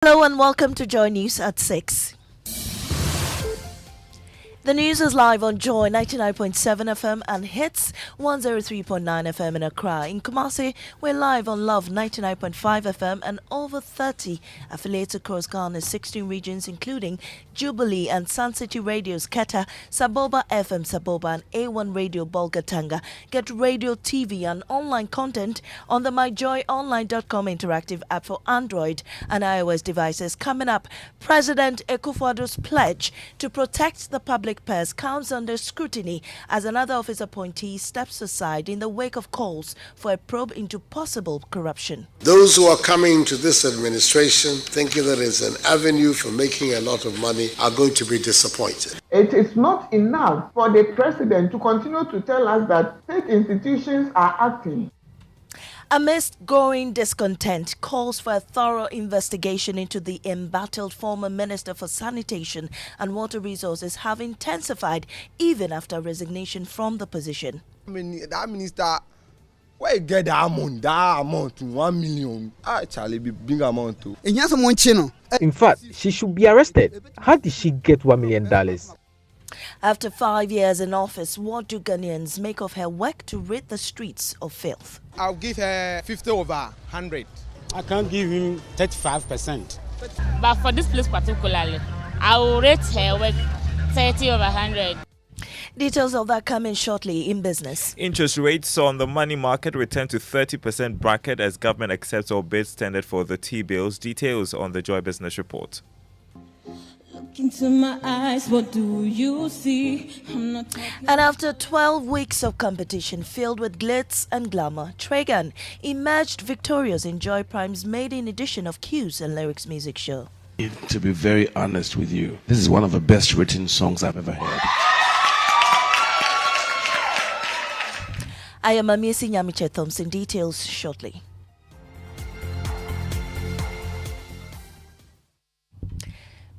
Hello and welcome to Joy News at 6. The news is live on Joy 99.7 FM and Hits 103.9 FM in Accra. In Kumasi, we're live on Love 99.5 FM and over 30 affiliates across Ghana's 16 regions, including Jubilee and Sun City Radio's Keta, Saboba FM Saboba, and A1 Radio Bolgatanga. Get radio, TV, and online content on the myjoyonline.com interactive app for Android and iOS devices. Coming up, President Akufo-Addo's pledge to protect the public purse comes under scrutiny as another of his appointees steps aside in the wake of calls for a probe into possible corruption. Those who are coming to this administration thinking that it's an avenue for making a lot of money are going to be disappointed. It is not enough for the president to continue to tell us that state institutions are acting. Amidst growing discontent, calls for a thorough investigation into the embattled former Minister for Sanitation and Water Resources have intensified even after resignation from the position. That minister, where you get that amount to 1 million? Actually, big amount too. In fact, she should be arrested. How did she get $1 million? After 5 years in office, what do Ghanaians make of her work to rid the streets of filth? I'll give her 50 over 100. I can't give him 35%. But for this place particularly, I will rate her work 30 over 100. Details of that come in shortly in business. Interest rates on the money market return to 30% bracket as government accepts all bids tendered for the T-bills. Details on the Joy Business Report. Into my eyes, what do you see? And after 12 weeks of competition filled with glitz and glamour, Tregan emerged victorious in Joy Prime's maiden edition of Cues and Lyrics music show. To be very honest with you, this is one of the best written songs I've ever heard. I am Amiesi Nyamiche Thompson. Details shortly.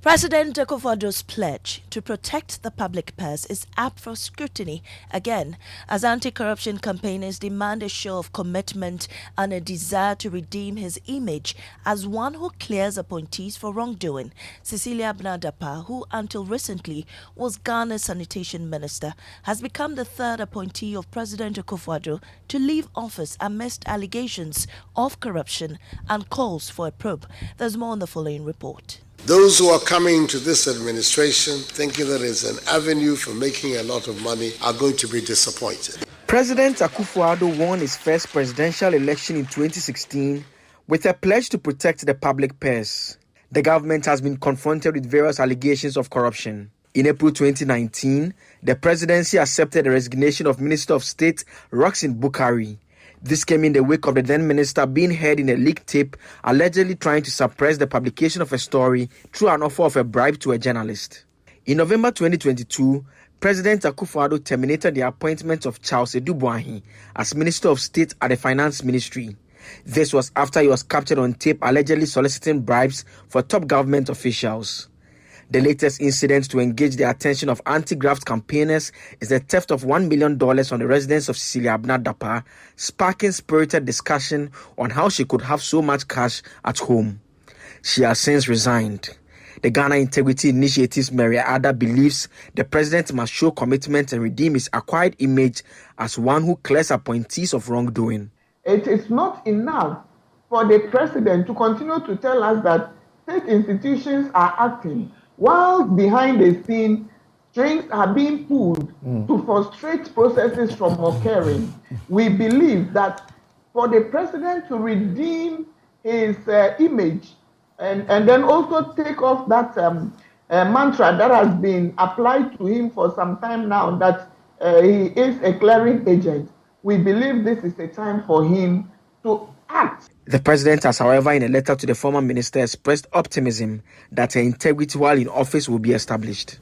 President Akufo-Addo's pledge to protect the public purse is up for scrutiny again as anti-corruption campaigners demand a show of commitment and a desire to redeem his image as one who clears appointees for wrongdoing. Cecilia Dapaah, who until recently was Ghana's Sanitation Minister, has become the third appointee of President Akufo-Addo to leave office amidst allegations of corruption and calls for a probe. There's more on the following report. Those who are coming to this administration thinking that it's an avenue for making a lot of money are going to be disappointed. President Akufo-Addo won his first presidential election in 2016 with a pledge to protect the public purse. The government has been confronted with various allegations of corruption. In April 2019, the presidency accepted the resignation of Minister of State Roxin Bukari. This came in the wake of the then minister being heard in a leaked tape allegedly trying to suppress the publication of a story through an offer of a bribe to a journalist. In November 2022, President Akufo-Addo terminated the appointment of Charles Edubuahi as Minister of State at the Finance Ministry. This was after he was captured on tape allegedly soliciting bribes for top government officials. The latest incident to engage the attention of anti-graft campaigners is the theft of $1 million on the residence of Cecilia Dapaah, sparking spirited discussion on how she could have so much cash at home. She has since resigned. The Ghana Integrity Initiative's Maria Ada believes the president must show commitment and redeem his acquired image as one who clears appointees of wrongdoing. It is not enough for the president to continue to tell us that state institutions are acting, while behind the scene, strings are being pulled to frustrate processes from occurring. We believe that for the president to redeem his image and then also take off that mantra that has been applied to him for some time now, that he is a clearing agent, we believe this is a time for him to act. The president has, however, in a letter to the former minister, expressed optimism that her integrity while in office will be established.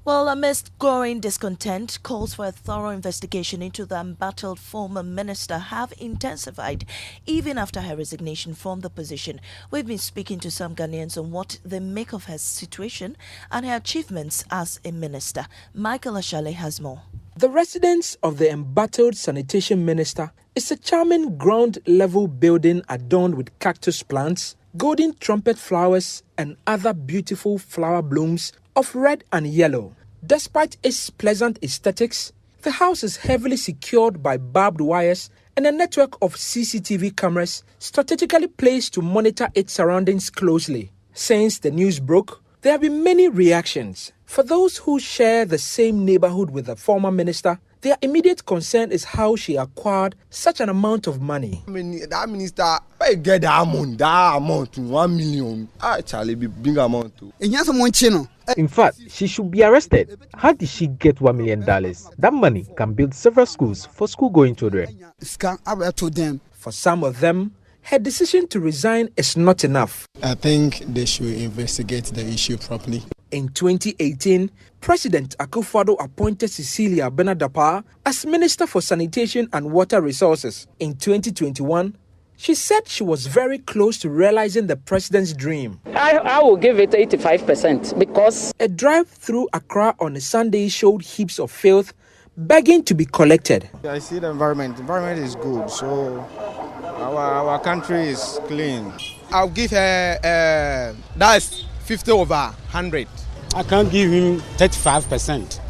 Well, amidst growing discontent, calls for a thorough investigation into the embattled former minister have intensified even after her resignation from the position. We've been speaking to some Ghanaians on what they make of her situation and her achievements as a minister. Michael Ashale has more. The residence of the embattled Sanitation Minister is a charming ground-level building adorned with cactus plants, golden trumpet flowers, and other beautiful flower blooms of red and yellow. Despite its pleasant aesthetics, the house is heavily secured by barbed wires and a network of CCTV cameras strategically placed to monitor its surroundings closely. Since the news broke, there have been many reactions. For those who share the same neighborhood with the former minister, their immediate concern is how she acquired such an amount of money. That minister, I get that amount to 1 million. Charlie, big amount too. In fact, she should be arrested. How did she get $1 million? That money can build several schools for school-going children. For some of them, her decision to resign is not enough. I think they should investigate the issue properly. In 2018, President Akufo-Addo appointed Cecilia Dapaah as Minister for Sanitation and Water Resources. In 2021, she said she was very close to realizing the president's dream. I will give it 85% because a drive through Accra on a Sunday showed heaps of filth begging to be collected. I see the environment. The environment is good, so our country is clean. I'll give her that's 50 over 100. I can't give him 35%.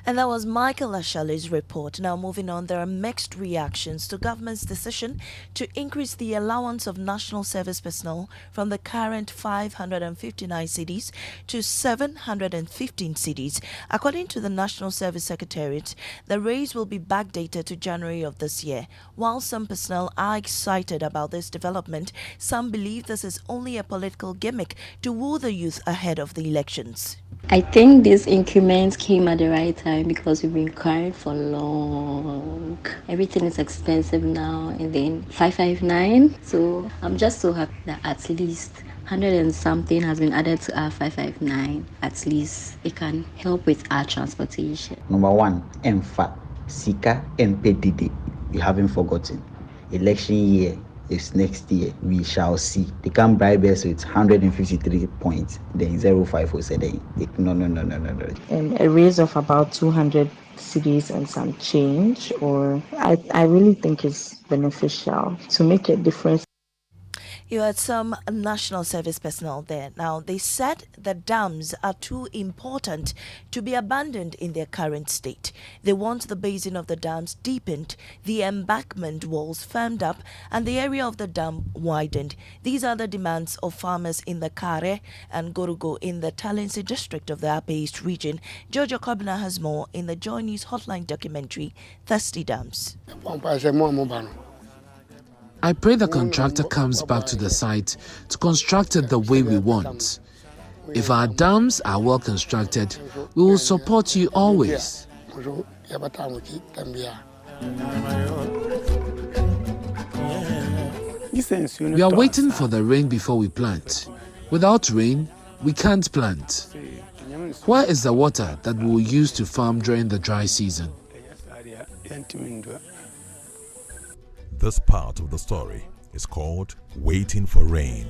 And that was Michael Ashali's report. Now moving on, there are mixed reactions to government's decision to increase the allowance of national service personnel from the current 559 cedis to 715 cedis. According to the National Service Secretariat, the raise will be backdated to January of this year. While some personnel are excited about this development, some believe this is only a political gimmick to woo the youth ahead of the elections. I think this increment came at the right time because we've been crying for long. Everything is expensive now, and then 559. So I'm just so happy that at least 100 and something has been added to our 559. At least it can help with our transportation. Number one, MFA, Sika, MPDD. You haven't forgotten. Election year is next year. We shall see. They can bribe us with 153 points. Then 05 said, no. And a raise of about 200 cedis and some change, or I really think it's beneficial to make a difference. You had some national service personnel there. Now, they said the dams are too important to be abandoned in their current state. They want the basin of the dams deepened, the embankment walls firmed up, and the area of the dam widened. These are the demands of farmers in the Kare and Gorugo in the Talensi district of the Upper East region. Jojo Kobna has more in the Joy News Hotline documentary, Thirsty Dams. I pray the contractor comes back to the site to construct it the way we want. If our dams are well constructed, we will support you always. We are waiting for the rain before we plant. Without rain, we can't plant. Where is the water that we will use to farm during the dry season? This part of the story is called Waiting for Rain.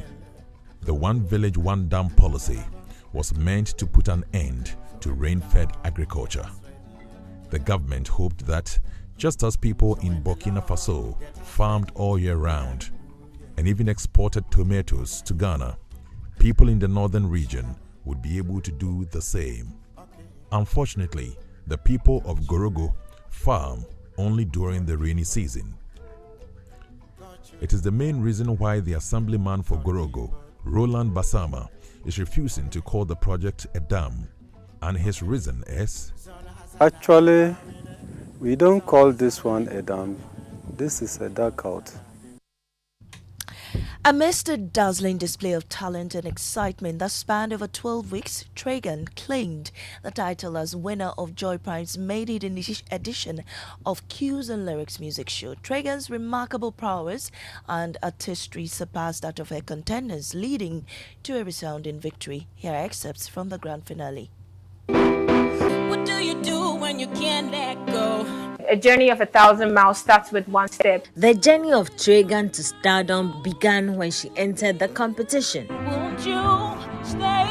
The One Village, One Dam policy was meant to put an end to rain-fed agriculture. The government hoped that, just as people in Burkina Faso farmed all year round and even exported tomatoes to Ghana, people in the northern region would be able to do the same. Unfortunately, the people of Gorogo farm only during the rainy season. It is the main reason why the assemblyman for Gorogo, Roland Basama, is refusing to call the project a dam, and his reason is... Actually, we don't call this one a dam. This is a dugout. Amidst a dazzling display of talent and excitement that spanned over 12 weeks, Tragan claimed the title as winner of Joy Prime's maiden edition of Cues and Lyrics music show. Tragan's remarkable prowess and artistry surpassed that of her contenders, leading to a resounding victory. Here are excerpts from the grand finale. What do you do when you can't let go? A journey of 1,000 miles starts with one step. The journey of Tragan to stardom began when she entered the competition. Won't you stay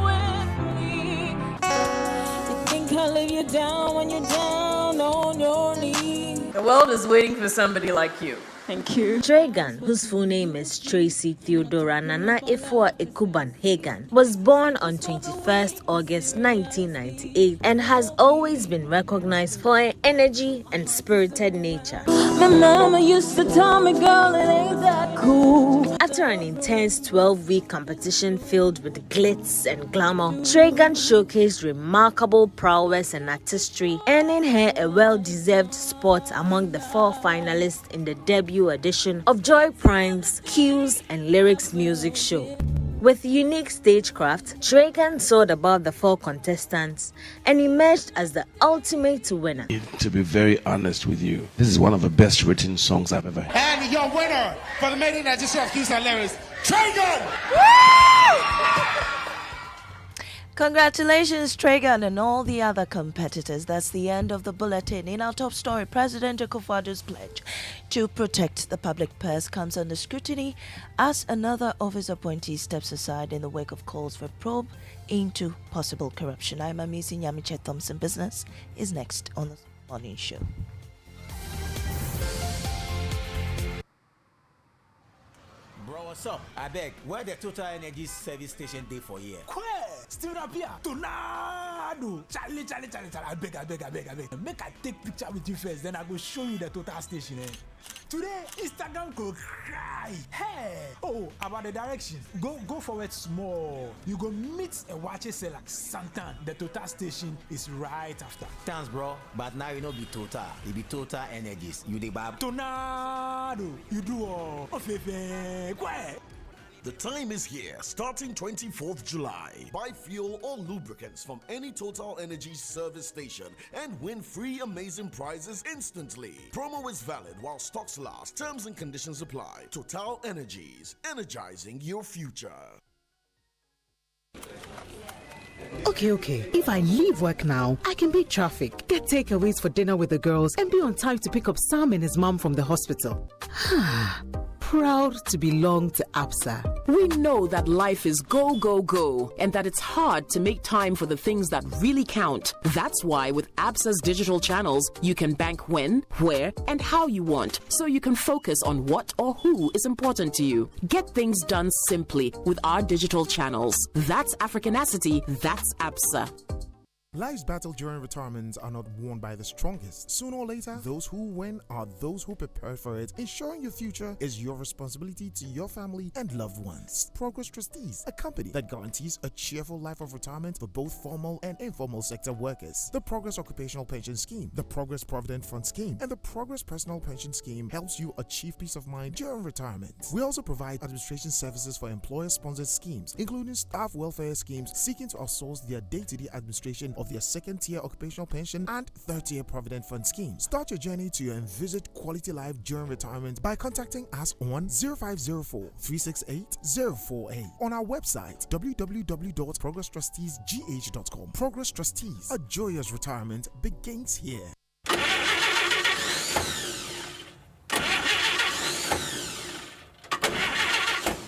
with me? You think I'll lay you down when you're down on your knees? The world is waiting for somebody like you. Thank you. Tregan, whose full name is Tracy Theodora Nana Ifua Ekuban Hagan, was born on 21st August 1998 and has always been recognized for her energy and spirited nature. My mama used to tell me, girl, it ain't that cool. After an intense 12-week competition filled with glitz and glamour, Tregan showcased remarkable prowess and artistry, earning her a well-deserved spot among the 4 finalists in the debut edition of Joy Prime's Cues and Lyrics music show. With unique stagecraft, Tregan soared above the 4 contestants and emerged as the ultimate winner. To be very honest with you, this is one of the best written songs I've ever heard. And your winner for the maiden edition of Cues and Lyrics, Tregan! Congratulations, Tregan, and all the other competitors. That's the end of the bulletin. In our top story, President Akufo-Addo's pledge to protect the public purse comes under scrutiny as another of his appointees steps aside in the wake of calls for a probe into possible corruption. I'm Amisi Nyamiche Thompson. Business is next on the morning show. Bro, what's up? I beg, where the Total Energy service station day for here? Still up here. Tornado. Charlie. I beg. Make I take picture with you first, then I go show you the Total station. Today, Instagram go cry. Hey. Oh, about the directions. Go forward small. You go meet a watch seller, Santan. The Total station is right after. Thanks, bro. But now you know be Total. You be Total Energies. You the bab. Tornado. You do all. The time is here, starting 24th July. Buy fuel or lubricants from any Total Energy service station and win free amazing prizes instantly. Promo is valid while stocks last. Terms and conditions apply. Total Energies, energizing your future. Okay. If I leave work now, I can beat traffic, get takeaways for dinner with the girls, and be on time to pick up Sam and his mom from the hospital. Proud to belong to ABSA. We know that life is go, go, go, and that it's hard to make time for the things that really count. That's why with ABSA's digital channels, you can bank when, where, and how you want, so you can focus on what or who is important to you. Get things done simply with our digital channels. That's Africanacity, that's ABSA. Life's battle during retirement are not won by the strongest. Sooner or later, those who win are those who prepare for it. Ensuring your future is your responsibility to your family and loved ones. Progress Trustees, a company that guarantees a cheerful life of retirement for both formal and informal sector workers. The Progress Occupational Pension Scheme, the Progress Provident Fund Scheme, and the Progress Personal Pension Scheme helps you achieve peace of mind during retirement. We also provide administration services for employer-sponsored schemes, including staff welfare schemes seeking to outsource their day-to-day administration of their second-tier occupational pension and third-tier provident fund scheme. Start your journey to envisage quality life during retirement by contacting us on 0504-368-048 on our website www.progresstrusteesgh.com. Progress Trustees, a joyous retirement begins here.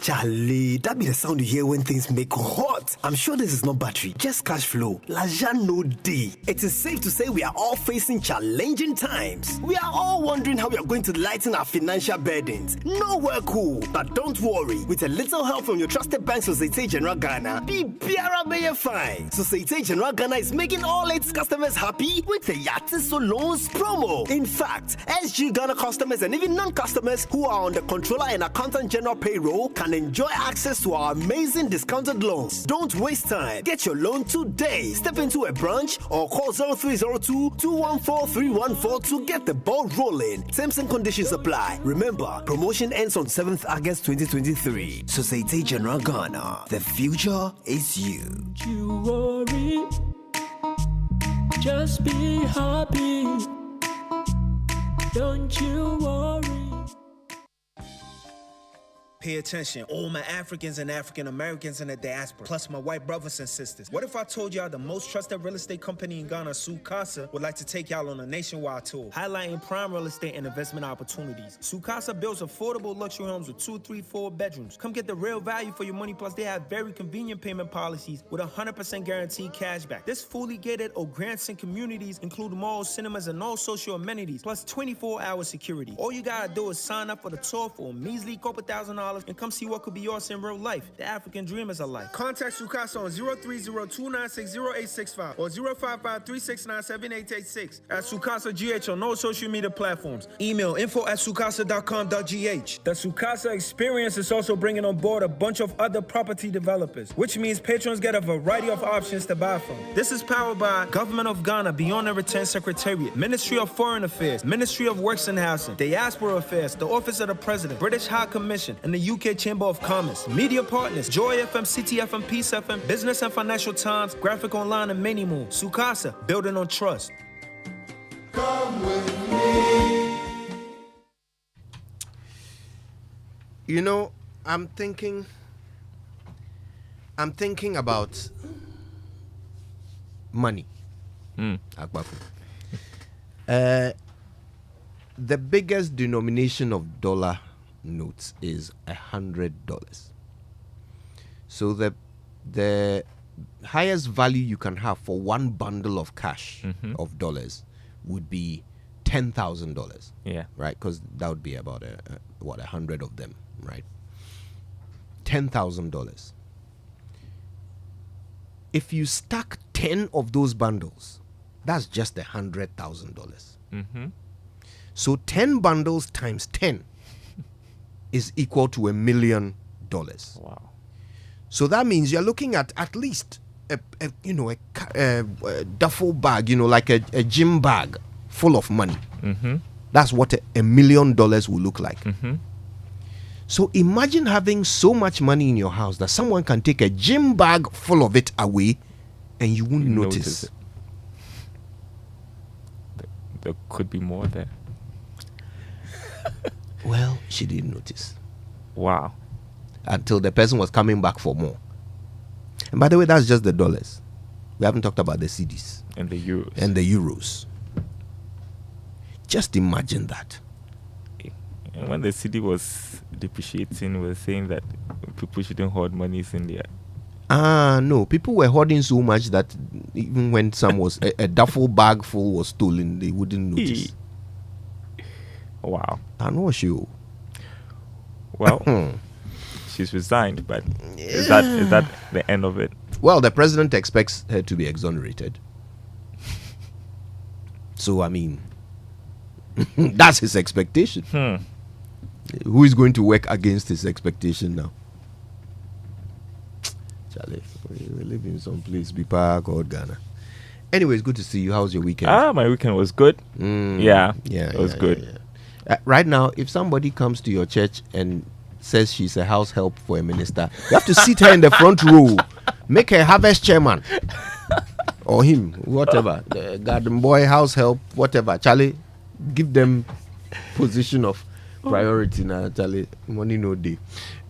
Charlie, that be the sound you hear when things make hot. I'm sure this is not battery, just cash flow. Laja no day. It is safe to say we are all facing challenging times. We are all wondering how we are going to lighten our financial burdens. Nowhere cool. But don't worry, with a little help from your trusted bank, Societe Generale Ghana, be biara be fine. Societe Generale Ghana is making all its customers happy with the Yatiso Loans promo. In fact, SG Ghana customers and even non-customers who are on the controller and accountant general payroll can enjoy access to our amazing discounted loans. Don't waste time. Get your loan today. Step into a branch or call 0302-214-314 to get the ball rolling. Terms and conditions apply. Remember, promotion ends on 7th August 2023. Societe Generale Ghana. The future is you. Don't you worry. Just be happy. Don't you worry. Pay attention, all my Africans and African Americans in the diaspora, plus my white brothers and sisters. What if I told y'all the most trusted real estate company in Ghana, Sukasa, would like to take y'all on a nationwide tour, highlighting prime real estate and investment opportunities. Sukasa builds affordable luxury homes with 2, 3, 4 bedrooms. Come get the real value for your money, plus they have very convenient payment policies with 100% guaranteed cash back. This fully gated or Grandson communities include malls, cinemas, and all social amenities, plus 24-hour security. All you gotta do is sign up for the tour for a measly couple $1,000 and come see what could be yours in real life. The African dream is alive. Contact Sukasa on 030-296-0865 or 055-369-7886 at Sukasa GH on all social media platforms. Email info@sukasa.com.gh. The Sukasa experience is also bringing on board a bunch of other property developers, which means patrons get a variety of options to buy from. This is powered by Government of Ghana, Beyond and Return Secretariat, Ministry of Foreign Affairs, Ministry of Works and Housing, Diaspora Affairs, the Office of the President, British High Commission, and the UK Chamber of Commerce. Media partners, Joy FM, City FM, Peace FM, Business and Financial Times, Graphic Online, and many more. Sukasa, building on trust. Come with me. You know, I'm thinking about money. Akbafu. The biggest denomination of dollar notes is $100. So the highest value you can have for one bundle of cash of dollars would be $10,000. Yeah. Right? Because that would be about 100 of them, right? $10,000. If you stack 10 of those bundles, that's just $100,000. So 10 bundles times 10 is equal to $1 million. Wow. So that means you're looking at least a duffel bag, like a gym bag full of money. That's what $1 million will look like. So imagine having so much money in your house that someone can take a gym bag full of it away and you won't notice. There could be more there. Well, she didn't notice. Wow. Until the person was coming back for more. And by the way, that's just the dollars. We haven't talked about the cedis. And the euros. And the euros. Just imagine that. And when the cedi was depreciating, we were saying that people shouldn't hoard monies in there. No. People were hoarding so much that even when some was a duffel bag full was stolen, they wouldn't notice. Wow. I know you. Well, she's resigned, but is that the end of it? Well, the president expects her to be exonerated. So, I mean, that's his expectation. Who is going to work against his expectation now? Charlie, we live in some place, Bipa called Ghana. Anyway, it's good to see you. How's your weekend? My weekend was good. It was good. Right now, if somebody comes to your church and says she's a house help for a minister, you have to sit her in the front row, make her harvest chairman, or him, whatever, the garden boy, house help, whatever. Charlie, give them position of priority now. Charlie, money no day.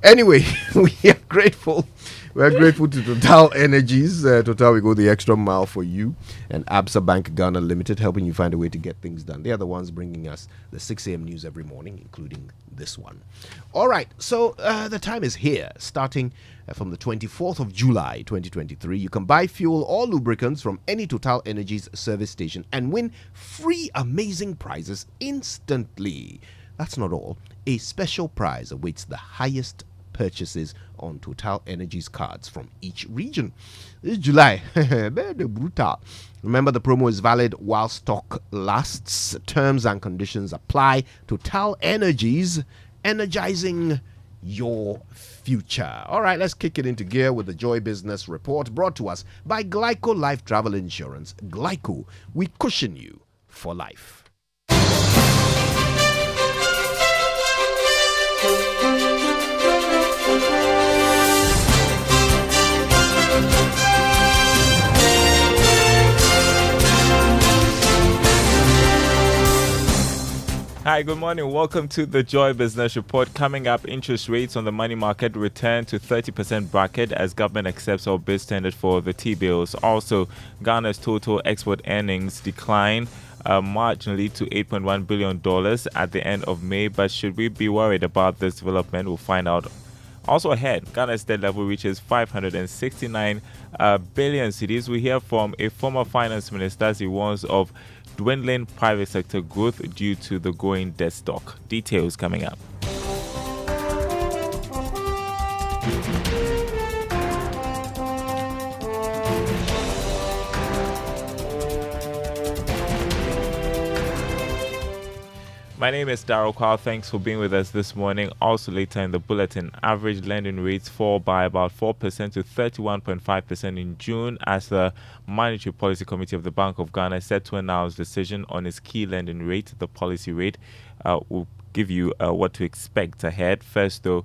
Anyway, we are grateful. We're grateful to Total Energies. Total, we go the extra mile for you. And Absa Bank Ghana Limited, helping you find a way to get things done. They are the ones bringing us the 6 a.m. news every morning, including this one. All right, so the time is here, starting from the 24th of July, 2023. You can buy fuel or lubricants from any Total Energies service station and win free amazing prizes instantly. That's not all. A special prize awaits the highest purchases on Total Energies cards from each region. This is July. Brutal. Remember, the promo is valid while stock lasts. Terms and conditions apply. Total Energies, energizing your future. All right, let's kick it into gear with the Joy Business Report, brought to us by Glyco Life Travel Insurance. Glyco, we cushion you for life. Hi, good morning. Welcome to the Joy Business Report. Coming up, interest rates on the money market return to 30% bracket as government accepts all bids tendered for the T-bills. Also, Ghana's total export earnings decline marginally to $8.1 billion at the end of May. But should we be worried about this development? We'll find out. Also ahead, Ghana's debt level reaches 569 billion cedis. We hear from a former finance minister as he warns of dwindling private sector growth due to the growing debt stock. Details coming up. My name is Darryl Kwao. Thanks for being with us this morning. Also later in the bulletin, average lending rates fall by about 4% to 31.5% in June as the Monetary Policy Committee of the Bank of Ghana is set to announce decision on its key lending rate, the policy rate. We'll give you what to expect ahead. First, though,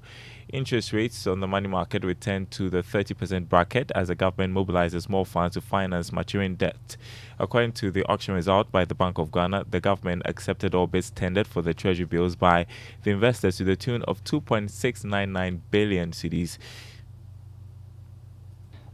interest rates on the money market return to the 30% bracket as the government mobilizes more funds to finance maturing debt. According to the auction result by the Bank of Ghana, the government accepted all bids tendered for the treasury bills by the investors to the tune of 2.699 billion cedis.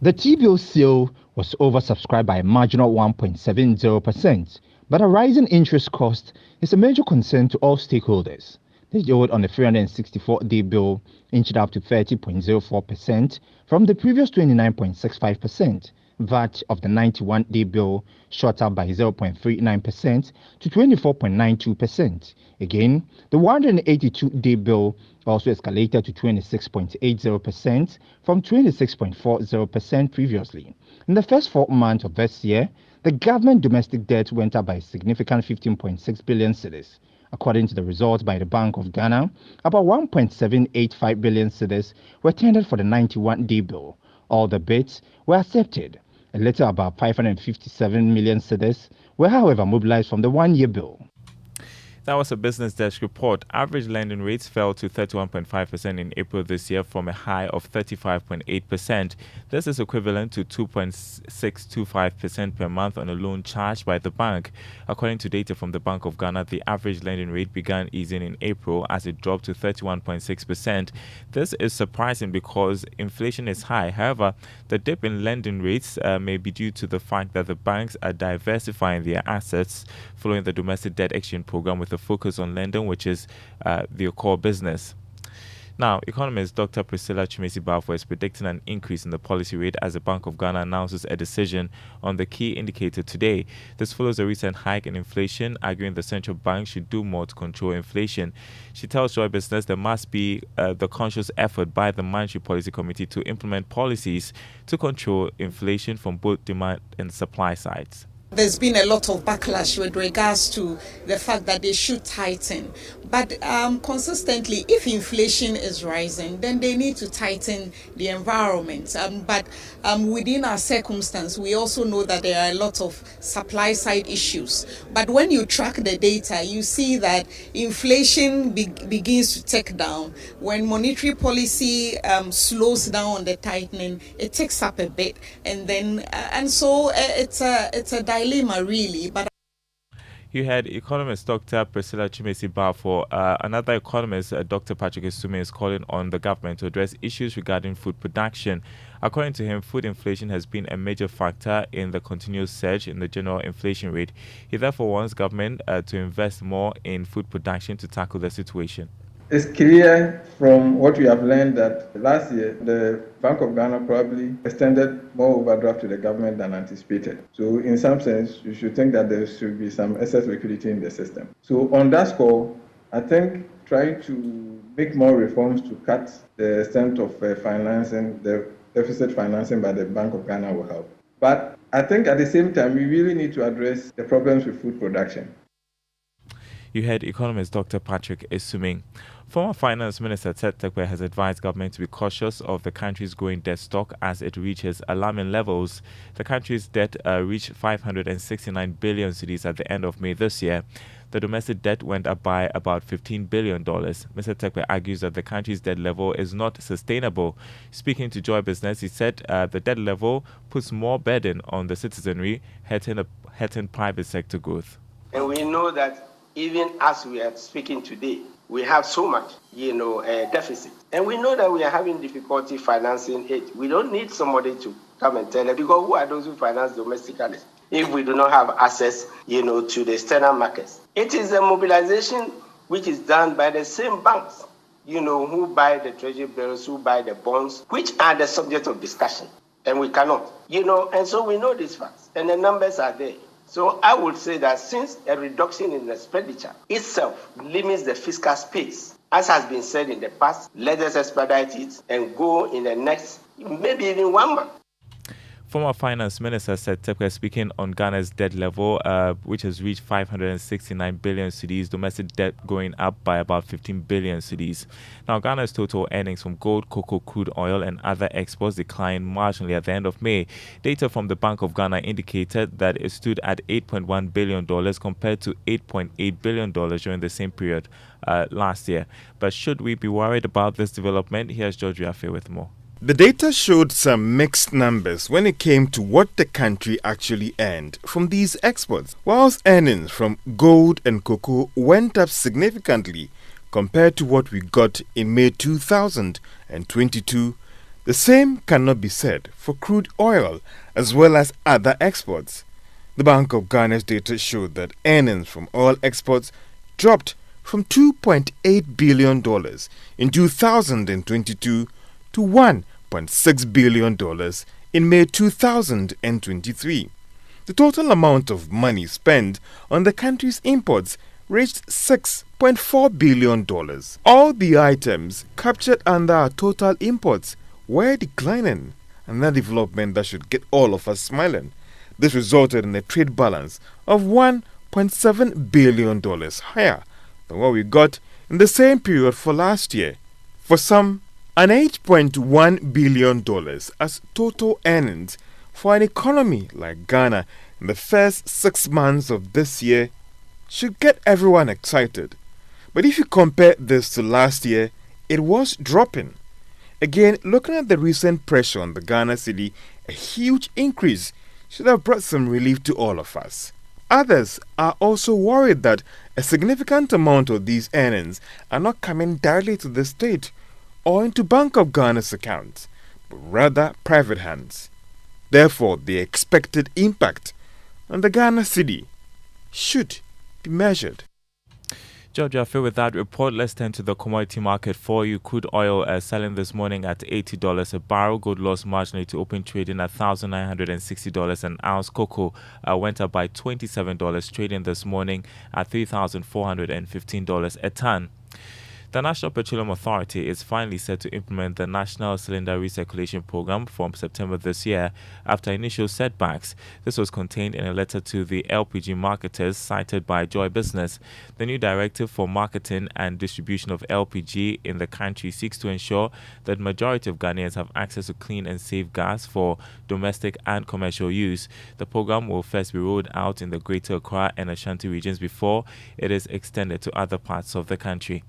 The T-bill sale was oversubscribed by a marginal 1.70%, but a rising interest cost is a major concern to all stakeholders. The yield on the 364-day bill inched up to 30.04% from the previous 29.65%. VAT of the 91-day bill shot up by 0.39% to 24.92%. Again, the 182-day bill also escalated to 26.80% from 26.40% previously. In the first 4 months of this year, the government domestic debt went up by a significant 15.6 billion cedis. According to the results by the Bank of Ghana, about 1.785 billion cedis were tendered for the 91-day bill. All the bids were accepted. A little about 557 million cedis were, however, mobilized from the one-year bill. That was a business desk report. Average lending rates fell to 31.5% in April this year from a high of 35.8%. This is equivalent to 2.625% per month on a loan charged by the bank. According to data from the Bank of Ghana, the average lending rate began easing in April as it dropped to 31.6%. This is surprising because inflation is high. However, the dip in lending rates may be due to the fact that the banks are diversifying their assets following the domestic debt exchange program with a focus on lending, which is their core business. Now, economist Dr. Cecilia Dapaah is predicting an increase in the policy rate as the Bank of Ghana announces a decision on the key indicator today. This follows a recent hike in inflation, arguing the central bank should do more to control inflation. She tells Joy Business there must be the conscious effort by the Monetary Policy Committee to implement policies to control inflation from both demand and supply sides. There's been a lot of backlash with regards to the fact that they should tighten. But consistently, if inflation is rising, then they need to tighten the environment. But within our circumstance, we also know that there are a lot of supply side issues. But when you track the data, you see that inflation begins to tick down. When monetary policy slows down on the tightening, it ticks up a bit. And so it's a dilemma, really. But you had economist Dr. Cecilia Dapaah. For another economist, Dr. Patrick Esume, is calling on the government to address issues regarding food production. According to him, food inflation has been a major factor in the continuous surge in the general inflation rate. He therefore wants government to invest more in food production to tackle the situation. It's clear from what we have learned that last year the Bank of Ghana probably extended more overdraft to the government than anticipated. So in some sense, you should think that there should be some excess liquidity in the system. So on that score, I think trying to make more reforms to cut the extent of financing, the deficit financing by the Bank of Ghana will help. But I think at the same time, we really need to address the problems with food production. You heard economist Dr. Patrick Esume. Former Finance Minister Cecilia Dapaah has advised government to be cautious of the country's growing debt stock as it reaches alarming levels. The country's debt reached 569 billion cedis at the end of May this year. The domestic debt went up by about $15 billion. Mr. Dapaah argues that the country's debt level is not sustainable. Speaking to Joy Business, he said the debt level puts more burden on the citizenry, hurting private sector growth. And we know that even as we are speaking today, we have so much, deficit. And we know that we are having difficulty financing it. We don't need somebody to come and tell us, because who are those who finance domestically if we do not have access, to the external markets? It is a mobilization which is done by the same banks, who buy the treasury bills, who buy the bonds, which are the subject of discussion. And we cannot, and so we know these facts, and the numbers are there. So I would say that since a reduction in expenditure itself limits the fiscal space, as has been said in the past, let us expedite it and go in the next, maybe even 1 month. Former Finance Minister said Dapaah speaking on Ghana's debt level, which has reached 569 billion cedis, domestic debt going up by about 15 billion cedis. Now, Ghana's total earnings from gold, cocoa, crude oil, and other exports declined marginally at the end of May. Data from the Bank of Ghana indicated that it stood at $8.1 billion compared to $8.8 billion during the same period last year. But should we be worried about this development? Here's George Riafe with more. The data showed some mixed numbers when it came to what the country actually earned from these exports. Whilst earnings from gold and cocoa went up significantly compared to what we got in May 2022, the same cannot be said for crude oil as well as other exports. The Bank of Ghana's data showed that earnings from oil exports dropped from $2.8 billion in 2022 to $1.6 billion in May 2023. The total amount of money spent on the country's imports reached $6.4 billion. All the items captured under our total imports were declining, and that development that should get all of us smiling. This resulted in a trade balance of $1.7 billion higher than what we got in the same period for last year. For some, an $8.1 billion as total earnings for an economy like Ghana in the first 6 months of this year should get everyone excited. But if you compare this to last year, it was dropping. Again, looking at the recent pressure on the Ghana cedi, a huge increase should have brought some relief to all of us. Others are also worried that a significant amount of these earnings are not coming directly to the state or into Bank of Ghana's accounts, but rather private hands. Therefore, the expected impact on the Ghana cedi should be measured. George, I feel with that report, let's turn to the commodity market for you. Crude oil selling this morning at $80 a barrel. Gold lost marginally to open trading at $1,960 an ounce. Cocoa went up by $27, trading this morning at $3,415 a ton. The National Petroleum Authority is finally set to implement the National Cylinder Recirculation Program from September this year after initial setbacks. This was contained in a letter to the LPG marketers cited by Joy Business. The new directive for marketing and distribution of LPG in the country seeks to ensure that the majority of Ghanaians have access to clean and safe gas for domestic and commercial use. The program will first be rolled out in the Greater Accra and Ashanti regions before it is extended to other parts of the country.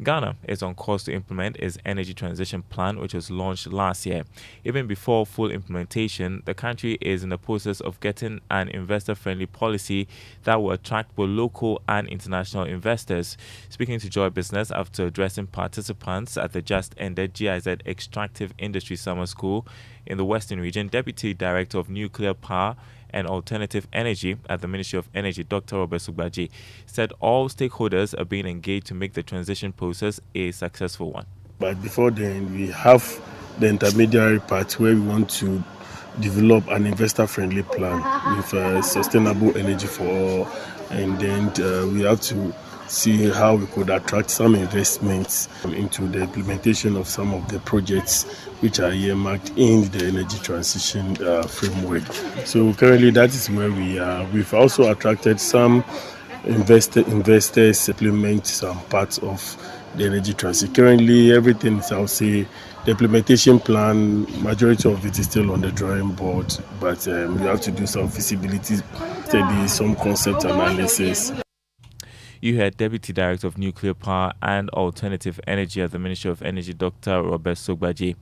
Ghana is on course to implement its energy transition plan, which was launched last year. Even before full implementation, the country is in the process of getting an investor-friendly policy that will attract both local and international investors. Speaking to Joy Business after addressing participants at the just-ended GIZ Extractive Industry Summer School in the Western Region, Deputy Director of Nuclear Power and Alternative Energy at the Ministry of Energy, Dr. Robert Sugbaji, said all stakeholders are being engaged to make the transition process a successful one. But before then, we have the intermediary part where we want to develop an investor-friendly plan with sustainable energy for all, and then we have to see how we could attract some investments into the implementation of some of the projects which are earmarked in the energy transition framework. So currently that is where we are. We've also attracted some investors supplement some parts of the energy transition. Currently everything is, I would say, the implementation plan, majority of it is still on the drawing board, but we have to do some feasibility studies, some concept analysis. You heard Deputy Director of Nuclear Power and Alternative Energy at the Ministry of Energy, Dr. Robert Sogbaji.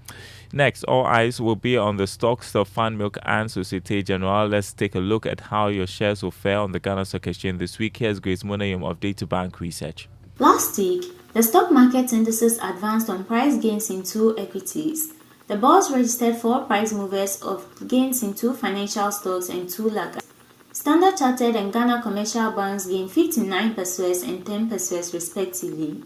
Next, all eyes will be on the stocks of Fan Milk and Societe Generale. Let's take a look at how your shares will fare on the Ghana Stock Exchange this week. Here's Grace Monayum of Data Bank Research. Last week, the stock market indices advanced on price gains in two equities. The bourse registered 4 price movers of gains in 2 financial stocks and 2 laggards. Standard Chartered and Ghana Commercial Banks gained 59 pesos and 10 pesos respectively.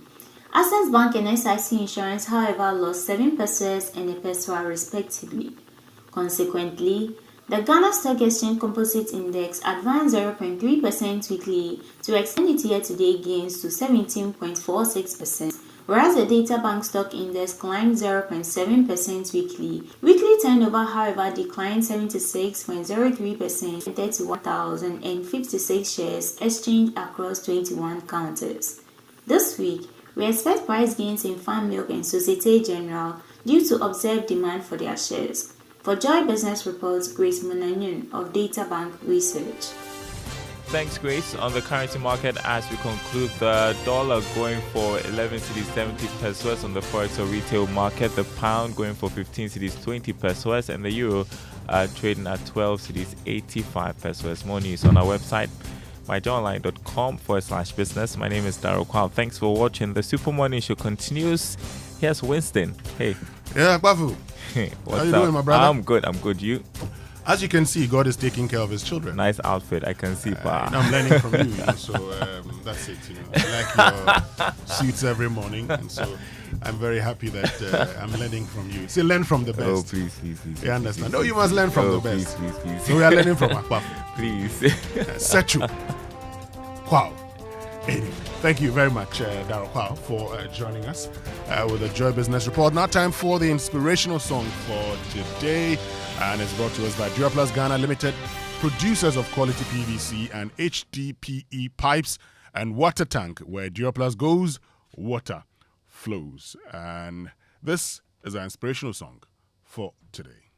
Access Bank and SIC Insurance, however, lost 7 pesos and a peso respectively. Consequently, the Ghana Stock Exchange Composite Index advanced 0.3% weekly to extend its year-to-date gains to 17.46%, whereas the Data Bank Stock Index climbed 0.7% weekly. Weekly turnover, however, declined 76.03% to 31,056 shares exchanged across 21 counters. This week, we expect price gains in Fan Milk and Societe Generale due to observed demand for their shares. For Joy Business Reports, Grace Munanyun of Data Bank Research. Thanks, Grace. On the currency market, as we conclude, the dollar going for 11 cedis 70 pesos on the forex or retail market, the pound going for 15 cedis 20 pesos, and the euro trading at 12 cedis 85 pesos. More news on our website, myjournline.com/business. My name is Daryl Kwao. Thanks for watching. The Super Morning Show continues. Here's Winston. Hey. Yeah, Bafu. What's How you up? doing, my brother? I'm good. You? As you can see, God is taking care of his children. Nice outfit. I can see. I'm learning from you, so that's it. I like your suits every morning, and so I'm very happy that I'm learning from you. See, learn from the best. Oh, please. You understand? No, you must learn from the best. Please. So we are learning from Akbafu. Please. Sechu. Wow. Anyway, thank you very much, Daryl Kwao, for joining us with the Joy Business Report. Now time for the inspirational song for today, and it's brought to us by Duraplast Ghana Limited, producers of quality PVC and HDPE pipes and water tank. Where Duraplast goes, water flows. And this is our inspirational song for today.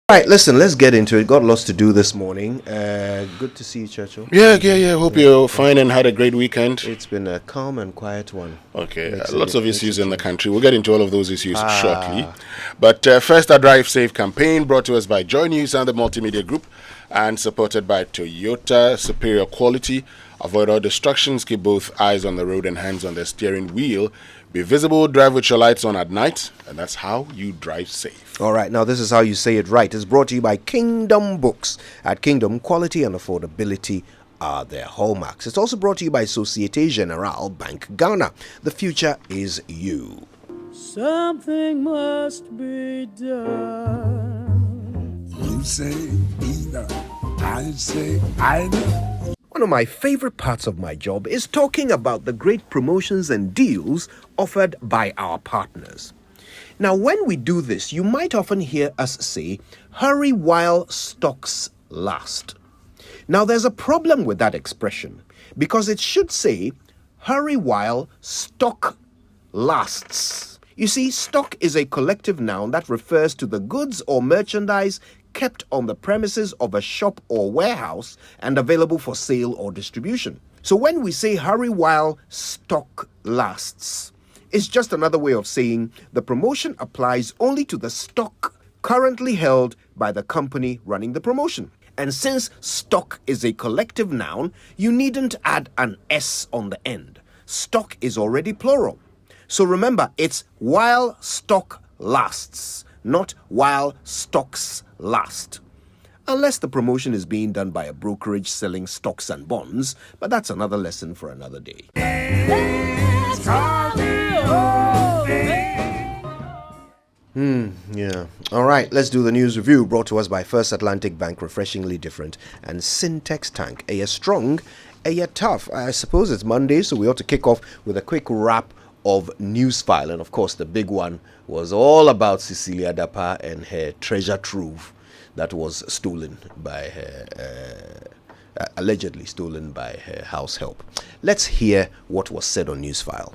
Right, listen, let's get into it. Got lots to do this morning. Good to see you, Churchill. Yeah. Hope you're fine and had a great weekend. It's been a calm and quiet one. Okay, lots of issues in the country. We'll get into all of those issues shortly. But first, our Drive Safe campaign brought to us by Joy News and the Multimedia Group and supported by Toyota. Superior quality. Avoid all distractions. Keep both eyes on the road and hands on the steering wheel. Be visible, drive with your lights on at night, and that's how you drive safe. All right, now this is how you say it right. It's brought to you by Kingdom Books. At Kingdom, quality and affordability are their hallmarks. It's also brought to you by Societe Generale Bank Ghana. The future is you. Something must be done. You say either, I say either. One of my favorite parts of my job is talking about the great promotions and deals offered by our partners. Now, when we do this, you might often hear us say, hurry while stocks last. Now, there's a problem with that expression because it should say, hurry while stock lasts. You see, stock is a collective noun that refers to the goods or merchandise kept on the premises of a shop or warehouse and available for sale or distribution. So when we say hurry while stock lasts, it's just another way of saying the promotion applies only to the stock currently held by the company running the promotion. And since stock is a collective noun, you needn't add an S on the end. Stock is already plural. So remember, it's while stock lasts, not while stocks last. Unless the promotion is being done by a brokerage selling stocks and bonds, but that's another lesson for another day. Yeah. All right, let's do the news review brought to us by First Atlantic Bank, refreshingly different, and Syntex Tank, a strong, a tough. I suppose it's Monday, so we ought to kick off with a quick wrap of news file. And of course, the big one was all about Cecilia Dapaah and her treasure trove that was stolen by her, allegedly stolen by her house help. Let's hear what was said on news file.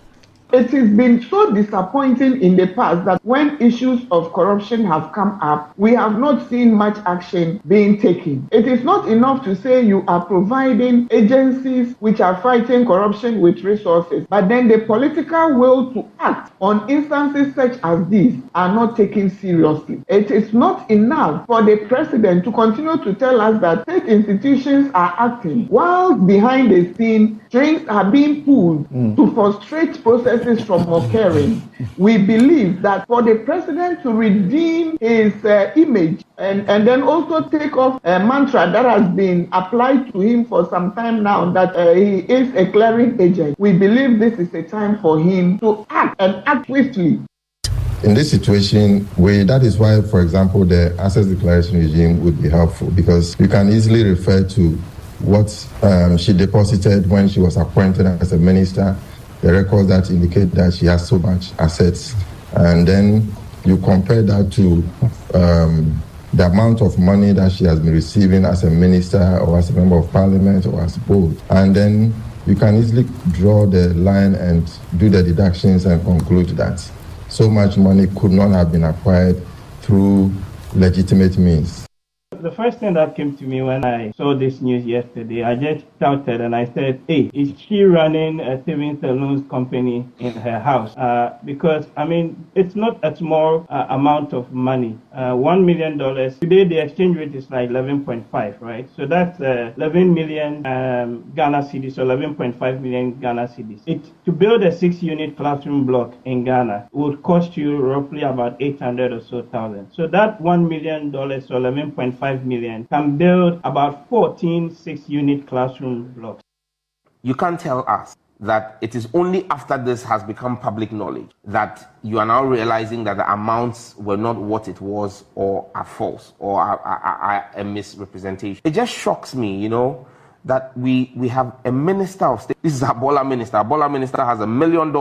It has been so disappointing in the past that when issues of corruption have come up, we have not seen much action being taken. It is not enough to say you are providing agencies which are fighting corruption with resources, but then the political will to act on instances such as these are not taken seriously. It is not enough for the president to continue to tell us that state institutions are acting while behind the scene strings are being pulled to frustrate processes from occurring. We believe that for the president to redeem his image and then also take off a mantra that has been applied to him for some time now, that he is a clearing agent, we believe this is a time for him to act and act swiftly. In this situation, that is why, for example, the access declaration regime would be helpful, because you can easily refer to what she deposited when she was appointed as a minister, the records that indicate that she has so much assets, and then you compare that to the amount of money that she has been receiving as a minister or as a member of parliament or as both, and then you can easily draw the line and do the deductions and conclude that so much money could not have been acquired through legitimate means. The first thing that came to me when I saw this news yesterday, I just shouted and I said, hey, is she running a savings and loans company in her house? Because, I mean, it's not a small amount of money. $1 million. Today, the exchange rate is like 11.5, right? So that's 11 million Ghana cedis, so 11.5 million Ghana cedis. To build a 6-unit classroom block in Ghana would cost you roughly about 800 or so thousand. So that $1 million, so 11.5 million, can build about 14 6-unit classroom blocks. You can't tell us that it is only after this has become public knowledge that you are now realizing that the amounts were not what it was, or are false, or are a misrepresentation. It just shocks me, you know, that we have a minister of state. This is Abola minister. Abola minister has $1 million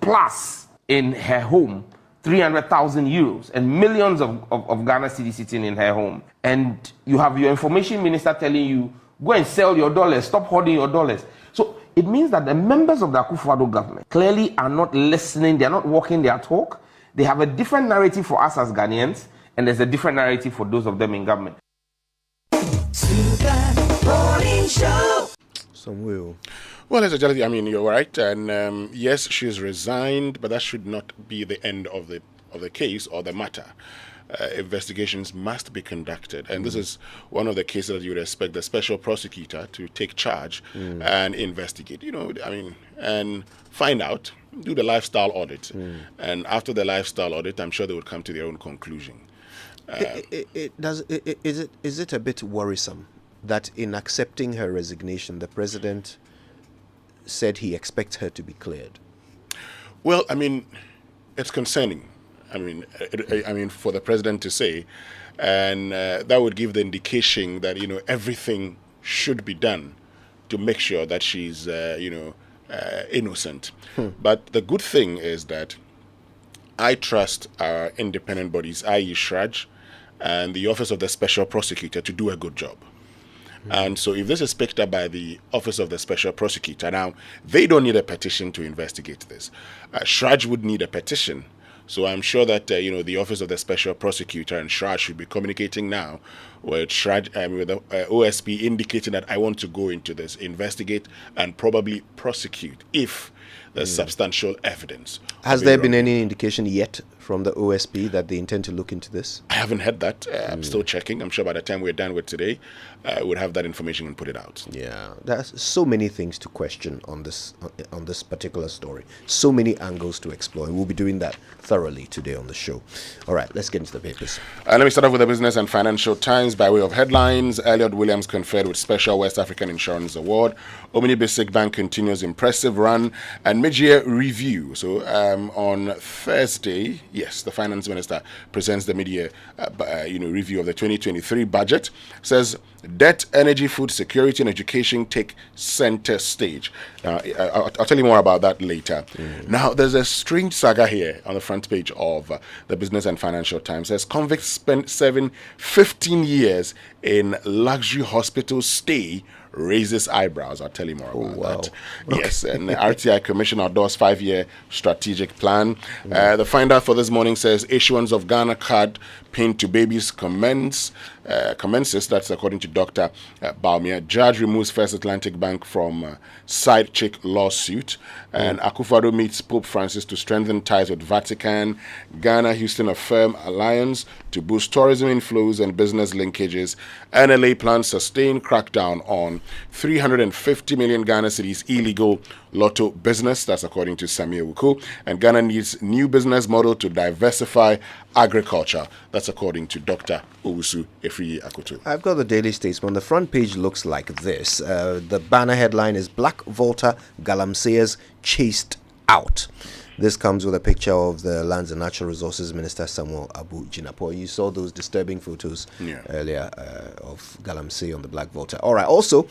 plus in her home, 300,000 euros, and millions of Ghana cedis sitting in her home. And you have your information minister telling you, go and sell your dollars, stop hoarding your dollars. So it means that the members of the Akufo-Addo government clearly are not listening, they are not walking their talk. They have a different narrative for us as Ghanaians, And there's a different narrative for those of them in government. Some will. Well, as a reality, I mean, you're right. And yes, she's resigned, but that should not be the end of the case or the matter. Investigations must be conducted. And this is one of the cases that you would expect the special prosecutor to take charge and investigate, and find out, do the lifestyle audit. And after the lifestyle audit, I'm sure they would come to their own conclusion. Is it a bit worrisome that in accepting her resignation, the president said he expects her to be cleared? Well, I mean, it's concerning. I mean, for the president to say, and that would give the indication that everything should be done to make sure that she's innocent. But the good thing is that I trust our independent bodies, i.e. SHRAJ, and the Office of the Special Prosecutor to do a good job. And so if this is picked up by the Office of the Special Prosecutor, now they don't need a petition to investigate this. SHRAJ would need a petition. So I'm sure that the Office of the Special Prosecutor and SHRAJ should be communicating now with SHRAJ, with the OSP, indicating that I want to go into this, investigate, and probably prosecute if there's substantial evidence. Has there been any indication yet from the OSP that they intend to look into this? I haven't heard that. I'm still checking. I'm sure by the time we're done with today, we'll have that information and put it out. Yeah, there's so many things to question on this particular story. So many angles to explore. And we'll be doing that thoroughly today on the show. All right, let's get into the papers. Let me start off with the Business and Financial Times by way of headlines. Elliot Williams conferred with Special West African Insurance Award. Omni Basic Bank continues impressive run and mid-year review. So on Thursday, yes, the Finance Minister presents the mid-year review of the 2023 budget. Says debt, energy, food security, and education take center stage. I'll tell you more about that later. Now, there's a strange saga here on the front page of the Business and Financial Times. It says convicts spent 15 years in luxury hospital stay raises eyebrows. I'll tell you more about that. Okay. Yes, and the RTI Commission outdoors 5-year strategic plan. The find out for this morning says issuance of Ghana card pinned to babies commences. That's according to Dr. Baumia. Judge removes First Atlantic Bank from side chick lawsuit. And Akufo-Addo meets Pope Francis to strengthen ties with Vatican. Ghana-Houston affirm alliance to boost tourism inflows and business linkages. NLA plans sustained crackdown on 350 million Ghana cedis illegal lotto business. That's according to Samuel Wuku. And Ghana needs new business model to diversify agriculture. That's according to Dr. Owusu Efriye Akoto. I've got the Daily Statesman. The front page looks like this. The banner headline is Black Volta Galamseys Chased Out. This comes with a picture of the Lands and Natural Resources Minister Samuel Abu Jinapor. You saw those disturbing photos earlier of Galamsey on the Black Volta. All right. Also,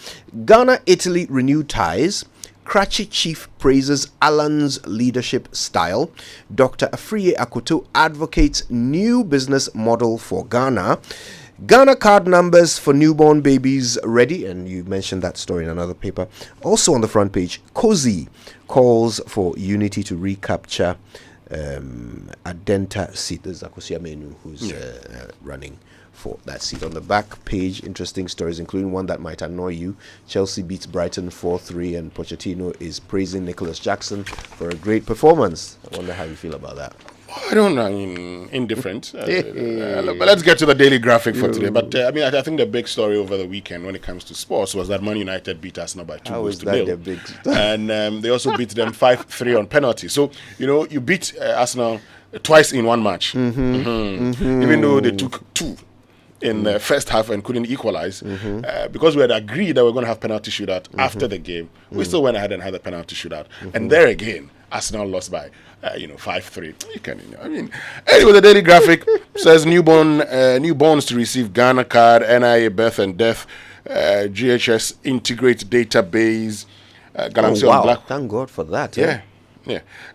Ghana-Italy renewed ties. Kratchi chief praises Alan's leadership style. Dr. Efriye Akoto advocates new business model for Ghana. Ghana card numbers for newborn babies ready, and you mentioned that story in another paper. Also on the front page, Cozy calls for unity to recapture Adenta seat. This is Akosia Menu who's running for that seat. On the back page, interesting stories, including one that might annoy you. Chelsea beats Brighton 4-3, and Pochettino is praising Nicholas Jackson for a great performance. I wonder how you feel about that. I don't know. I mean, indifferent. But let's get to the daily graphic for today. But I think the big story over the weekend when it comes to sports was that Man United beat Arsenal by 2-0. And they also beat them 5-3 on penalty. So, you beat Arsenal twice in one match. Even though they took 2 in the first half and couldn't equalize, because we had agreed that we were going to have penalty shootout after the game. We still went ahead and had the penalty shootout. And there again, Arsenal lost by 5-3. Anyway, the daily graphic says newborns to receive Ghana card, NIA birth and death, GHS integrate database. Thank God for that.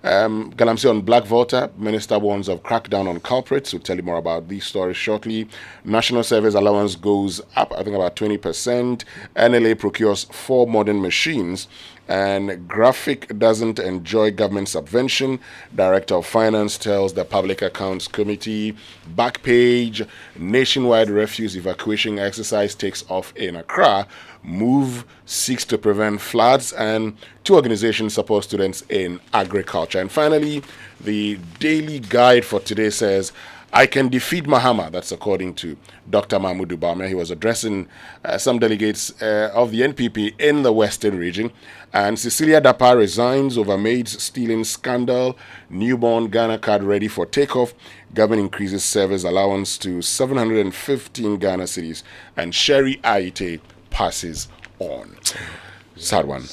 Galamsey on Black Volta. Minister warns of crackdown on culprits. We'll tell you more about these stories shortly. National Service allowance goes up, I think, about 20%. NLA procures 4 modern machines. And Graphic doesn't enjoy government subvention. Director of Finance tells the Public Accounts Committee. Back page, nationwide refuse evacuation exercise takes off in Accra. Move seeks to prevent floods, and 2 organizations support students in agriculture. And finally, the daily guide for today says, I can defeat Mahama. That's according to Dr. Mahmoud Bawumia. He was addressing some delegates of the NPP in the Western region. And Cecilia Dapaah resigns over maids stealing scandal. Newborn Ghana card ready for takeoff. Government increases service allowance to 715 Ghana cedis. And Sherry Aite passes on. Sad one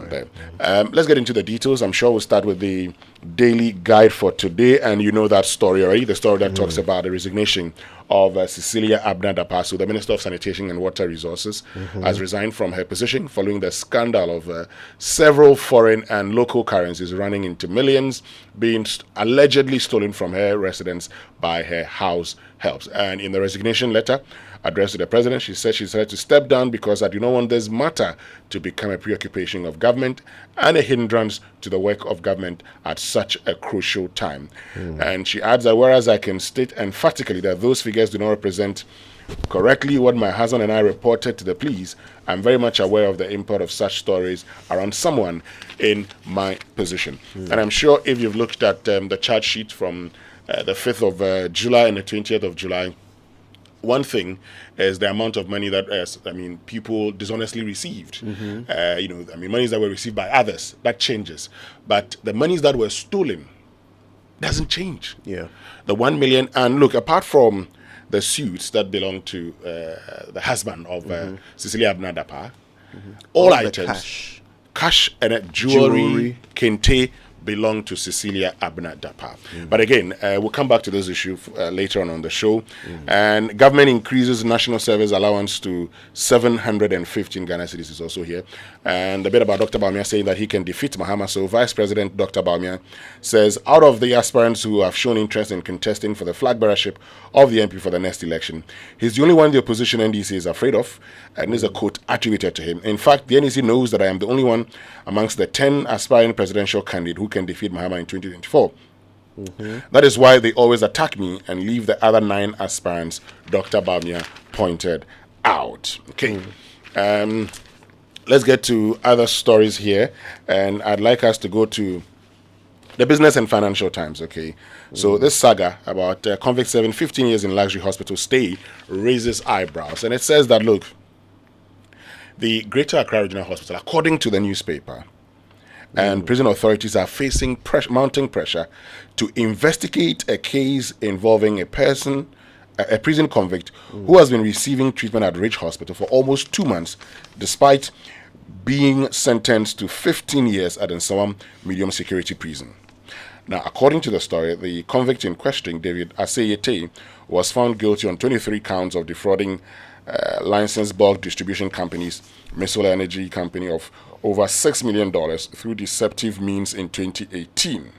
there. Let's get into the details. I'm sure we'll start with the daily guide for today, and you know that story already, the story that talks about the resignation of Cecilia Dapaah, so the Minister of Sanitation and Water Resources, has resigned from her position following the scandal of several foreign and local currencies running into millions being allegedly stolen from her residence by her house helps. And in the resignation letter addressed to the president, she said she's ready to step down because I do not want this matter to become a preoccupation of government and a hindrance to the work of government at such a crucial time. And she adds that whereas I can state emphatically that those figures do not represent correctly what my husband and I reported to the police, I'm very much aware of the import of such stories around someone in my position. And I'm sure if you've looked at the charge sheet from the 5th of July and the 20th of July, one thing is the amount of money that people dishonestly received. Monies that were received by others, that changes. But the monies that were stolen doesn't change. Yeah. The 1 million, and look, apart from the suits that belong to the husband of Cecilia Dapaah, all items, cash and jewelry, kente, belong to Cecilia Dapaah. But again, we'll come back to this issue later on the show. And government increases national service allowance to 715 Ghana cedis is also here. And a bit about Dr. Bawumia saying that he can defeat Mahama. So Vice President Dr. Bawumia says out of the aspirants who have shown interest in contesting for the flag bearership of the MP for the next election, he's the only one the opposition NDC is afraid of, and is a quote attributed to him. In fact, the NDC knows that I am the only one amongst the 10 aspiring presidential candidates who can defeat Mahama in 2024. That is why they always attack me and leave the other 9 aspirants, Dr. Bawumia pointed out. Okay. Let's get to other stories here, and I'd like us to go to the Business and Financial Times. Okay, so this saga about convict serving 15 years in luxury hospital stay raises eyebrows, and it says that, look, the Greater Accra Regional Hospital, according to the newspaper, and prison authorities are facing mounting pressure to investigate a case involving a prison convict who has been receiving treatment at Ridge Hospital for almost 2 months, despite being sentenced to 15 years at Nsawam medium security prison. Now, according to the story, the convict in question, David Aseyete, was found guilty on 23 counts of defrauding licensed bulk distribution companies, Missoula Energy Company, of over $6 million through deceptive means in 2018.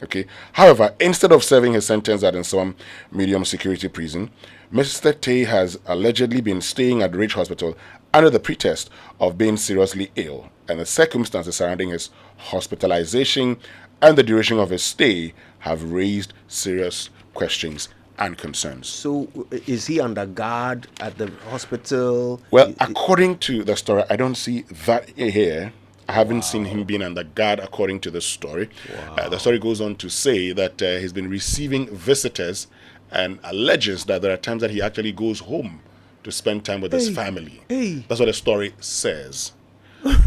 Okay. However, instead of serving his sentence at Nsawam medium security prison, Mr. Tay has allegedly been staying at Ridge Hospital under the pretext of being seriously ill, and the circumstances surrounding his hospitalization and the duration of his stay have raised serious questions and concerns. So, is he under guard at the hospital? Well, according to the story, I don't see that here. I haven't seen him being under guard according to the story. The story goes on to say that he's been receiving visitors and alleges that there are times that he actually goes home to spend time with his family. That's what the story says.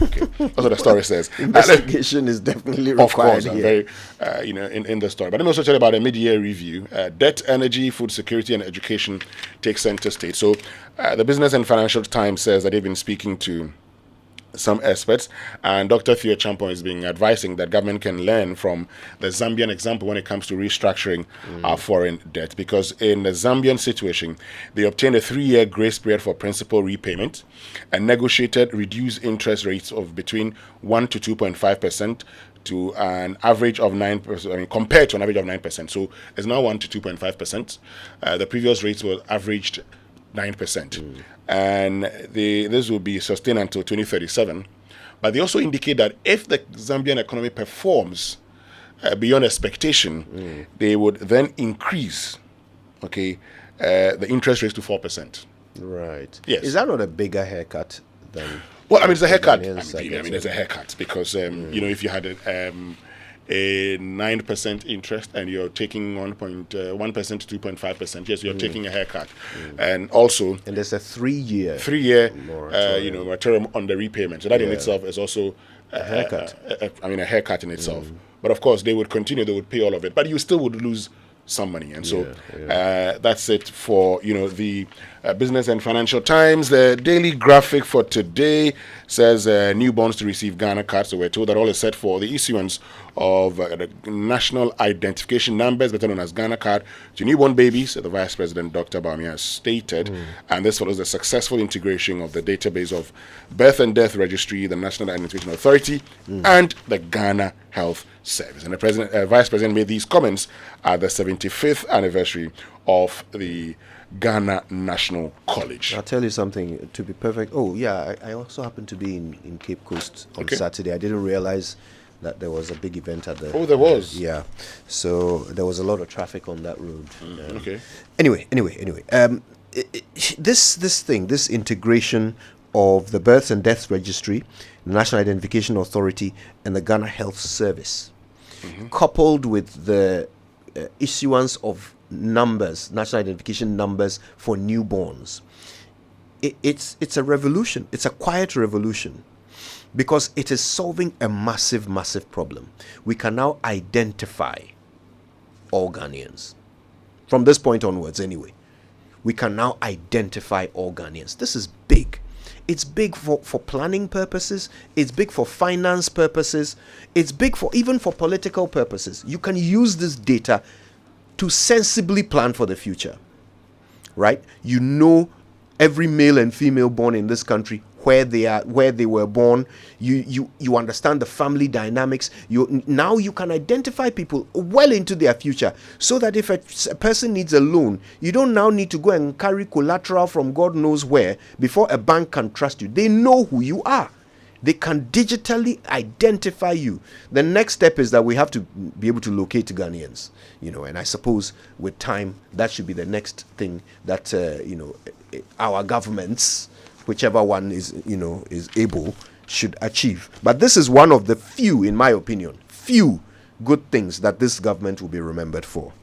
Okay, that's what the story says. Investigation is definitely required. Of course, here. very, in the story. But let me also tell you about a mid-year review. Debt, energy, food security, and education take center stage. So, the Business and Financial Times says that they've been speaking to some experts, and Dr. Theo Champon is being advising that government can learn from the Zambian example when it comes to restructuring our foreign debt, because in the Zambian situation, they obtained a 3-year grace period for principal repayment and negotiated reduced interest rates of between 1 to 2.5% to an average of 9%, compared to an average of 9%. So it's now 1 to 2.5%. The previous rates were averaged 9%. And this will be sustained until 2037, But they also indicate that if the Zambian economy performs beyond expectation, they would then increase, the interest rates to 4%. Right. Yes. Is that not a bigger haircut than? Well, I mean, it's a haircut. It's a haircut because if you had a 9% interest and you're taking 1.1% to 2.5%, yes, you're taking a haircut, and also there's a 3-year moratorium on the repayment. So that in itself is also a haircut. A haircut in itself. But of course, they would continue; they would pay all of it, but you still would lose some money. And so that's it for the Business and Financial Times. The daily graphic for today says newborns to receive Ghana cards. So we're told that all is set for the issuance of the national identification numbers, better known as Ghana card, to newborn babies, the Vice President Dr. Bawumia has stated. And this follows the successful integration of the database of Birth and Death Registry, the National Identification Authority, and the Ghana Health Service. And the Vice President made these comments at the 75th anniversary of the Ghana National College. I'll tell you something, to be perfect. Oh, yeah, I also happened to be in Cape Coast on Saturday. I didn't realize that there was a big event at the... Oh, there was? Yeah. So there was a lot of traffic on that road. Okay. Anyway. This integration of the Birth and Death Registry, the National Identification Authority, and the Ghana Health Service, coupled with the issuance of numbers, national identification numbers for newborns, it's a revolution. It's a quiet revolution, because it is solving a massive problem. We can now identify all Ghanaians. From this point onwards, anyway, we can now identify all Ghanaians. This is big. It's big for planning purposes. It's big for finance purposes. It's big even for political purposes. You can use this data to sensibly plan for the future, right? You know every male and female born in this country, where they are, where they were born. You understand the family dynamics. Now you can identify people well into their future, so that if a person needs a loan, you don't now need to go and carry collateral from God knows where before a bank can trust you. They know who you are. They can digitally identify you. The next step is that we have to be able to locate Ghanaians, and I suppose with time that should be the next thing that our governments, whichever one is able, should achieve. But this is one of the few, in my opinion, good things that this government will be remembered for.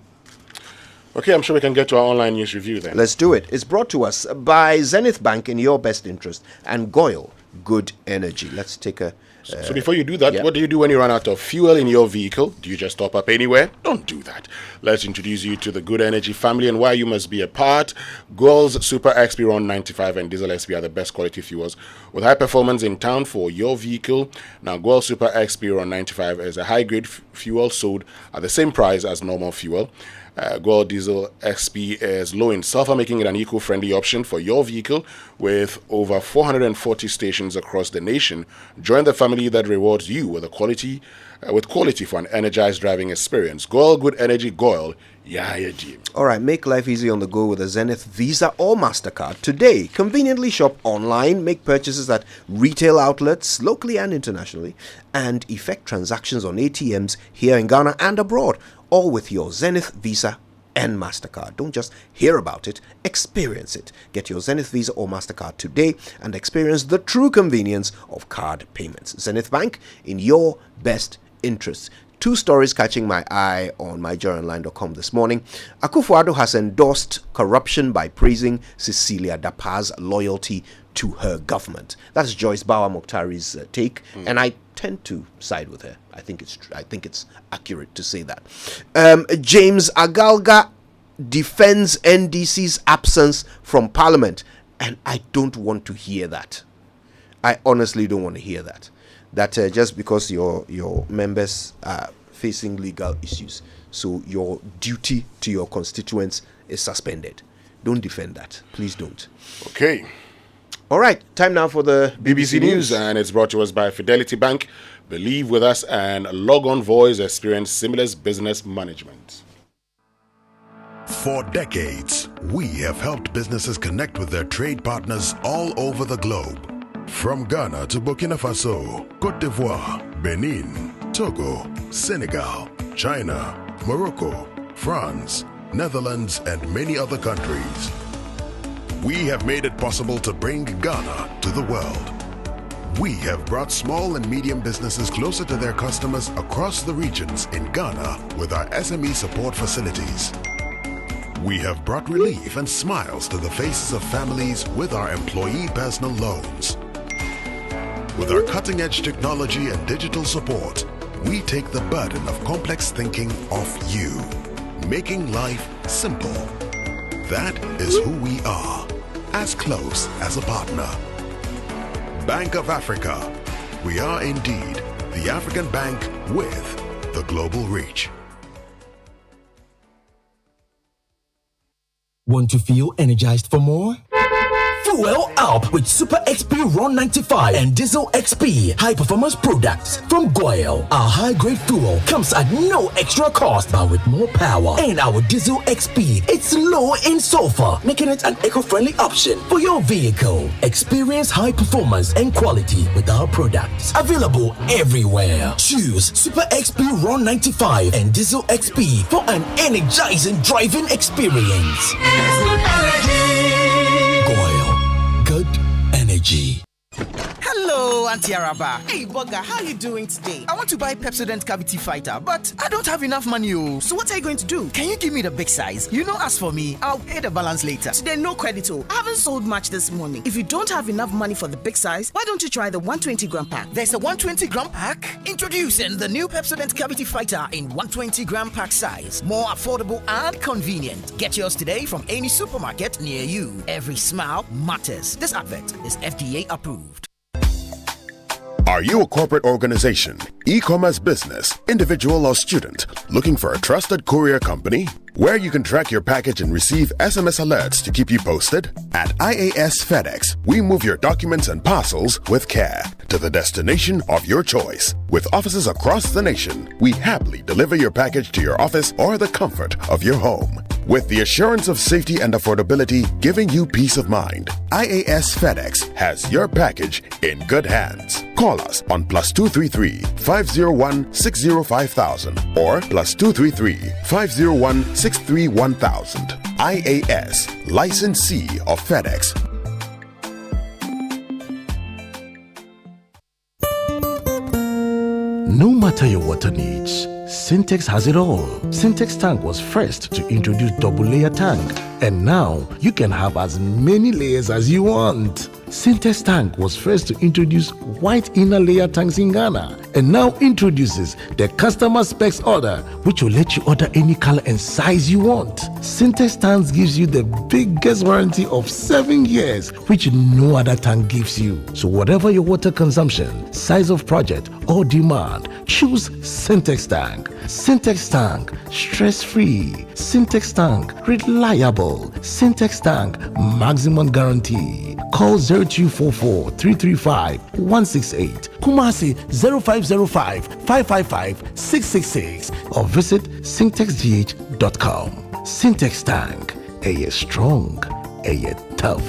Okay, I'm sure we can get to our online news review then. Let's do it. It's brought to us by Zenith Bank, in your best interest, and Goyle Good Energy. Let's take a... So before you do that, what do you do when you run out of fuel in your vehicle? Do you just top up anywhere? Don't do that. Let's introduce you to the Good Energy family and why you must be a part. Goyle's Super XP Ron 95 and Diesel SP are the best quality fuels with high performance in town for your vehicle. Now, Goyle Super XP Ron 95 is a high-grade fuel sold at the same price as normal fuel. Goyle Diesel XP is low in sulfur, making it an eco-friendly option for your vehicle. With over 440 stations across the nation, join the family that rewards you with quality for an energized driving experience. Goyle Good Energy, Goyle. All right, make life easy on the go with a Zenith Visa or MasterCard today. Conveniently shop online, make purchases at retail outlets, locally and internationally, and effect transactions on ATMs here in Ghana and abroad, all with your Zenith Visa and MasterCard. Don't just hear about it, experience it. Get your Zenith Visa or MasterCard today and experience the true convenience of card payments. Zenith Bank, in your best interests. Two stories catching my eye on myjoyonline.com this morning. Akufo-Addo has endorsed corruption by praising Cecilia Dapaah's loyalty to her government. That's Joyce Bawa Mokhtari's take, and I tend to side with her. I think it's accurate to say that. James Agalga defends NDC's absence from Parliament, and I don't want to hear that. I honestly don't want to hear that. That just because your members are facing legal issues, so your duty to your constituents is suspended. Don't defend that. Please don't. Okay. All right. Time now for the BBC News, and it's brought to us by Fidelity Bank. Believe with us and log on voice, experience seamless business management. For decades, we have helped businesses connect with their trade partners all over the globe. From Ghana to Burkina Faso, Côte d'Ivoire, Benin, Togo, Senegal, China, Morocco, France, Netherlands, and many other countries. We have made it possible to bring Ghana to the world. We have brought small and medium businesses closer to their customers across the regions in Ghana with our SME support facilities. We have brought relief and smiles to the faces of families with our employee personal loans. With our cutting-edge technology and digital support, we take the burden of complex thinking off you, making life simple. That is who we are, as close as a partner. Bank of Africa. We are indeed the African bank with the global reach. Want to feel energized for more? Fuel up with Super XP Ron 95 and Diesel XP high performance products from Goyle. Our high grade fuel comes at no extra cost, but with more power. And our Diesel XP, it's low in sulfur, making it an eco-friendly option for your vehicle. Experience high performance and quality with our products. Available everywhere. Choose Super XP Ron 95 and Diesel XP for an energizing driving experience. Good energy. Hello, Auntie Araba. Hey, Bugger, how are you doing today? I want to buy Pepsodent Cavity Fighter, but I don't have enough money. So what are you going to do? Can you give me the big size? You know, as for me, I'll pay the balance later. Today, no credit. I haven't sold much this morning. If you don't have enough money for the big size, why don't you try the 120-gram pack? There's a 120-gram pack? Introducing the new Pepsodent Cavity Fighter in 120-gram pack size. More affordable and convenient. Get yours today from any supermarket near you. Every smile matters. This advert is FDA approved. Are you a corporate organization, e-commerce business, individual or student looking for a trusted courier company where you can track your package and receive SMS alerts to keep you posted? At IAS FedEx, we move your documents and parcels with care to the destination of your choice. With offices across the nation, we happily deliver your package to your office or the comfort of your home. With the assurance of safety and affordability giving you peace of mind, IAS FedEx has your package in good hands. Call us on +233 501 605,000 or +233 501 631,000. IAS, licensee of FedEx. No matter your water needs, Sintex has it all. Sintex Tank was first to introduce double layer tank, and now you can have as many layers as you want. Sintex Tank was first to introduce white inner layer tanks in Ghana, and now introduces the customer specs order, which will let you order any color and size you want. Sintex Tanks gives you the biggest warranty of 7 years, which no other tank gives you. So whatever your water consumption, size of project, or demand, choose Sintex Tank. Sintex Tank, stress-free. Sintex Tank, reliable. Sintex Tank, maximum guarantee. Call 0244 335 168, Kumasi 0505 555 666, or visit sintexgh.com. Sintex Tank, a year strong, a year tough.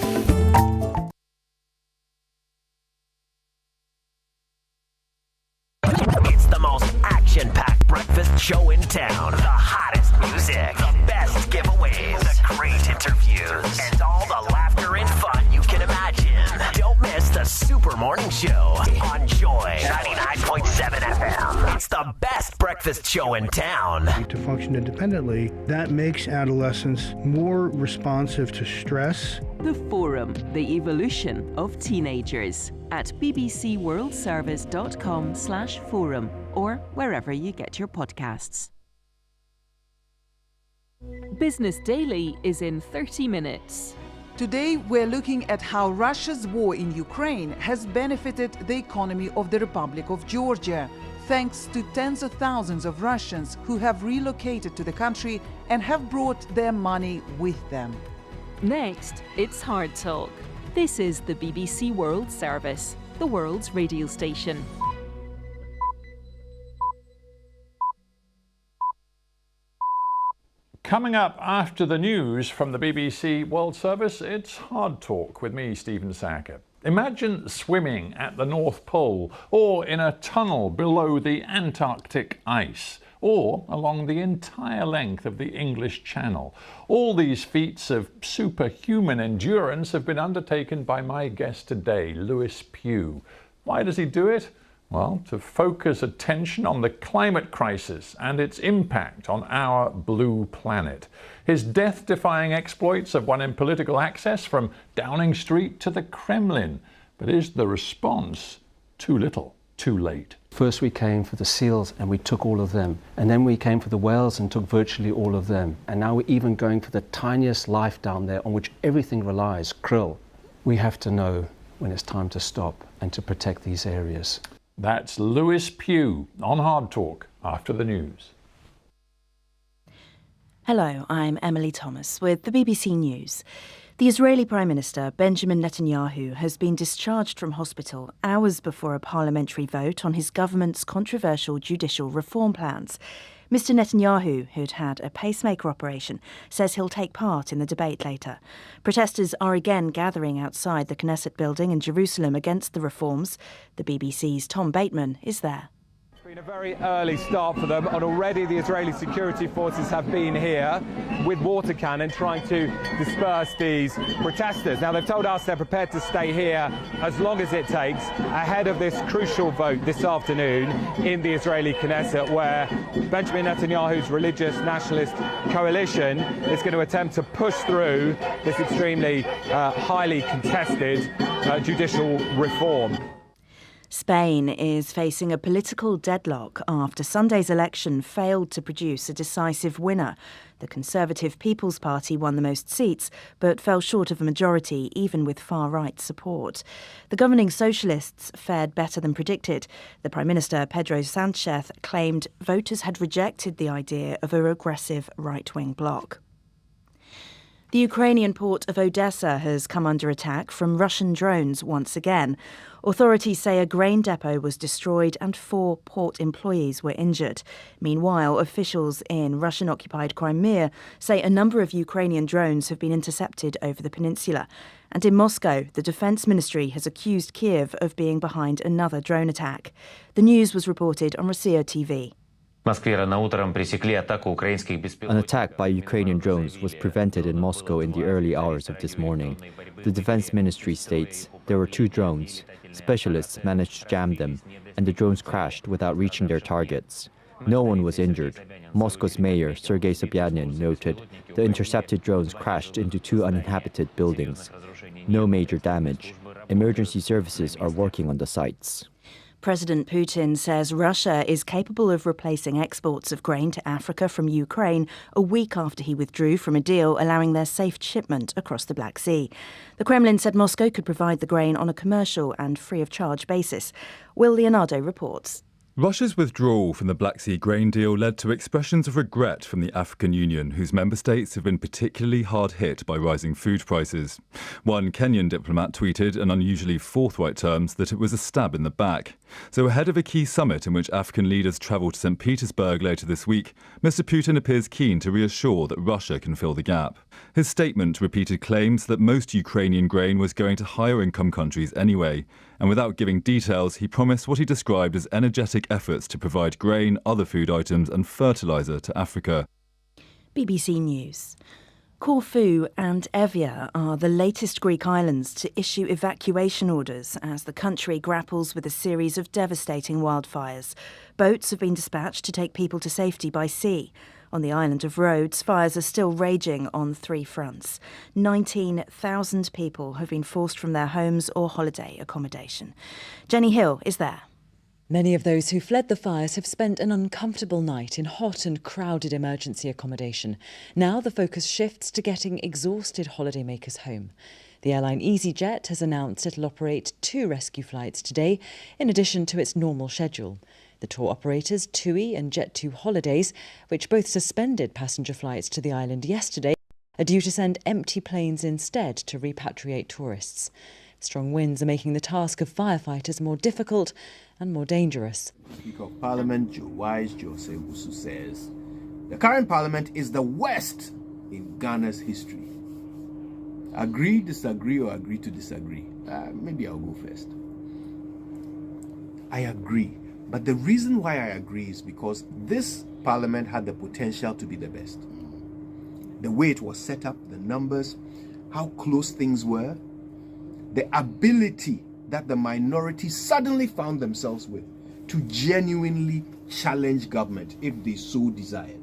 It's the most action-packed breakfast show in town. The hottest music, the best giveaways, the great interviews, and all the laughter and fun you can imagine. Don't miss the Super Morning Show on Joy 99.7 FM. It's the best breakfast show in town. To function independently, that makes adolescents more responsive to stress. The Forum, the evolution of teenagers, at bbcworldservice.com/forum or wherever you get your podcasts. Business Daily is in 30 minutes. Today, we're looking at how Russia's war in Ukraine has benefited the economy of the Republic of Georgia, thanks to tens of thousands of Russians who have relocated to the country and have brought their money with them. Next, it's Hard Talk. This is the BBC World Service, the world's radio station. Coming up after the news from the BBC World Service, it's Hard Talk with me, Stephen Sackett. Imagine swimming at the North Pole, or in a tunnel below the Antarctic ice, or along the entire length of the English Channel. All these feats of superhuman endurance have been undertaken by my guest today, Lewis Pugh. Why does he do it? Well, to focus attention on the climate crisis and its impact on our blue planet. His death-defying exploits have won him political access from Downing Street to the Kremlin. But is the response too little, too late? First we came for the seals and we took all of them. And then we came for the whales and took virtually all of them. And now we're even going for the tiniest life down there on which everything relies, krill. We have to know when it's time to stop and to protect these areas. That's Lewis Pugh on Hard Talk after the news. Hello, I'm Emily Thomas with the BBC News. The Israeli Prime Minister Benjamin Netanyahu has been discharged from hospital hours before a parliamentary vote on his government's controversial judicial reform plans. Mr Netanyahu, who'd had a pacemaker operation, says he'll take part in the debate later. Protesters are again gathering outside the Knesset building in Jerusalem against the reforms. The BBC's Tom Bateman is there. It's been a very early start for them, and already the Israeli security forces have been here with water cannon trying to disperse these protesters. Now, they've told us they're prepared to stay here as long as it takes ahead of this crucial vote this afternoon in the Israeli Knesset, where Benjamin Netanyahu's religious nationalist coalition is going to attempt to push through this extremely highly contested judicial reform. Spain is facing a political deadlock after Sunday's election failed to produce a decisive winner. The Conservative People's Party won the most seats, but fell short of a majority, even with far-right support. The governing socialists fared better than predicted. The Prime Minister, Pedro Sánchez, claimed voters had rejected the idea of a regressive right-wing bloc. The Ukrainian port of Odessa has come under attack from Russian drones once again. Authorities say a grain depot was destroyed and 4 port employees were injured. Meanwhile, officials in Russian-occupied Crimea say a number of Ukrainian drones have been intercepted over the peninsula. And in Moscow, the Defence Ministry has accused Kiev of being behind another drone attack. The news was reported on Rossiya TV. An attack by Ukrainian drones was prevented in Moscow in the early hours of this morning. The Defense Ministry states there were 2 drones. Specialists managed to jam them, and the drones crashed without reaching their targets. No one was injured. Moscow's mayor, Sergei Sobyanin, noted the intercepted drones crashed into 2 uninhabited buildings. No major damage. Emergency services are working on the sites. President Putin says Russia is capable of replacing exports of grain to Africa from Ukraine a week after he withdrew from a deal allowing their safe shipment across the Black Sea. The Kremlin said Moscow could provide the grain on a commercial and free-of-charge basis. Will Leonardo reports. Russia's withdrawal from the Black Sea grain deal led to expressions of regret from the African Union, whose member states have been particularly hard hit by rising food prices. One Kenyan diplomat tweeted in unusually forthright terms that it was a stab in the back. So ahead of a key summit in which African leaders travel to St. Petersburg later this week, Mr. Putin appears keen to reassure that Russia can fill the gap. His statement repeated claims that most Ukrainian grain was going to higher income countries anyway. And without giving details, he promised what he described as energetic efforts to provide grain, other food items and fertiliser to Africa. BBC News. Corfu and Evia are the latest Greek islands to issue evacuation orders as the country grapples with a series of devastating wildfires. Boats have been dispatched to take people to safety by sea. On the island of Rhodes, fires are still raging on 3 fronts. 19,000 people have been forced from their homes or holiday accommodation. Jenny Hill is there. Many of those who fled the fires have spent an uncomfortable night in hot and crowded emergency accommodation. Now the focus shifts to getting exhausted holidaymakers home. The airline EasyJet has announced it'll operate 2 rescue flights today, in addition to its normal schedule. The tour operators TUI and Jet2 Holidays, which both suspended passenger flights to the island yesterday, are due to send empty planes instead to repatriate tourists. Strong winds are making the task of firefighters more difficult and more dangerous. Speaker of Parliament Joe Wise Jose Wusu says the current parliament is the worst in Ghana's history. Agree, disagree, or agree to disagree? Maybe I'll go first. I agree. But the reason why I agree is because this parliament had the potential to be the best. The way it was set up, the numbers, how close things were, the ability that the minority suddenly found themselves with to genuinely challenge government if they so desired.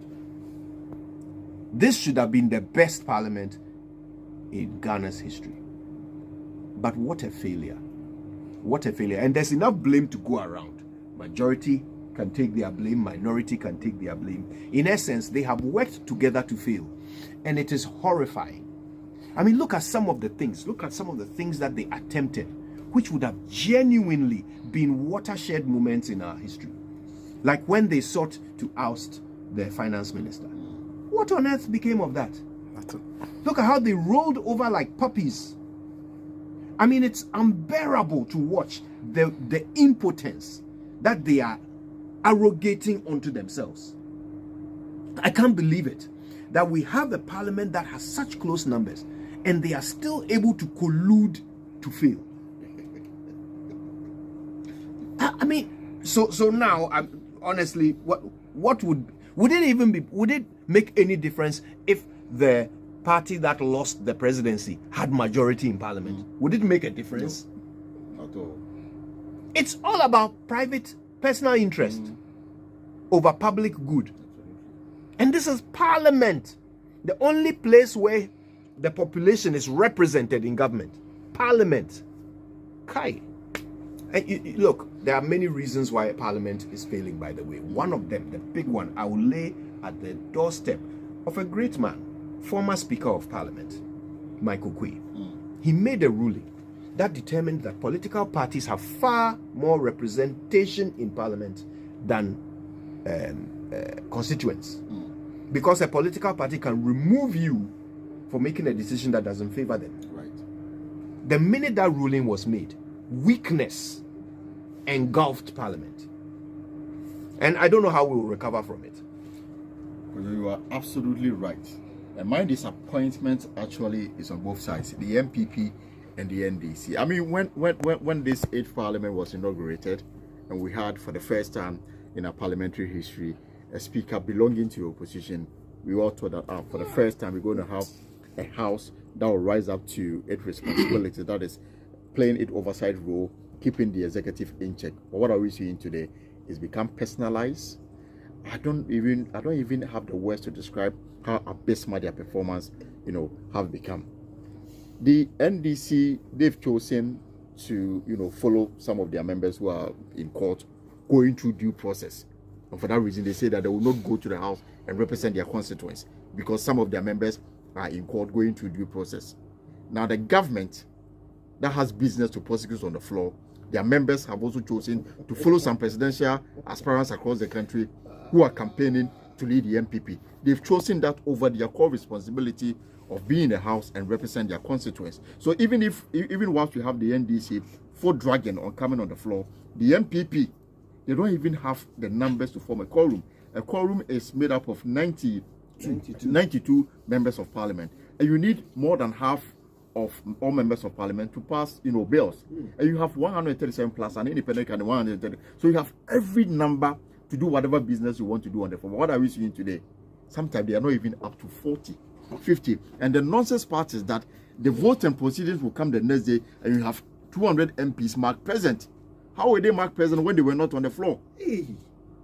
This should have been the best parliament in Ghana's history. But what a failure. What a failure. And there's enough blame to go around. Majority can take their blame, minority can take their blame. In essence, they have worked together to fail. And it is horrifying. I mean, look at some of the things that they attempted, which would have genuinely been watershed moments in our history. Like when they sought to oust the finance minister. What on earth became of that? Look at how they rolled over like puppies. I mean, it's unbearable to watch the impotence that they are arrogating onto themselves. I can't believe it, that we have a parliament that has such close numbers and they are still able to collude to fail. I mean, so now, honestly, what would it make any difference if the party that lost the presidency had majority in parliament? Would it make a difference? No, not at all. It's all about private, personal interest over public good. And this is parliament, the only place where the population is represented in government. Parliament. Kai. And look, there are many reasons why parliament is failing, by the way. One of them, the big one, I will lay at the doorstep of a great man, former Speaker of Parliament, Michael Quay. He made a ruling that determined that political parties have far more representation in parliament than constituents. Because a political party can remove you for making a decision that doesn't favor them. Right. The minute that ruling was made, weakness engulfed parliament. And I don't know how we will recover from it. You are absolutely right. And my disappointment actually is on both sides, the MPP and the NDC. I mean, when this 8th parliament was inaugurated, and we had for the first time in our parliamentary history a speaker belonging to the opposition, we all thought that for the first time we're going to have a house that will rise up to its responsibility, that is playing its oversight role, keeping the executive in check. But what are we seeing today is become personalized. I don't even have the words to describe how abysmal their performance, have become. The NDC, they've chosen to, follow some of their members who are in court going through due process. And for that reason, they say that they will not go to the house and represent their constituents because some of their members are in court going through due process. Now, the government that has business to prosecute on the floor, their members have also chosen to follow some presidential aspirants across the country who are campaigning to lead the MPP. They've chosen that over their core responsibility of being in the house and represent their constituents. So even whilst we have the NDC for dragging or coming on the floor, the MPP, they don't even have the numbers to form a quorum. A quorum is made up of 92 members of parliament, and you need more than half of all members of parliament to pass, bills. And you have 137 plus an independent and 130. So you have every number to do whatever business you want to do on the floor. What are we seeing today? Sometimes they are not even up to 40, 50. And the nonsense part is that the vote and proceedings will come the next day, and you have 200 MPs marked present. How were they marked present when they were not on the floor?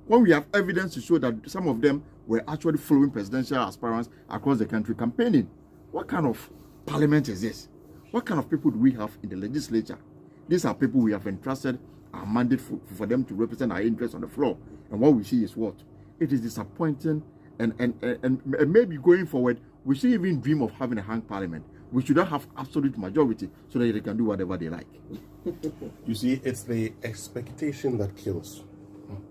When we have evidence to show that some of them were actually following presidential aspirants across the country campaigning. What kind of parliament is this? What kind of people do we have in the legislature? These are people we have entrusted our mandate for them to represent our interests on the floor. And what we see is what? It is disappointing, and maybe going forward, we should even dream of having a hung parliament. We should not have absolute majority so that they can do whatever they like. You see, it's the expectation that kills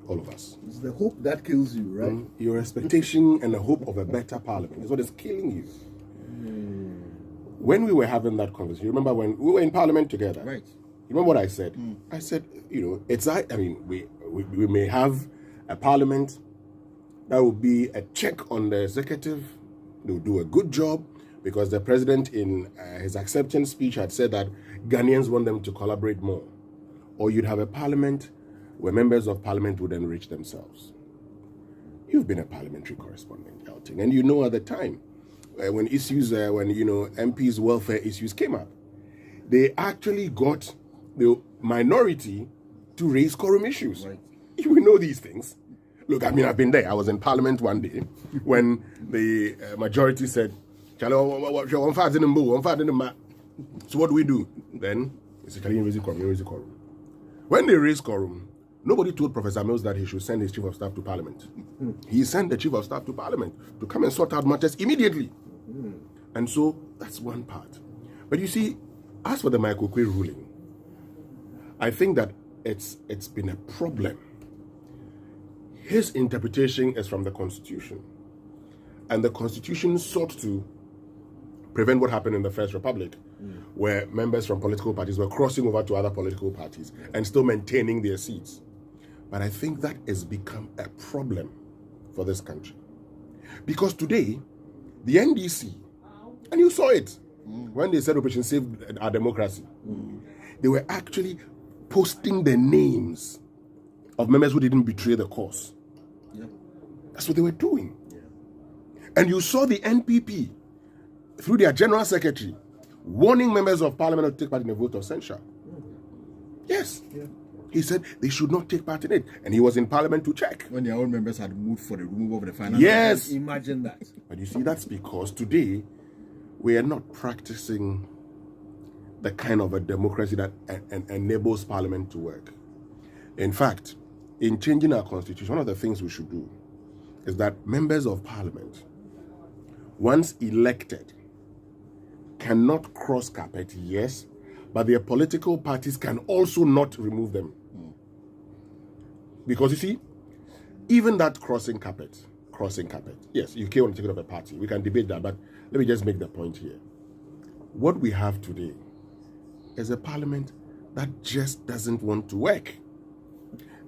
all of us. It's the hope that kills you, right? Your expectation and the hope of a better parliament is what is killing you. When we were having that conversation, you remember when we were in parliament together? Right. You remember what I said? I said, we may have a parliament that will be a check on the executive. They'll do a good job. because the president in his acceptance speech had said that Ghanaians want them to collaborate more, or you'd have a parliament where members of parliament would enrich themselves. You've been a parliamentary correspondent, Elting, and you know at the time when issues, MPs' welfare issues came up, they actually got the minority to raise quorum issues. Right. You know these things. Look, I mean, I've been there. I was in Parliament one day when the majority said, so what do we do? Then, it's a raise quorum. When they raised quorum, nobody told Professor Mills that he should send his chief of staff to Parliament. He sent the chief of staff to Parliament to come and sort out matters immediately. And so, that's one part. But you see, as for the Michael Quay ruling, I think that it's been a problem. His interpretation is from the Constitution. And the Constitution sought to prevent what happened in the First Republic, where members from political parties were crossing over to other political parties and still maintaining their seats. But I think that has become a problem for this country. Because today, the NDC, and you saw it when they said Operation Save Our Democracy, they were actually posting the names of members who didn't betray the cause. Yeah. That's what they were doing. Yeah. And you saw the NPP, through their general secretary, warning members of parliament to take part in a vote of censure. Yes. Yeah. He said they should not take part in it. And he was in parliament to check. When their own members had moved for the removal of the finance. Yes. Imagine that. But you see, that's because today we are not practicing the kind of a democracy that enables parliament to work. In fact, in changing our constitution, one of the things we should do is that members of parliament, once elected, cannot cross carpet, yes, but their political parties can also not remove them. Because you see, even that crossing carpet, yes, you can't take it of a party. We can debate that, but let me just make the point here. What we have today is a parliament that just doesn't want to work.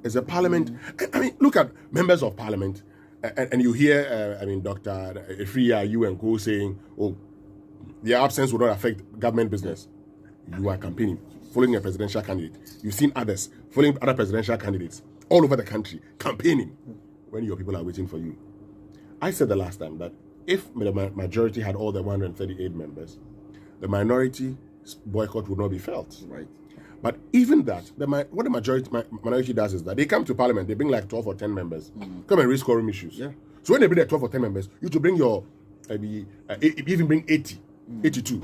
It's a parliament, I mean, look at members of parliament, and you hear, Dr. Efria, you and Co saying, oh, their absence will not affect government business. You are campaigning, following a presidential candidate. You've seen others following other presidential candidates all over the country, campaigning when your people are waiting for you. I said the last time that if the majority had all the 138 members, the minority boycott would not be felt. Right. But even that, what the minority does is that they come to parliament, they bring like 12 or 10 members, come and raise quorum issues. Yeah. So when they bring the 12 or 10 members, you to bring your, even bring 80, 82,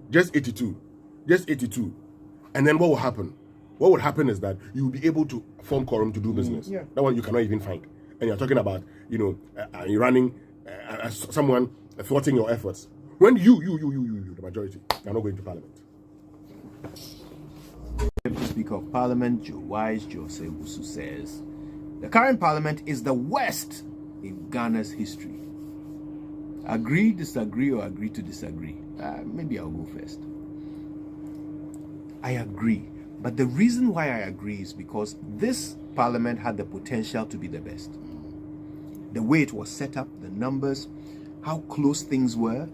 just 82, just 82. And then what will happen? What would happen is that you will be able to form quorum to do business. Yeah. That one you cannot even find. And you're talking about, you're running someone thwarting your efforts. When you, the majority, are not going to parliament. Speaker of Parliament, Joe Wise Jose Wusu says, the current parliament is the worst in Ghana's history. Agree, disagree, or agree to disagree? Maybe I'll go first. I agree. But the reason why I agree is because this parliament had the potential to be the best. The way it was set up, the numbers, how close things were,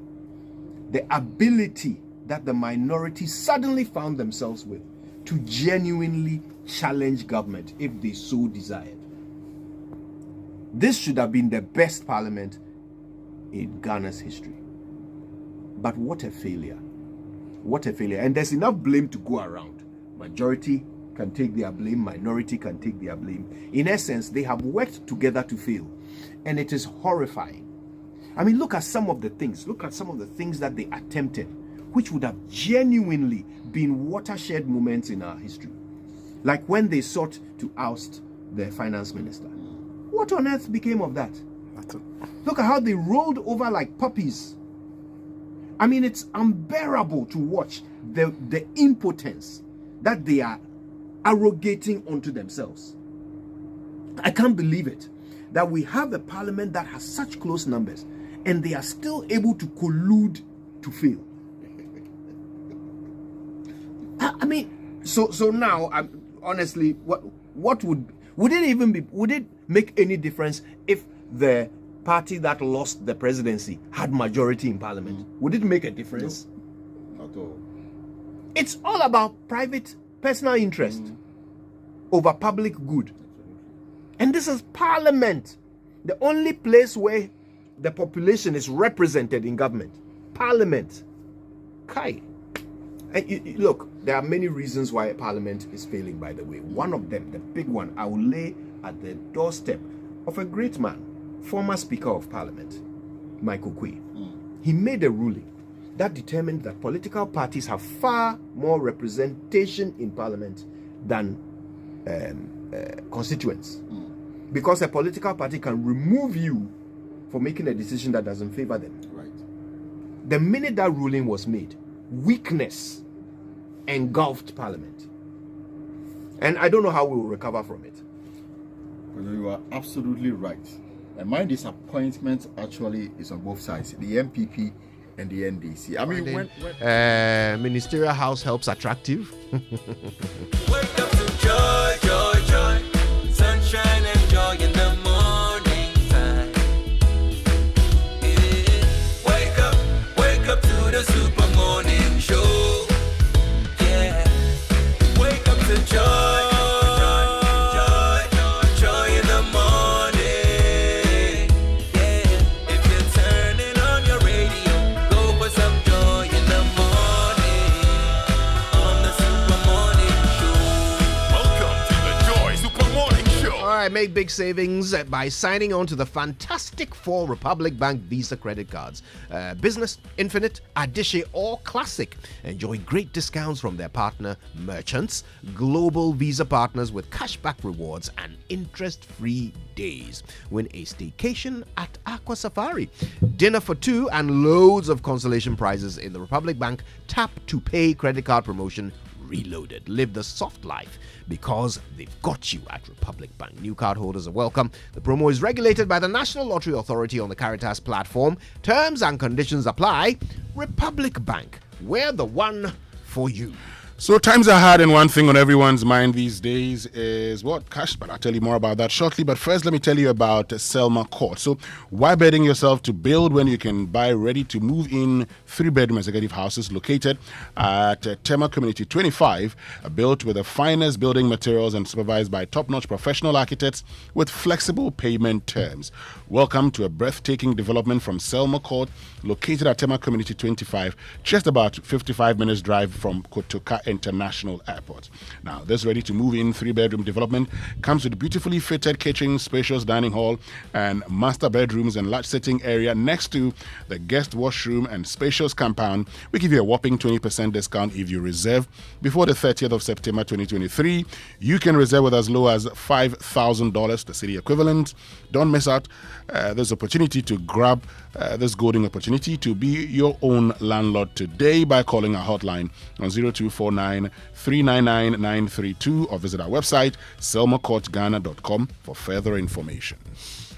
the ability that the minority suddenly found themselves with to genuinely challenge government if they so desired. This should have been the best parliament in Ghana's history. But what a failure. What a failure. And there's enough blame to go around. Majority can take their blame, minority can take their blame. In essence, they have worked together to fail. And it is horrifying. I mean, look at some of the things that they attempted, which would have genuinely been watershed moments in our history. Like when they sought to oust the finance minister. What on earth became of that? Look at how they rolled over like puppies. I mean, it's unbearable to watch the impotence that they are arrogating onto themselves. I can't believe it, that we have a parliament that has such close numbers and they are still able to collude to fail. I mean, so now, honestly, what would it make any difference if the party that lost the presidency had majority in parliament, would it make a difference? No, not all. It's all about private, personal interest over public good. And this is parliament, the only place where the population is represented in government. Parliament. Kai. And look, there are many reasons why parliament is failing, by the way. One of them, the big one, I will lay at the doorstep of a great man, former Speaker of Parliament, Michael Quay. He made a ruling that determined that political parties have far more representation in parliament than constituents. Because a political party can remove you for making a decision that doesn't favor them. Right. The minute that ruling was made, weakness engulfed parliament. And I don't know how we will recover from it. Well, you are absolutely right. And my disappointment actually is on both sides, the MPP and the NDC. I mean, when ministerial house helps attractive. Wake up to joy, joy, joy. Sunshine and joy in the morning time. Yeah. Wake up to the super morning show. Yeah. Wake up to joy. Make big savings by signing on to the fantastic 4 Republic Bank Visa credit cards. Business, Infinite, Addition, or Classic. Enjoy great discounts from their partner merchants, global Visa partners with cashback rewards and interest-free days. Win a staycation at Aqua Safari, dinner for 2, and loads of consolation prizes in the Republic Bank Tap to Pay credit card promotion reloaded. Live the soft life because they've got you at Republic Bank. New card holders are welcome. The promo is regulated by the National Lottery Authority on the Caritas platform. Terms and conditions apply. Republic Bank, we're the one for you. So times are hard, and one thing on everyone's mind these days is what? Cash. But I'll tell you more about that shortly. But first, let me tell you about Selma Court. So why burden yourself to build when you can buy ready-to-move-in 3-bedroom executive houses located at Tema Community 25, built with the finest building materials and supervised by top-notch professional architects with flexible payment terms. Welcome to a breathtaking development from Selma Court, located at Tema Community 25, just about 55 minutes drive from Kotoka International Airport. Now, this ready-to-move-in 3-bedroom development comes with beautifully fitted kitchen, spacious dining hall, and master bedrooms and large sitting area next to the guest washroom and spacious compound. We give you a whopping 20% discount if you reserve before the 30th of September 2023. You can reserve with as low as $5,000, the city equivalent. Don't miss out this opportunity to grab this golden opportunity to be your own landlord today by calling our hotline on 0249-399-932 or visit our website selmacourtghana.com for further information.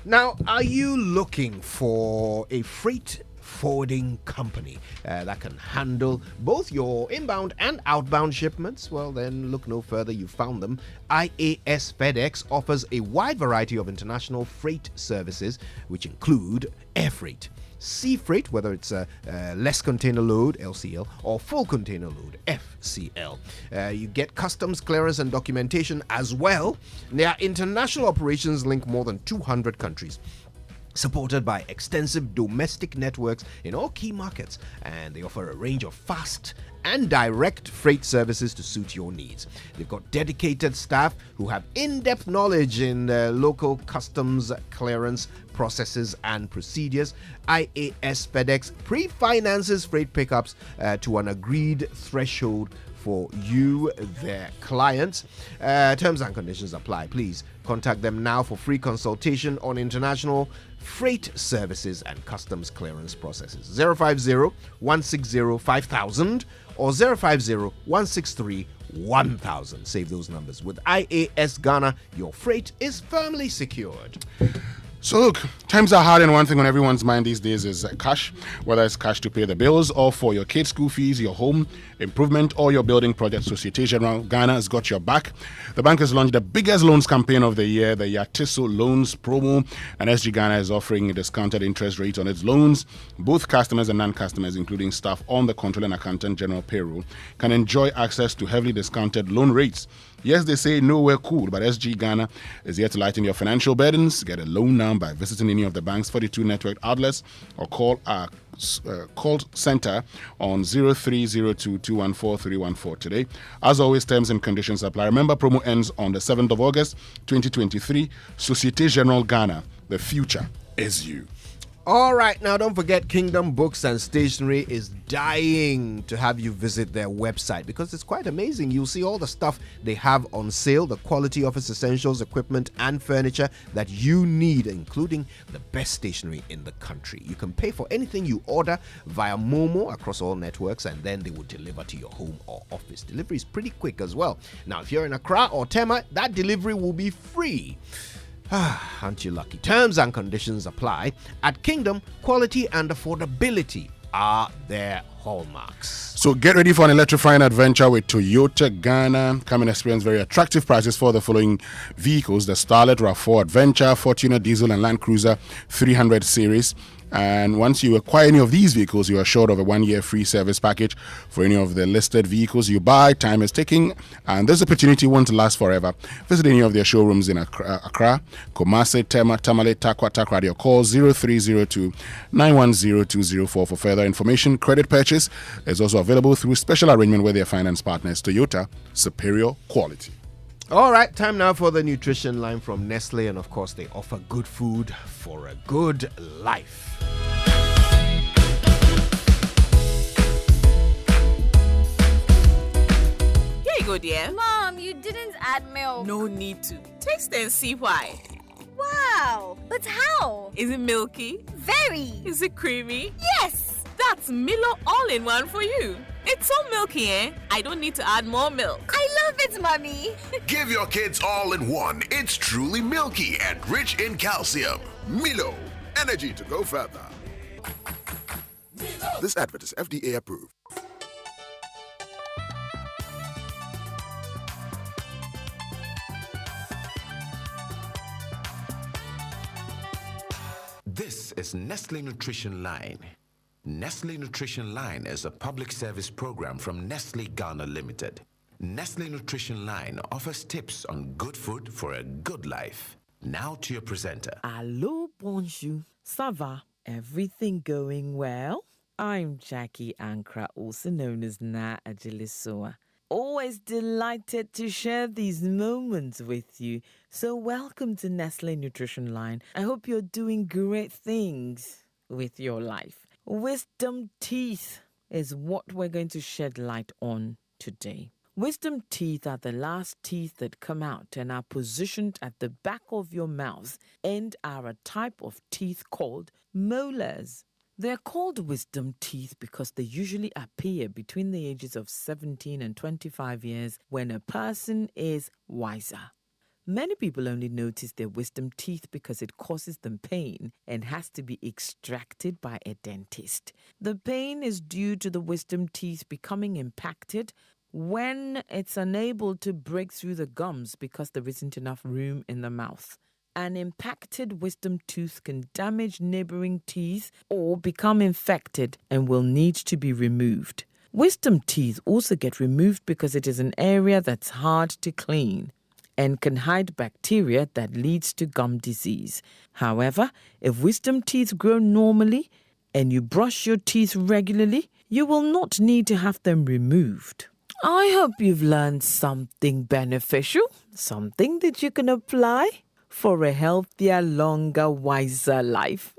Now, are you looking for a freight forwarding company that can handle both your inbound and outbound shipments? Well, then look no further. You found them. IAS FedEx offers a wide variety of international freight services, which include air freight, sea freight, whether it's a less container load, LCL, or full container load, FCL. You get customs clearance and documentation as well. Their international operations link more than 200 countries, supported by extensive domestic networks in all key markets, and they offer a range of fast and direct freight services to suit your needs. They've got dedicated staff who have in-depth knowledge in local customs clearance processes and procedures. IAS FedEx pre-finances freight pickups to an agreed threshold for you, their clients. Terms and conditions apply. Please contact them now for free consultation on international freight services and customs clearance processes. 050-160-5000 or 050-163-1000. Save those numbers. With IAS Ghana, your freight is firmly secured. So look, times are hard, and one thing on everyone's mind these days is cash. Whether it's cash to pay the bills or for your kids' school fees, your home improvement, or your building project, Societe Generale Ghana has got your back. The bank has launched the biggest loans campaign of the year, the Yatiso Loans Promo, and SG Ghana is offering a discounted interest rate on its loans. Both customers and non-customers, including staff on the Controller and Accountant General payroll, can enjoy access to heavily discounted loan rates. Yes, they say nowhere cool, but SG Ghana is here to lighten your financial burdens. Get a loan now by visiting any of the bank's 42 network outlets or call our call center on 0302-214-314 today. As always, terms and conditions apply. Remember, promo ends on the 7th of August, 2023. Societe Generale Ghana, the future is you. All right, now don't forget Kingdom Books and Stationery is dying to have you visit their website because it's quite amazing. You'll see all the stuff they have on sale, the quality office essentials, equipment, and furniture that you need, including the best stationery in the country. You can pay for anything you order via Momo across all networks, and then they will deliver to your home or office. Delivery is pretty quick as well. Now, if you're in Accra or Tema, that delivery will be free. Aren't you lucky? Terms and conditions apply. At Kingdom, quality and affordability are their hallmarks. So get ready for an electrifying adventure with Toyota Ghana. Come and experience very attractive prices for the following vehicles: the Starlet, RAV4 Adventure, Fortuner Diesel, and Land Cruiser 300 series. And once you acquire any of these vehicles, you are assured of a 1-year free service package for any of the listed vehicles you buy. Time is ticking, and this opportunity won't last forever. Visit any of their showrooms in Accra, Kumasi, Tema, Tamale, Takwa, Takrady, or call 0302-910-204 for further information. Credit purchase is also available through special arrangement with their finance partners. Toyota, superior quality. All right, time now for the nutrition line from Nestle, and of course they offer good food for a good life. Here you go, dear. Mom, you didn't add milk. No need to. Taste and see why. Wow, but how? Is it milky? Very. Is it creamy? Yes. That's Milo all-in-one for you. It's so milky, eh? I don't need to add more milk. I love it, Mommy. Give your kids all-in-one. It's truly milky and rich in calcium. Milo, energy to go further. This advert is FDA approved. This is Nestle Nutrition Line. Nestle Nutrition Line is a public service program from Nestle Ghana Limited. Nestle Nutrition Line offers tips on good food for a good life. Now to your presenter. Allô, bonjour. Ça va? Everything going well? I'm Jackie Ankra, also known as Na Ajilisoa. Always delighted to share these moments with you. So welcome to Nestle Nutrition Line. I hope you're doing great things with your life. Wisdom teeth is what we're going to shed light on today. Wisdom teeth are the last teeth that come out and are positioned at the back of your mouth and are a type of teeth called molars. They're called wisdom teeth because they usually appear between the ages of 17 and 25 years when a person is wiser. Many people only notice their wisdom teeth because it causes them pain and has to be extracted by a dentist. The pain is due to the wisdom teeth becoming impacted when it's unable to break through the gums because there isn't enough room in the mouth. An impacted wisdom tooth can damage neighboring teeth or become infected and will need to be removed. Wisdom teeth also get removed because it is an area that's hard to clean and can hide bacteria that leads to gum disease. However, if wisdom teeth grow normally and you brush your teeth regularly, you will not need to have them removed. I hope you've learned something beneficial, something that you can apply for a healthier, longer, wiser life.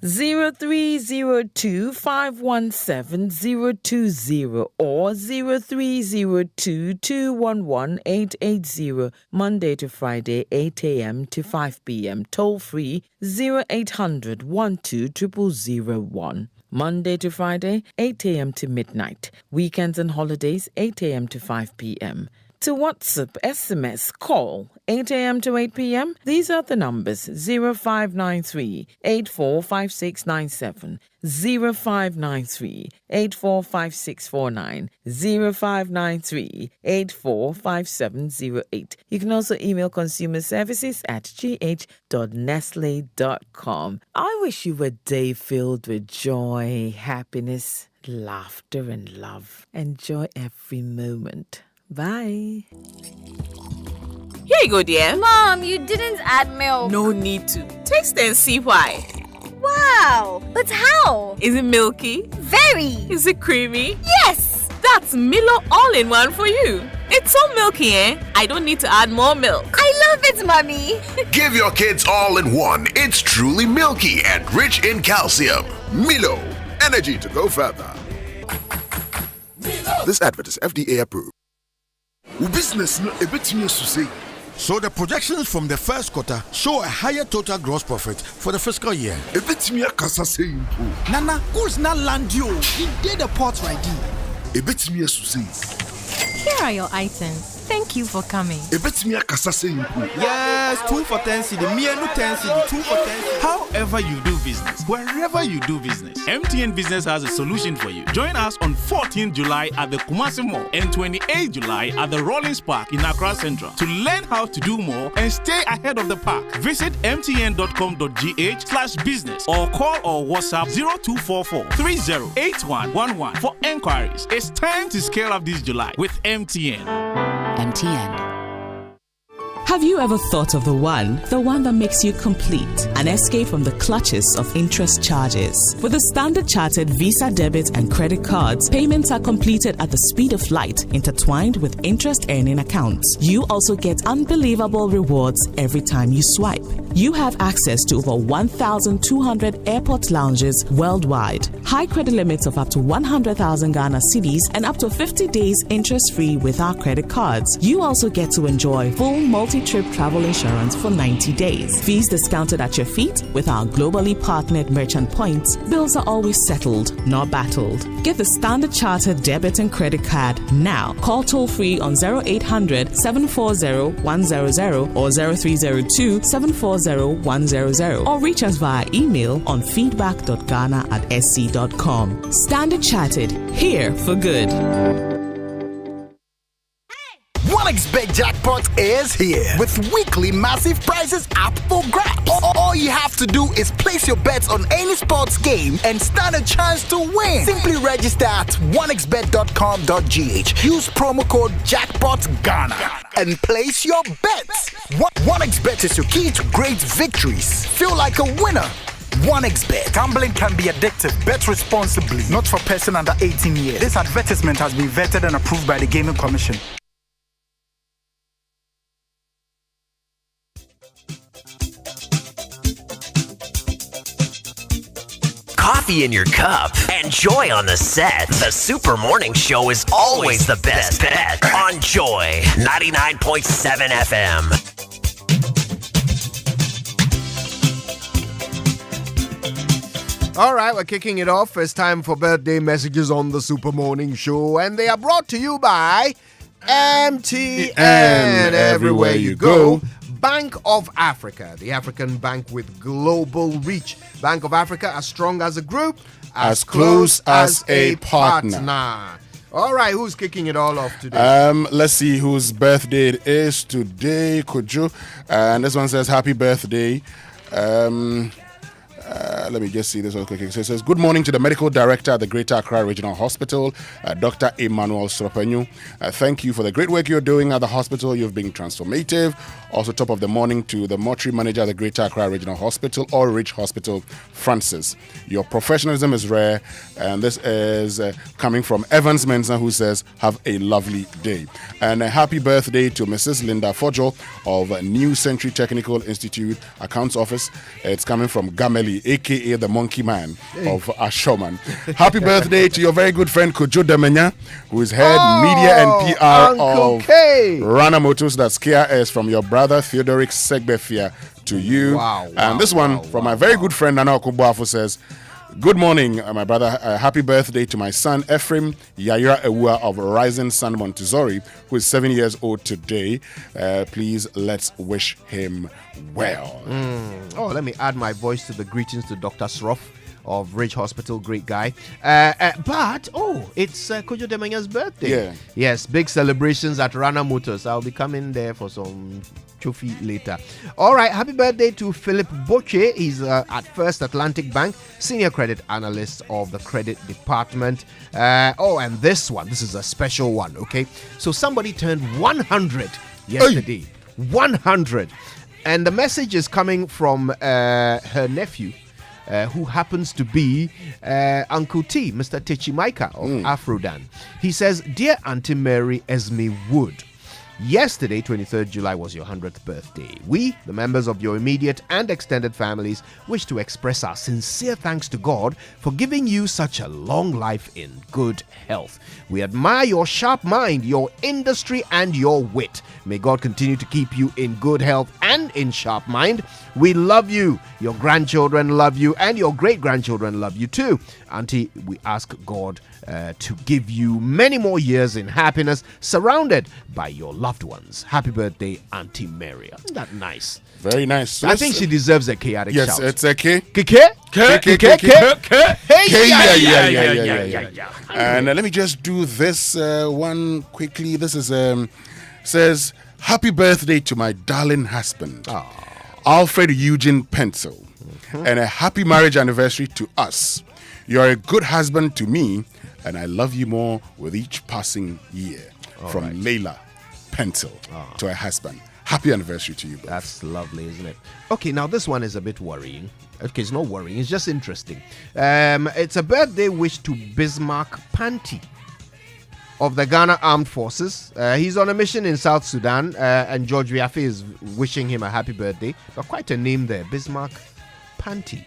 0302-517-020 or 0302-211-880. Monday to Friday, 8 a.m. to 5 p.m. Toll free 0800-12-0001. Monday to Friday, 8 a.m. to midnight. Weekends and holidays, 8 a.m. to 5 p.m. to WhatsApp, SMS, call 8 a.m. to 8 p.m. These are the numbers 0593 845697, 0593 845649, 0593 845708. You can also email consumerservices@gh.nestle.com. I wish you a day filled with joy, happiness, laughter, and love. Enjoy every moment. Bye. Here you go, dear. Mom, you didn't add milk. No need to. Taste and see why. Wow, but how? Is it milky? Very. Is it creamy? Yes. That's Milo all-in-one for you. It's so milky, I don't need to add more milk. I love it, Mommy. Give your kids all in one. It's truly milky and rich in calcium. Milo, energy to go further. This advert is FDA approved. Business no a bit to say. So the projections from the first quarter show a higher total gross profit for the fiscal year. A bit me kasa say. Nana, goods not land you. He did the port ready. A bit me to say. Here are your items. Thank you for coming. A bit me kasa say. Yes, 2 for 10 cedi, me no 10 cedi, 2 for 10 cedi. However you do business, wherever you do business, MTN Business has a solution for you. Join us on 14th July at the Kumasi Mall and 28th July at the Rollins Park in Accra Central. To learn how to do more and stay ahead of the pack, visit mtn.com.gh/business or call or WhatsApp 0244 308111 for enquiries. It's time to scale up this July with MTN. MTN. Have you ever thought of the one that makes you complete? An escape from the clutches of interest charges. With the Standard Chartered Visa debit and credit cards, payments are completed at the speed of light, intertwined with interest earning accounts. You also get unbelievable rewards every time you swipe. You have access to over 1,200 airport lounges worldwide. High credit limits of up to 100,000 Ghana cedis and up to 50 days interest-free with our credit cards. You also get to enjoy full multi-trip travel insurance for 90 days. Fees discounted at your feet with our globally partnered merchant points. Bills are always settled, not battled. Get the Standard Chartered debit and credit card now. Call toll-free on 0800 740 100 or 0302 740 100 or reach us via email on feedback.ghana@sc.com. Standard Chartered, here for good. 1xBet jackpot is here with weekly massive prizes up for grabs. All you have to do is place your bets on any sports game and stand a chance to win. Simply register at 1xbet.com.gh. Use promo code JackpotGhana and place your bets. 1xBet is your key to great victories. Feel like a winner. 1xBet. Gambling can be addictive. Bet responsibly. Not for person under 18 years. This advertisement has been vetted and approved by the Gaming Commission. Coffee in your cup and joy on the set. The Super Morning Show is always the best bet on Joy 99.7 FM. All right, we're kicking it off. It's time for birthday messages on the Super Morning Show, and they are brought to you by MTN. Everywhere you go. Bank of Africa, the African bank with global reach. Bank of Africa, as strong as a group, as close as a partner. All right, who's kicking it all off today? Let's see whose birthday it is today, Kojo. And this one says, happy birthday. Let me just see this one quickly. So it says, good morning to the medical director at the Greater Accra Regional Hospital, Dr. Emmanuel Sropenyu. Thank you for the great work you're doing at the hospital. You've been transformative. Also, top of the morning to the mortuary manager at the Greater Accra Regional Hospital, All Rich Hospital, Francis. Your professionalism is rare. And this is coming from Evans Mensah, who says, have a lovely day. And a happy birthday to Mrs. Linda Fojo of New Century Technical Institute Accounts Office. It's coming from Gameli, a.k.a. the Monkey Man of Ashoman. Happy birthday to your very good friend Kojo Demenya, who is head media and PR of Rana Motors. That's KRS, from your brother Theodoric Segbefia to you. And this one from my very good friend Nana Okuboafo says, Good morning, my brother. Happy birthday to my son, Ephraim Yayira Ewua of Rising Sun Montessori, who is 7 years old today. Please, let's wish him well. Oh, let me add my voice to the greetings to Dr. Sroff of Ridge Hospital, great guy. But it's Kojo Demanya's birthday. Yeah. Yes, big celebrations at Rana Motors. I'll be coming there for some trophy later. All right, happy birthday to Philip Boche. He's at First Atlantic Bank, senior credit analyst of the credit department. And this is a special one, okay? So somebody turned 100 yesterday. Hey. 100. And the message is coming from her nephew, who happens to be Uncle T, Mr. Techimaika of Afrodan. He says, Dear Auntie Mary Esme Wood, yesterday, 23rd July, was your 100th birthday. We, the members of your immediate and extended families, wish to express our sincere thanks to God for giving you such a long life in good health. We admire your sharp mind, your industry, and your wit. May God continue to keep you in good health and in sharp mind. We love you. Your grandchildren love you, and your great-grandchildren love you too. Auntie, we ask God to give you many more years in happiness, surrounded by your loved ones. Happy birthday, Auntie Mary. Isn't that nice? Very nice. I think she deserves a chaotic shout. Yes, it's a K. K. And let me just do this one quickly. This is says, happy birthday to my darling husband, Alfred Eugene Pencil, and a happy marriage anniversary to us. You're a good husband to me, and I love you more with each passing year. From Layla Pencil to her husband. Happy anniversary to you both. That's lovely, isn't it? Okay, now this one is a bit worrying. Okay, it's not worrying, it's just interesting. It's a birthday wish to Bismarck Panty of the Ghana Armed Forces. He's on a mission in South Sudan, and George Biafe is wishing him a happy birthday. But quite a name there, Bismarck Panty.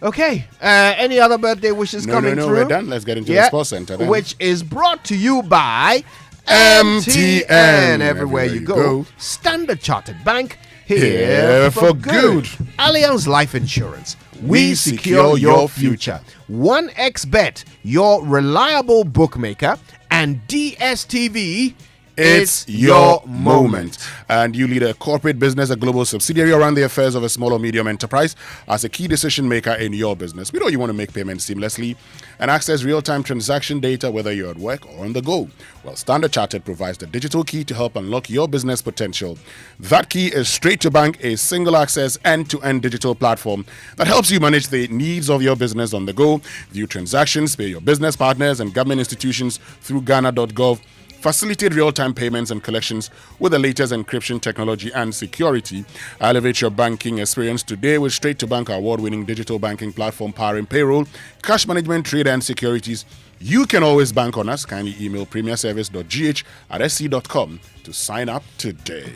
Okay, any other birthday wishes coming through? No, we're done. Let's get into the Sports Center then. Which is brought to you by MTN. Everywhere you go. Standard Chartered Bank, here for good. Allianz Life Insurance. We secure your future. 1xBet, your reliable bookmaker. And DSTV, it's your moment. And you lead a corporate business, a global subsidiary around the affairs of a small or medium enterprise as a key decision maker in your business. We know you want to make payments seamlessly and access real-time transaction data whether you're at work or on the go. Well, Standard Chartered provides the digital key to help unlock your business potential. That key is Straight to Bank, a single access end-to-end digital platform that helps you manage the needs of your business on the go, view transactions, pay your business partners and government institutions through Ghana.gov, facilitate real-time payments and collections with the latest encryption technology and security. Elevate your banking experience today with Straight to Bank, award-winning digital banking platform powering payroll, cash management, trade, and securities. You can always bank on us. Kindly email premierservice.gh@sc.com to sign up today.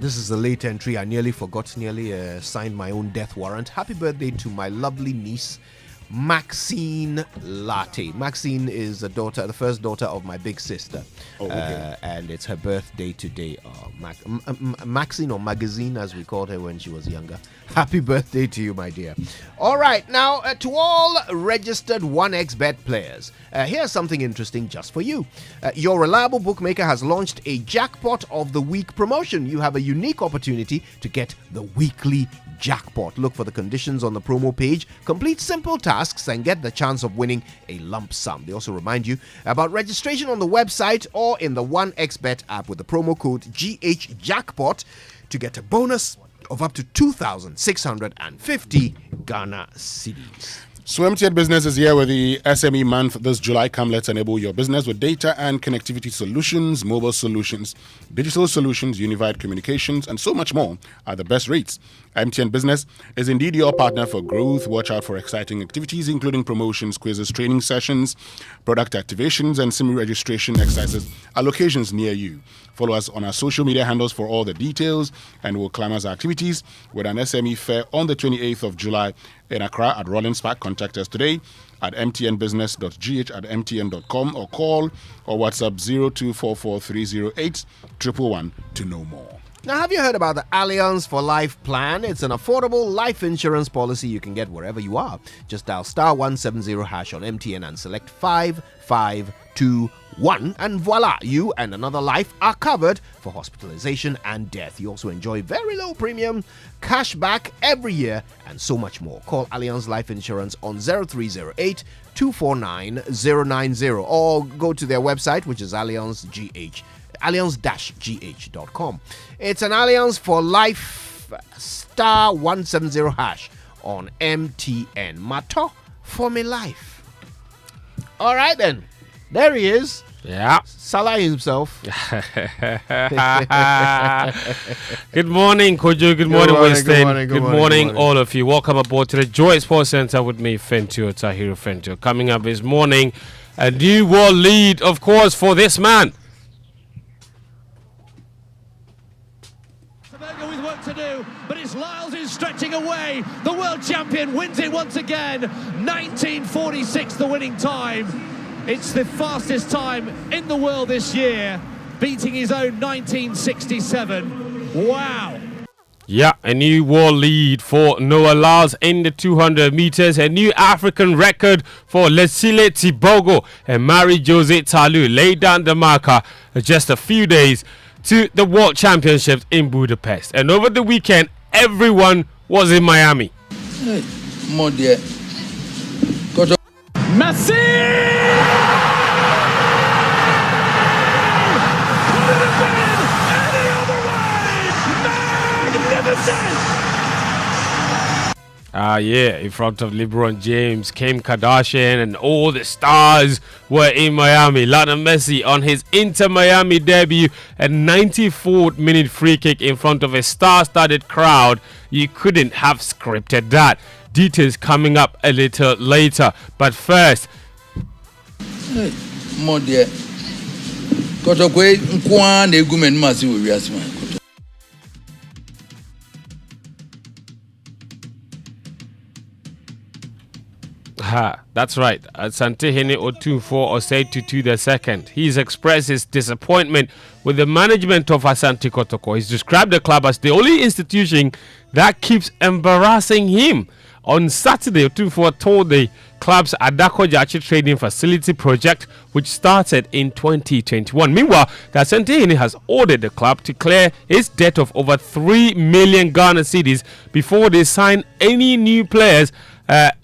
This is a late entry. I nearly forgot, signed my own death warrant. Happy birthday to my lovely niece, Maxine Latte. Maxine is the first daughter of my big sister. And it's her birthday today. Maxine, or Magazine as we called her when she was younger. Happy birthday to you, my dear. All right, now to all registered 1xBet players, here's something interesting just for you. Your reliable bookmaker has launched a Jackpot of the Week promotion. You have a unique opportunity to get the weekly jackpot. Look for the conditions on the promo page, complete simple tasks, and get the chance of winning a lump sum. They also remind you about registration on the website or in the 1xBet app with the promo code GHJackpot to get a bonus of up to 2,650 Ghana cedis. So MTN Business is here with the SME month this July. Come, let's enable your business with data and connectivity solutions, mobile solutions, digital solutions, unified communications, and so much more at the best rates. MTN Business is indeed your partner for growth. Watch out for exciting activities, including promotions, quizzes, training sessions, product activations, and SIM registration exercises at locations near you. Follow us on our social media handles for all the details, and we'll climax our activities with an SME fair on the 28th of July in Accra at Rollins Park. Contact us today at mtnbusiness.gh@mtn.com or call or WhatsApp 0244308111 to know more. Now, have you heard about the Allianz for Life plan? It's an affordable life insurance policy you can get wherever you are. Just dial *170# on MTN and select 5521 and voila, you and another life are covered for hospitalization and death. You also enjoy very low premium, cash back every year, and so much more. Call Allianz Life Insurance on 0308 249 090 or go to their website, which is allianz-gh.com. It's an Allianz for Life *170# on MTN. Mato for me life. All right then, there he is. Yeah, Salah himself. Good morning, Kojo. Good morning, Winston. Good morning, all of you. Welcome aboard to the Joy Sports Center with me, Fentio Tahiru Fentio. Coming up this morning, a new world lead, of course, for this man. With work to do, but it's Lyles who's stretching away. The world champion wins it once again. 1946, the winning time. It's the fastest time in the world this year, beating his own 1967. Wow. Yeah, a new world lead for Noah Lyles in the 200 meters. A new African record for Lesile Tibogo and Marie-José Talu laid down the marker just a few days to the World Championships in Budapest. And over the weekend, everyone was in Miami. Messi! Yeah, in front of LeBron James, Kim Kardashian, and all the stars were in Miami. Lionel Messi on his Inter Miami debut, a 94th minute free kick in front of a star-studded crowd. You couldn't have scripted that. Details coming up a little later. But first, that's right. Santehene Otunfo Osei Tutu II. He's expressed his disappointment with the management of Asante Kotoko. He's described the club as the only institution that keeps embarrassing him. On Saturday, Otunfo told the club's Adako Jachi Trading Facility project, which started in 2021. Meanwhile, the Asantehene has ordered the club to clear its debt of over 3 million Ghana cedis before they sign any new players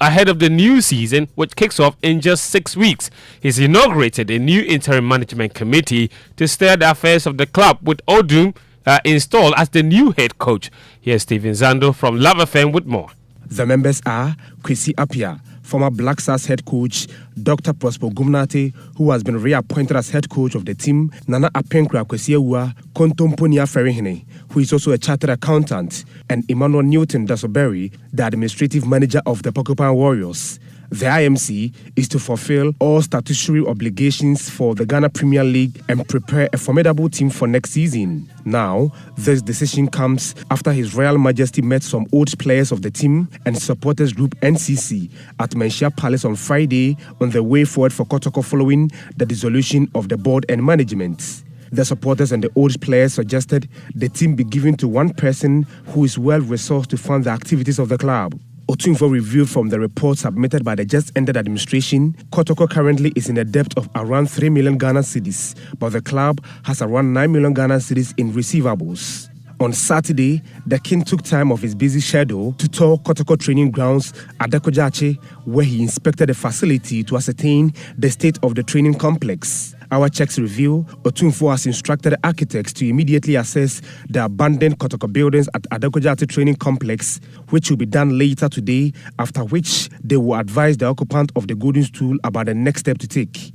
ahead of the new season, which kicks off in just 6 weeks. He's inaugurated a new interim management committee to steer the affairs of the club, with Odum installed as the new head coach. Here's Stephen Zando from Love FM with more. The members are Kwesi Appiah, former Black Stars head coach, Dr. Prosper Gumnate, who has been reappointed as head coach of the team, Nana Apenkra Kwesiewua, Kontomponia Ferihene, who is also a chartered accountant, and Emmanuel Newton Dasoberi, the administrative manager of the Porcupine Warriors. The IMC is to fulfill all statutory obligations for the Ghana Premier League and prepare a formidable team for next season. Now, this decision comes after His Royal Majesty met some old players of the team and supporters group NCC at Menchia Palace on Friday on the way forward for Kotoko following the dissolution of the board and management. The supporters and the old players suggested the team be given to one person who is well-resourced to fund the activities of the club. Otunfo revealed from the report submitted by the just-ended administration, Kotoko currently is in a debt of around 3 million Ghana cedis, but the club has around 9 million Ghana cedis in receivables. On Saturday, the king took time off his busy schedule to tour Kotoko training grounds at Dakojache, where he inspected the facility to ascertain the state of the training complex. Our checks reveal Otunfo has instructed architects to immediately assess the abandoned Kotoko buildings at Adakojati Training Complex, which will be done later today, after which they will advise the occupant of the Golden Stool about the next step to take.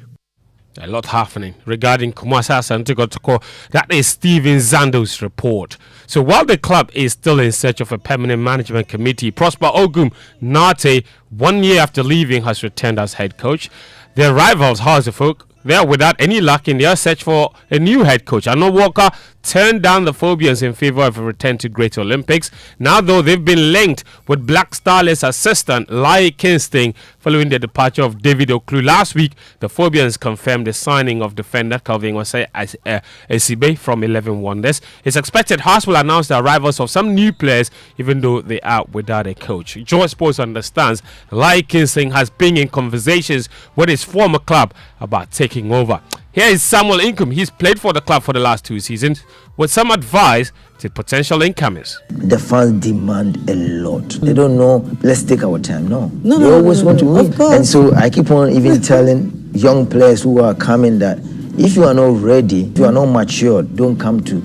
A lot happening regarding Kumasi Asante Kotoko. That is Stephen Zando's report. So while the club is still in search of a permanent management committee, Prosper Ogum Nate, 1 year after leaving, has returned as head coach. Their rivals, Harzefolk, they are without any luck in their search for a new head coach. Arnold Walker turned down the Phobians in favor of a return to Great Olympics. Now, though, they've been linked with Black Starlet's assistant, Lai Kingston, following the departure of David Oklu. Last week, the Phobians confirmed the signing of defender Calvin Esibe from 11 Wonders. It's expected Hearts will announce the arrivals of some new players, even though they are without a coach. Joy Sports understands Lai Kingston has been in conversations with his former club about taking over. Here is Samuel Inkum. He's played for the club for the last 2 seasons with some advice to potential incomers. The fans demand a lot. They don't know, let's take our time. No. They always want to win. And so I keep on even telling young players who are coming that if you are not ready, if you are not mature, don't come to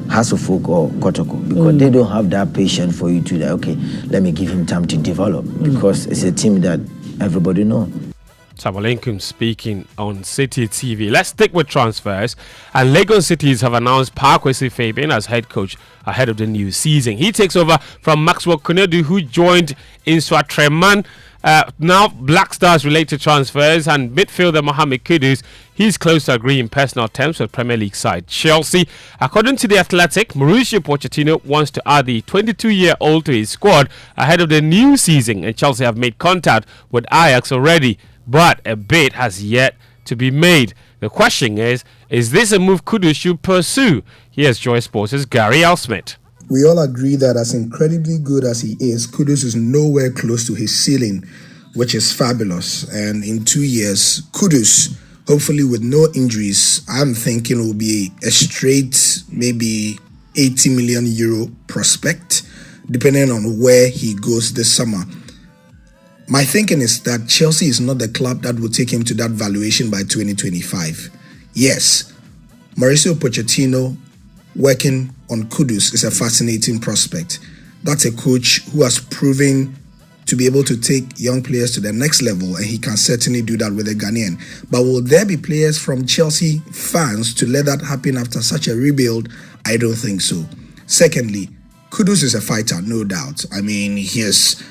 Hasselhoff or Kotoko, because they don't have that patience for you to that, okay, let me give him time to develop, because it's a team that everybody knows. Samuel Inkum speaking on City TV. Let's stick with transfers. And Lagos Cities have announced Kwesi Fabian as head coach ahead of the new season. He takes over from Maxwell Kunedu, who joined in Swatreman. Now, Black Stars related transfers, and midfielder Mohamed Kudus, he's close to agreeing personal terms with Premier League side Chelsea. According to The Athletic, Mauricio Pochettino wants to add the 22-year-old to his squad ahead of the new season, and Chelsea have made contact with Ajax already, but a bid has yet to be made. The question is this a move Kudus should pursue? Here's Joy Sports' Gary Elsmith. We all agree that as incredibly good as he is, Kudus is nowhere close to his ceiling, which is fabulous. And in 2 years, Kudus, hopefully with no injuries, I'm thinking will be a straight, maybe 80 million euro prospect, depending on where he goes this summer. My thinking is that Chelsea is not the club that will take him to that valuation by 2025. Yes, Mauricio Pochettino working on Kudus is a fascinating prospect. That's a coach who has proven to be able to take young players to the next level, and he can certainly do that with a Ghanaian. But will there be players from Chelsea fans to let that happen after such a rebuild? I don't think so. Secondly, Kudus is a fighter, no doubt. I mean, his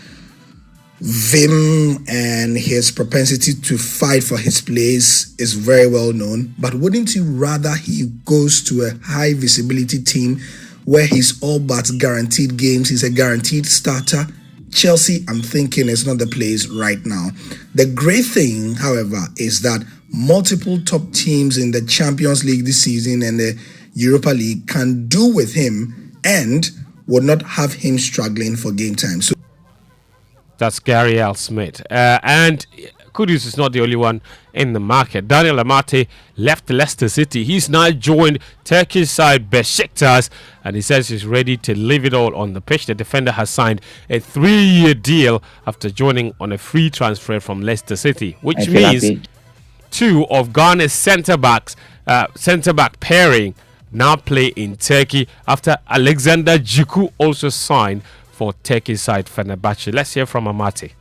vim and his propensity to fight for his place is very well known. But wouldn't you rather he goes to a high visibility team where he's all but guaranteed games, he's a guaranteed starter? Chelsea, I'm thinking, is not the place right now. The great thing, however, is that multiple top teams in the Champions League this season and the Europa League can do with him and would not have him struggling for game time. So that's Gary L. Smith. And Kudus is not the only one in the market. Daniel Amate left Leicester City. He's now joined Turkish side Besiktas, and he says he's ready to leave it all on the pitch. The defender has signed a 3-year deal after joining on a free transfer from Leicester City, which means two of Ghana's centre-back pairing now play in Turkey after Alexander Djiku also signed for Turkey side Fenerbahce. Let's hear from Amate.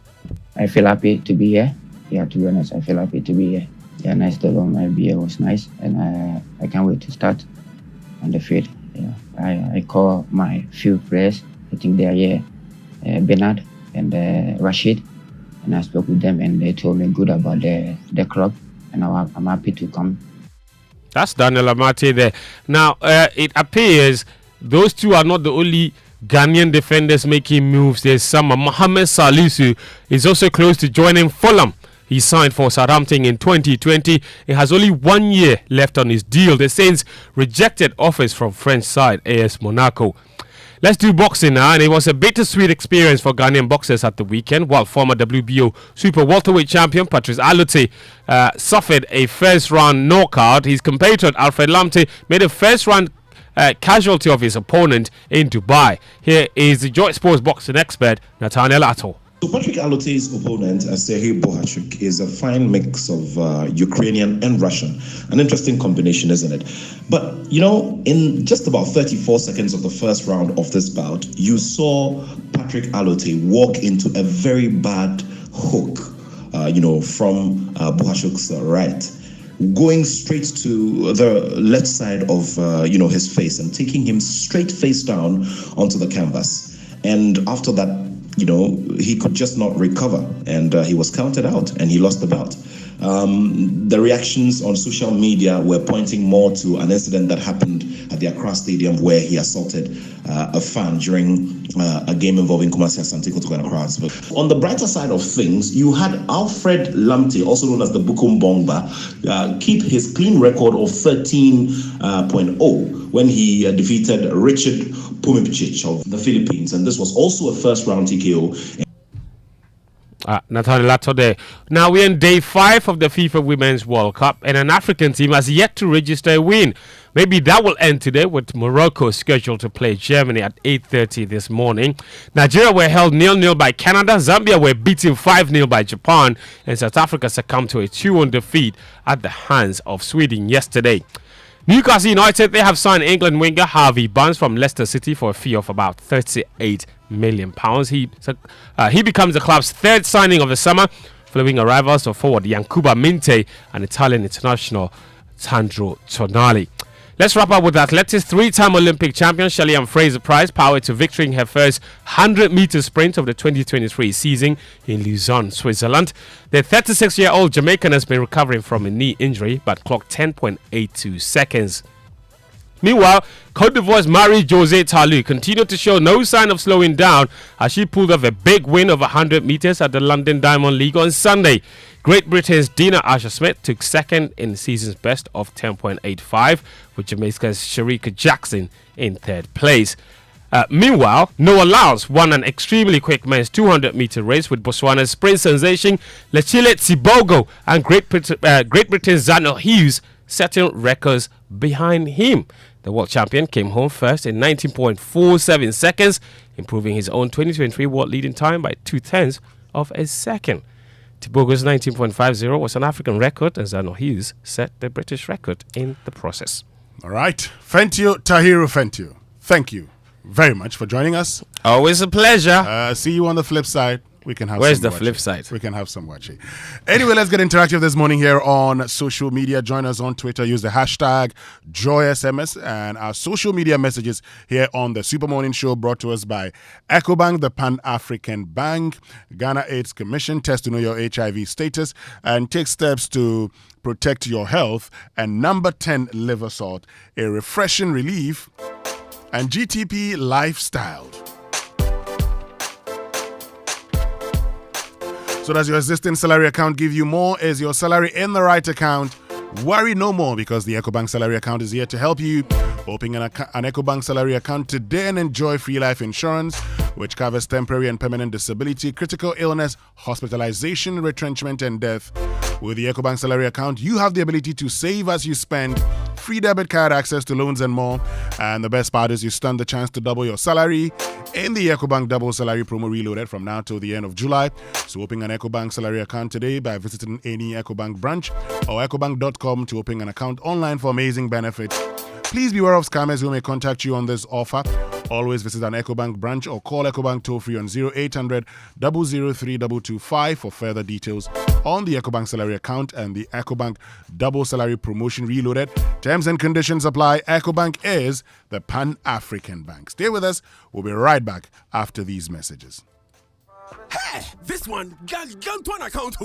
I feel happy to be here. Yeah, to be honest, I feel happy to be here. Yeah, nice to learn. My BA was nice, and I can't wait to start on the field. Yeah, I call my few players. I think they are here, Bernard and Rashid, and I spoke with them, and they told me good about the club, and I'm happy to come. That's Daniel Amate there. Now, it appears those two are not the only Ghanaian defenders making moves. There's some. Mohamed Salisu is also close to joining Fulham. He signed for Southampton in 2020. He has only 1 year left on his deal. The Saints rejected offers from French side AS Monaco. Let's do boxing now, and it was a bittersweet experience for Ghanaian boxers at the weekend, while former WBO super welterweight champion Patrice Alote suffered a first-round knockout. His compatriot Alfred Lamte made a first-round casualty of his opponent in Dubai. Here is the Joy Sports boxing expert Nathaniel Atto. So Patrick Alote's opponent, Serhiy Bohachuk, is a fine mix of Ukrainian and Russian. An interesting combination, isn't it? But, you know, in just about 34 seconds of the first round of this bout, you saw Patrick Alote walk into a very bad hook, from Bohachuk's right, going straight to the left side of, his face and taking him straight face down onto the canvas. And after that, he could just not recover, and he was counted out and he lost the bout. the reactions on social media were pointing more to an incident that happened at the Accra Stadium where he assaulted a fan during a game involving Kumasi Asante Kotoko and Accra. But on the brighter side of things, you had Alfred Lamte, also known as the Bukum Bongba, keep his clean record of 13.0 when he defeated Richard Pumipchich of the Philippines. And this was also a first round TKO. Nathan Lato there. Now we're in day 5 of the FIFA Women's World Cup, and an African team has yet to register a win. Maybe that will end today with Morocco scheduled to play Germany at 8:30 this morning. Nigeria were held 0-0 by Canada. Zambia were beaten 5-0 by Japan, and South Africa succumbed to a 2-1 defeat at the hands of Sweden yesterday. Newcastle United, they have signed England winger Harvey Barnes from Leicester City for a fee of about £38 million. He becomes the club's 3rd signing of the summer, following arrivals of forward Yankuba Minte and Italian international Sandro Tonali. Let's wrap up with athletics. 3-time Olympic champion Shelley-Ann Fraser-Pryce powered to victory in her first 100-meter sprint of the 2023 season in Lausanne, Switzerland. The 36-year-old Jamaican has been recovering from a knee injury but clocked 10.82 seconds. Meanwhile, Cote d'Ivoire's Marie-Josée Talu continued to show no sign of slowing down as she pulled off a big win of 100 meters at the London Diamond League on Sunday. Great Britain's Dina Asher-Smith took second in the season's best of 10.85, with Jamaica's Sharika Jackson in 3rd place. Meanwhile, Noah Lyles won an extremely quick men's 200-meter race with Botswana's sprint sensation Lechile Tsibogo and Great Britain's Zano Hughes setting records behind him. The world champion came home first in 19.47 seconds, improving his own 2023 world leading time by 0.2 of a second. Tibogo's 19.50 was an African record, and Zano Hughes set the British record in the process. All right. Fentio Tahiru Fentio, thank you very much for joining us. Always a pleasure. See you on the flip side. We can have Where's some the flip side? We can have some watching. Anyway, let's get interactive this morning here on social media. Join us on Twitter. Use the hashtag JoySMS and our social media messages here on the Super Morning Show, brought to us by EcoBank, the Pan-African Bank, Ghana AIDS Commission. Test to know your HIV status and take steps to protect your health. And number 10 liver salt, a refreshing relief, and GTP Lifestyle. So does your existing salary account give you more? Is your salary in the right account? Worry no more, because the EcoBank salary account is here to help you. Open an EcoBank salary account today and enjoy free life insurance, which covers temporary and permanent disability, critical illness, hospitalization, retrenchment, and death. With the EcoBank salary account, you have the ability to save as you spend, free debit card access to loans and more. And the best part is you stand the chance to double your salary in the EcoBank Double Salary Promo Reloaded from now till the end of July. So open an EcoBank salary account today by visiting any EcoBank branch or ecobank.com to open an account online for amazing benefits. Please beware of scammers who may contact you on this offer. Always visit an EcoBank branch or call EcoBank toll-free on 0800 003 225 for further details on the EcoBank salary account and the EcoBank Double Salary Promotion Reloaded. Terms and conditions apply. EcoBank is the Pan-African Bank. Stay with us. We'll be right back after these messages. Hey, this one, Gantuan account.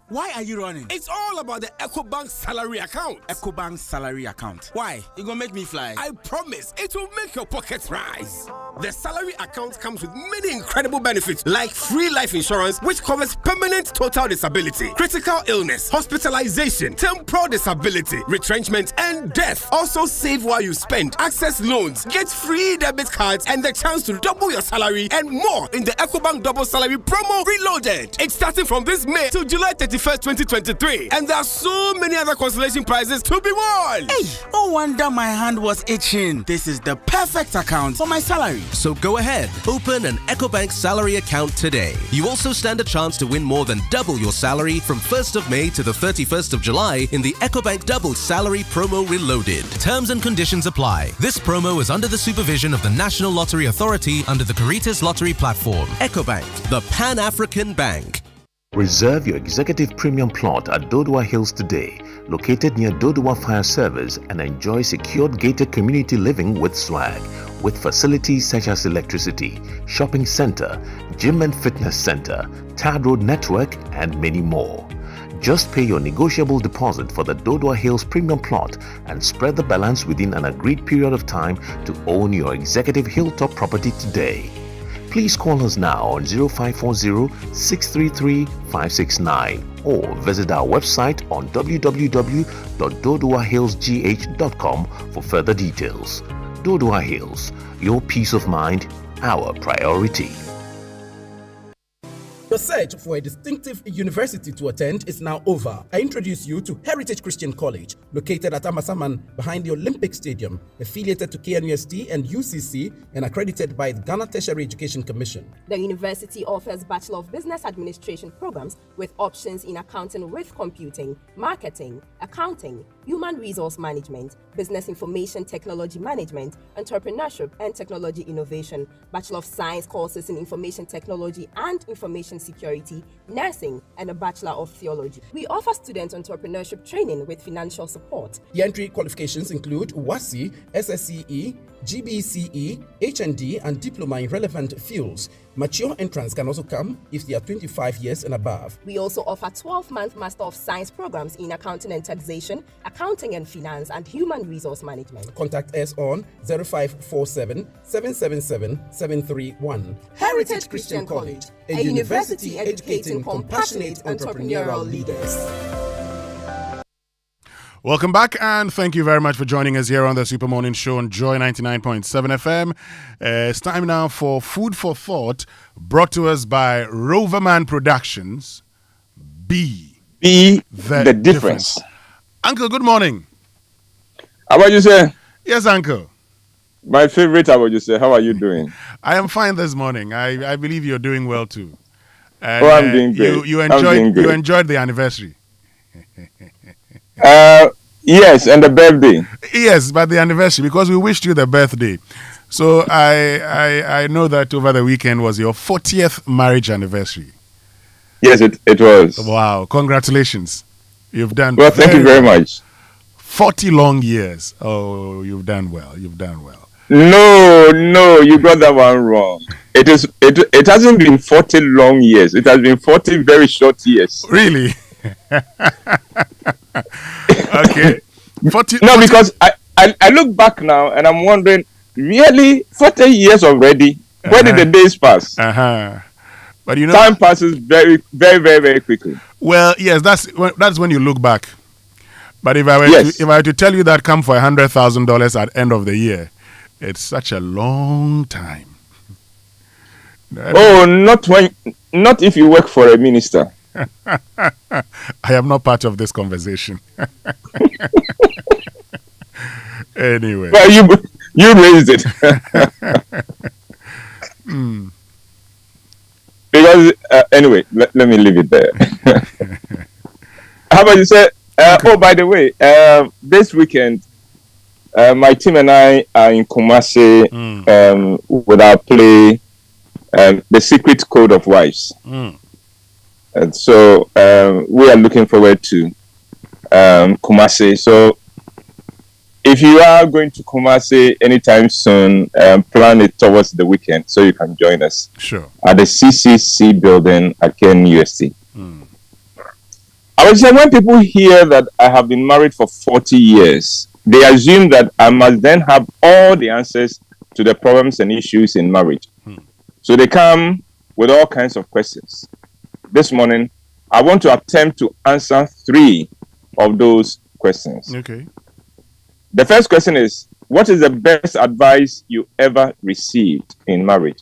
Why are you running? It's all about the EcoBank salary account. EcoBank salary account. Why? You gonna make me fly? I promise, it will make your pockets rise. The salary account comes with many incredible benefits, like free life insurance, which covers permanent total disability, critical illness, hospitalization, temporal disability, retrenchment, and death. Also save while you spend, access loans, get free debit cards, and the chance to double your salary and more in the EcoBank Double Salary Promo Reloaded. It's starting from this May to July 31st, 2023. And there are so many other consolation prizes to be won. Hey, no wonder my hand was itching. This is the perfect account for my salary. So go ahead, open an EcoBank salary account today. You also stand a chance to win more than double your salary from 1st of May to the 31st of July in the EcoBank Double Salary Promo Reloaded. Terms and conditions apply. This promo is under the supervision of the National Lottery Authority under the Caritas Lottery Platform. EcoBank, the Pan-African Bank. Reserve your executive premium plot at Dodua Hills today, located near Dodua Fire Service, and enjoy secured gated community living with swag, with facilities such as electricity, shopping center, gym and fitness center, tarred road network, and many more. Just pay your negotiable deposit for the Dodua Hills premium plot and spread the balance within an agreed period of time to own your executive hilltop property today. Please call us now on 0540-633-569 or visit our website on www.doduahillsgh.com for further details. Dodua Hills, your peace of mind, our priority. The search for a distinctive university to attend is now over. I introduce you to Heritage Christian College, located at Amasaman behind the Olympic Stadium, affiliated to KNUST and UCC, and accredited by the Ghana Tertiary Education Commission. The university offers Bachelor of Business Administration programs with options in accounting with computing, marketing, accounting, human resource management, business information technology management, entrepreneurship and technology innovation, Bachelor of Science courses in information technology and information security, nursing, and a Bachelor of Theology. We offer student entrepreneurship training with financial support. The entry qualifications include WASI, SSCE, GBCE, HND, and diploma in relevant fields. Mature entrants can also come if they are 25 years and above. We also offer 12-month Master of Science programs in accounting and taxation, accounting and finance, and human resource management. Contact us on 0547 777 731. Heritage Christian College, a university educating compassionate entrepreneurial leaders. Welcome back, and thank you very much for joining us here on the Super Morning Show on Joy 99.7 FM. It's time now for Food for Thought, brought to us by Roverman Productions. Be the difference. Uncle, good morning. How about you, sir? Yes, Uncle. My favorite, how about you, sir? How are you doing? I am fine this morning. I believe you're doing well too. And, I'm doing great. You enjoyed the anniversary. Yes, and the birthday. Yes, but the anniversary, because we wished you the birthday. So I know that over the weekend was your 40th marriage anniversary. Yes, it was. Wow, congratulations. You've done well. Thank you very much. 40 long years. Oh, you've done well. You've done well. No, you got that one wrong. It hasn't been 40 long years. It has been 40 very short years. Really? Okay. 40. Because I look back now and I'm wondering, really, 40 years already? Where did the days pass? But you know, time passes very, very, very, very quickly. Well, yes, that's when you look back. But if I were to tell you that come for $100,000 at end of the year, it's such a long time. Oh, not if you work for a minister. I am not part of this conversation. Anyway. Well, you raised it. Because anyway, let me leave it there. How about you say? Oh, by the way, this weekend, my team and I are in Kumasi with our play, The Secret Code of Wives. And so we are looking forward to Kumasi. So if you are going to Kumasi anytime soon, plan it towards the weekend so you can join us. Sure. At the CCC building at KNUST. I would say when people hear that I have been married for 40 years, they assume that I must then have all the answers to the problems and issues in marriage. So they come with all kinds of questions. This morning, I want to attempt to answer 3 of those questions. Okay. The first question is, what is the best advice you ever received in marriage?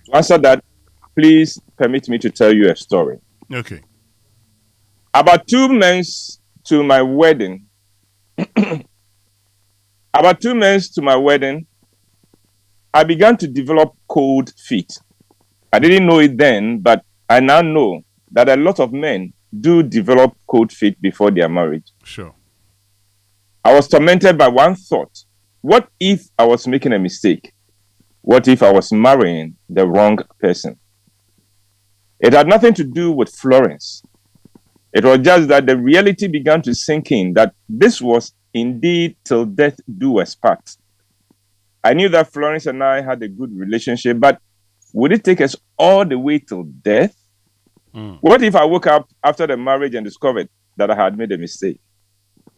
To answer that, please permit me to tell you a story. Okay. About 2 months to my wedding, I began to develop cold feet. I didn't know it then, but I now know that a lot of men do develop cold feet before their marriage. Sure. I was tormented by one thought. What if I was making a mistake? What if I was marrying the wrong person? It had nothing to do with Florence. It was just that the reality began to sink in that this was indeed till death do us part. I knew that Florence and I had a good relationship, but would it take us all the way till death? What if I woke up after the marriage and discovered that I had made a mistake?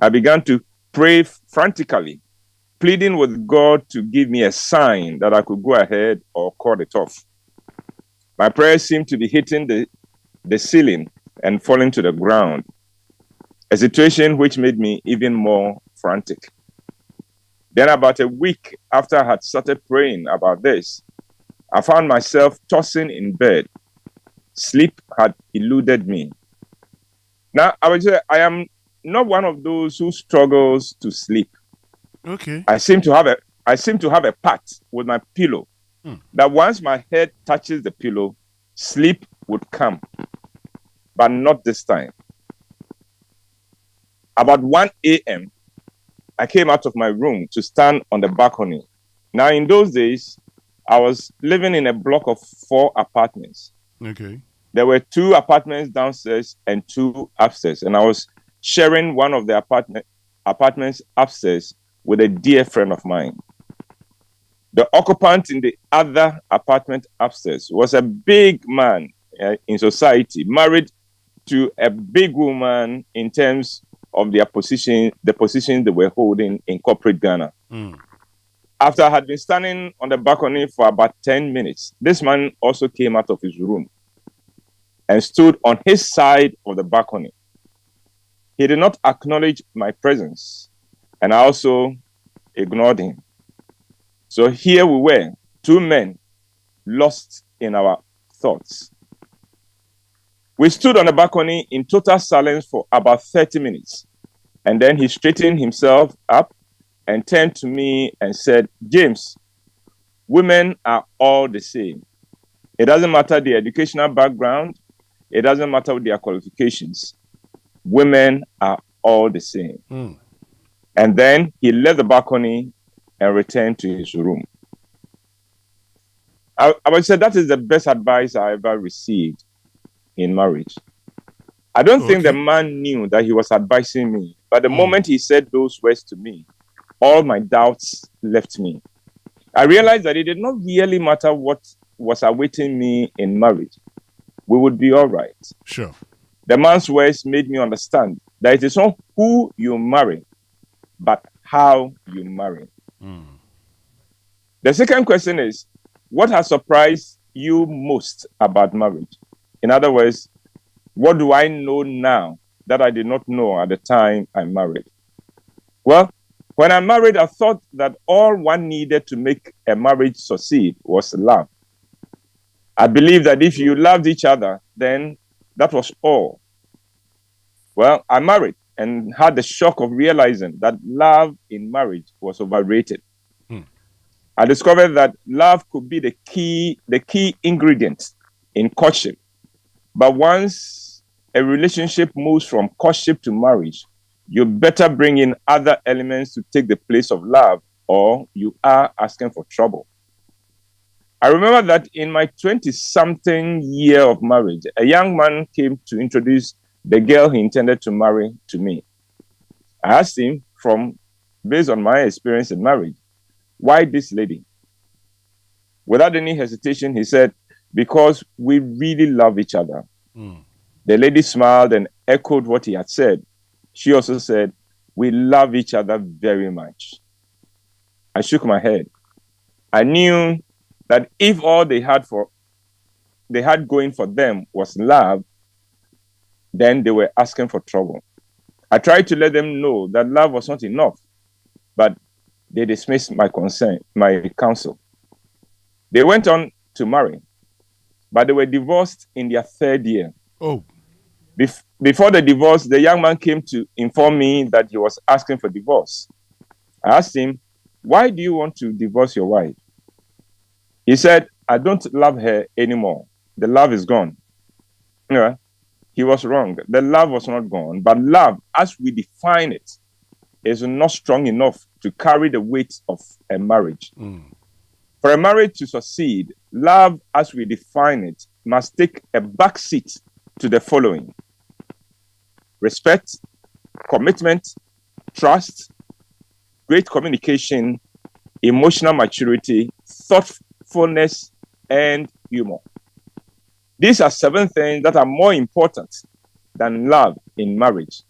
I began to pray frantically, pleading with God to give me a sign that I could go ahead or cut it off. My prayers seemed to be hitting the ceiling and falling to the ground, a situation which made me even more frantic. Then, about a week after I had started praying about this, I found myself tossing in bed. Sleep had eluded me. Now, I would say I am not one of those who struggles to sleep. Okay. I seem to have a pact with my pillow that once my head touches the pillow, sleep would come. But not this time. About 1 a.m., I came out of my room to stand on the balcony. Now, in those days, I was living in a block of 4 apartments. Okay. There were 2 apartments downstairs and 2 upstairs, and I was sharing one of the apartments upstairs with a dear friend of mine. The occupant in the other apartment upstairs was a big man in society, married to a big woman in terms of the position they were holding in corporate Ghana. After I had been standing on the balcony for about 10 minutes, this man also came out of his room and stood on his side of the balcony. He did not acknowledge my presence, and I also ignored him. So here we were, 2 men lost in our thoughts. We stood on the balcony in total silence for about 30 minutes, and then he straightened himself up and turned to me and said, "James, women are all the same. It doesn't matter their educational background. It doesn't matter their qualifications. Women are all the same." And then he left the balcony and returned to his room. I would say that is the best advice I ever received in marriage. I don't think the man knew that he was advising me, but the moment he said those words to me, all my doubts left me. I realized that it did not really matter what was awaiting me in marriage. We would be all right. Sure. The man's words made me understand that it is not who you marry, but how you marry. The second question is, what has surprised you most about marriage? In other words, what do I know now that I did not know at the time I married? Well, when I married, I thought that all one needed to make a marriage succeed was love. I believed that if you loved each other, then that was all. Well, I married and had the shock of realizing that love in marriage was overrated. I discovered that love could be the key ingredient in courtship. But once a relationship moves from courtship to marriage, you better bring in other elements to take the place of love, or you are asking for trouble. I remember that in my 20-something year of marriage, a young man came to introduce the girl he intended to marry to me. I asked him, based on my experience in marriage, why this lady? Without any hesitation, he said, because we really love each other. The lady smiled and echoed what he had said. She also said, we love each other very much. I shook my head. I knew that if all they had going for them was love, then they were asking for trouble. I tried to let them know that love was not enough, but they dismissed my counsel. They went on to marry, but they were divorced in their 3rd year. Before the divorce, the young man came to inform me that he was asking for divorce. I asked him, why do you want to divorce your wife? He said, I don't love her anymore. The love is gone. Yeah, he was wrong. The love was not gone, but love, as we define it, is not strong enough to carry the weight of a marriage. For a marriage to succeed, love, as we define it, must take a back seat to the following: respect, commitment, trust, great communication, emotional maturity, thoughtfulness, and humor. These are 7 things that are more important than love in marriage.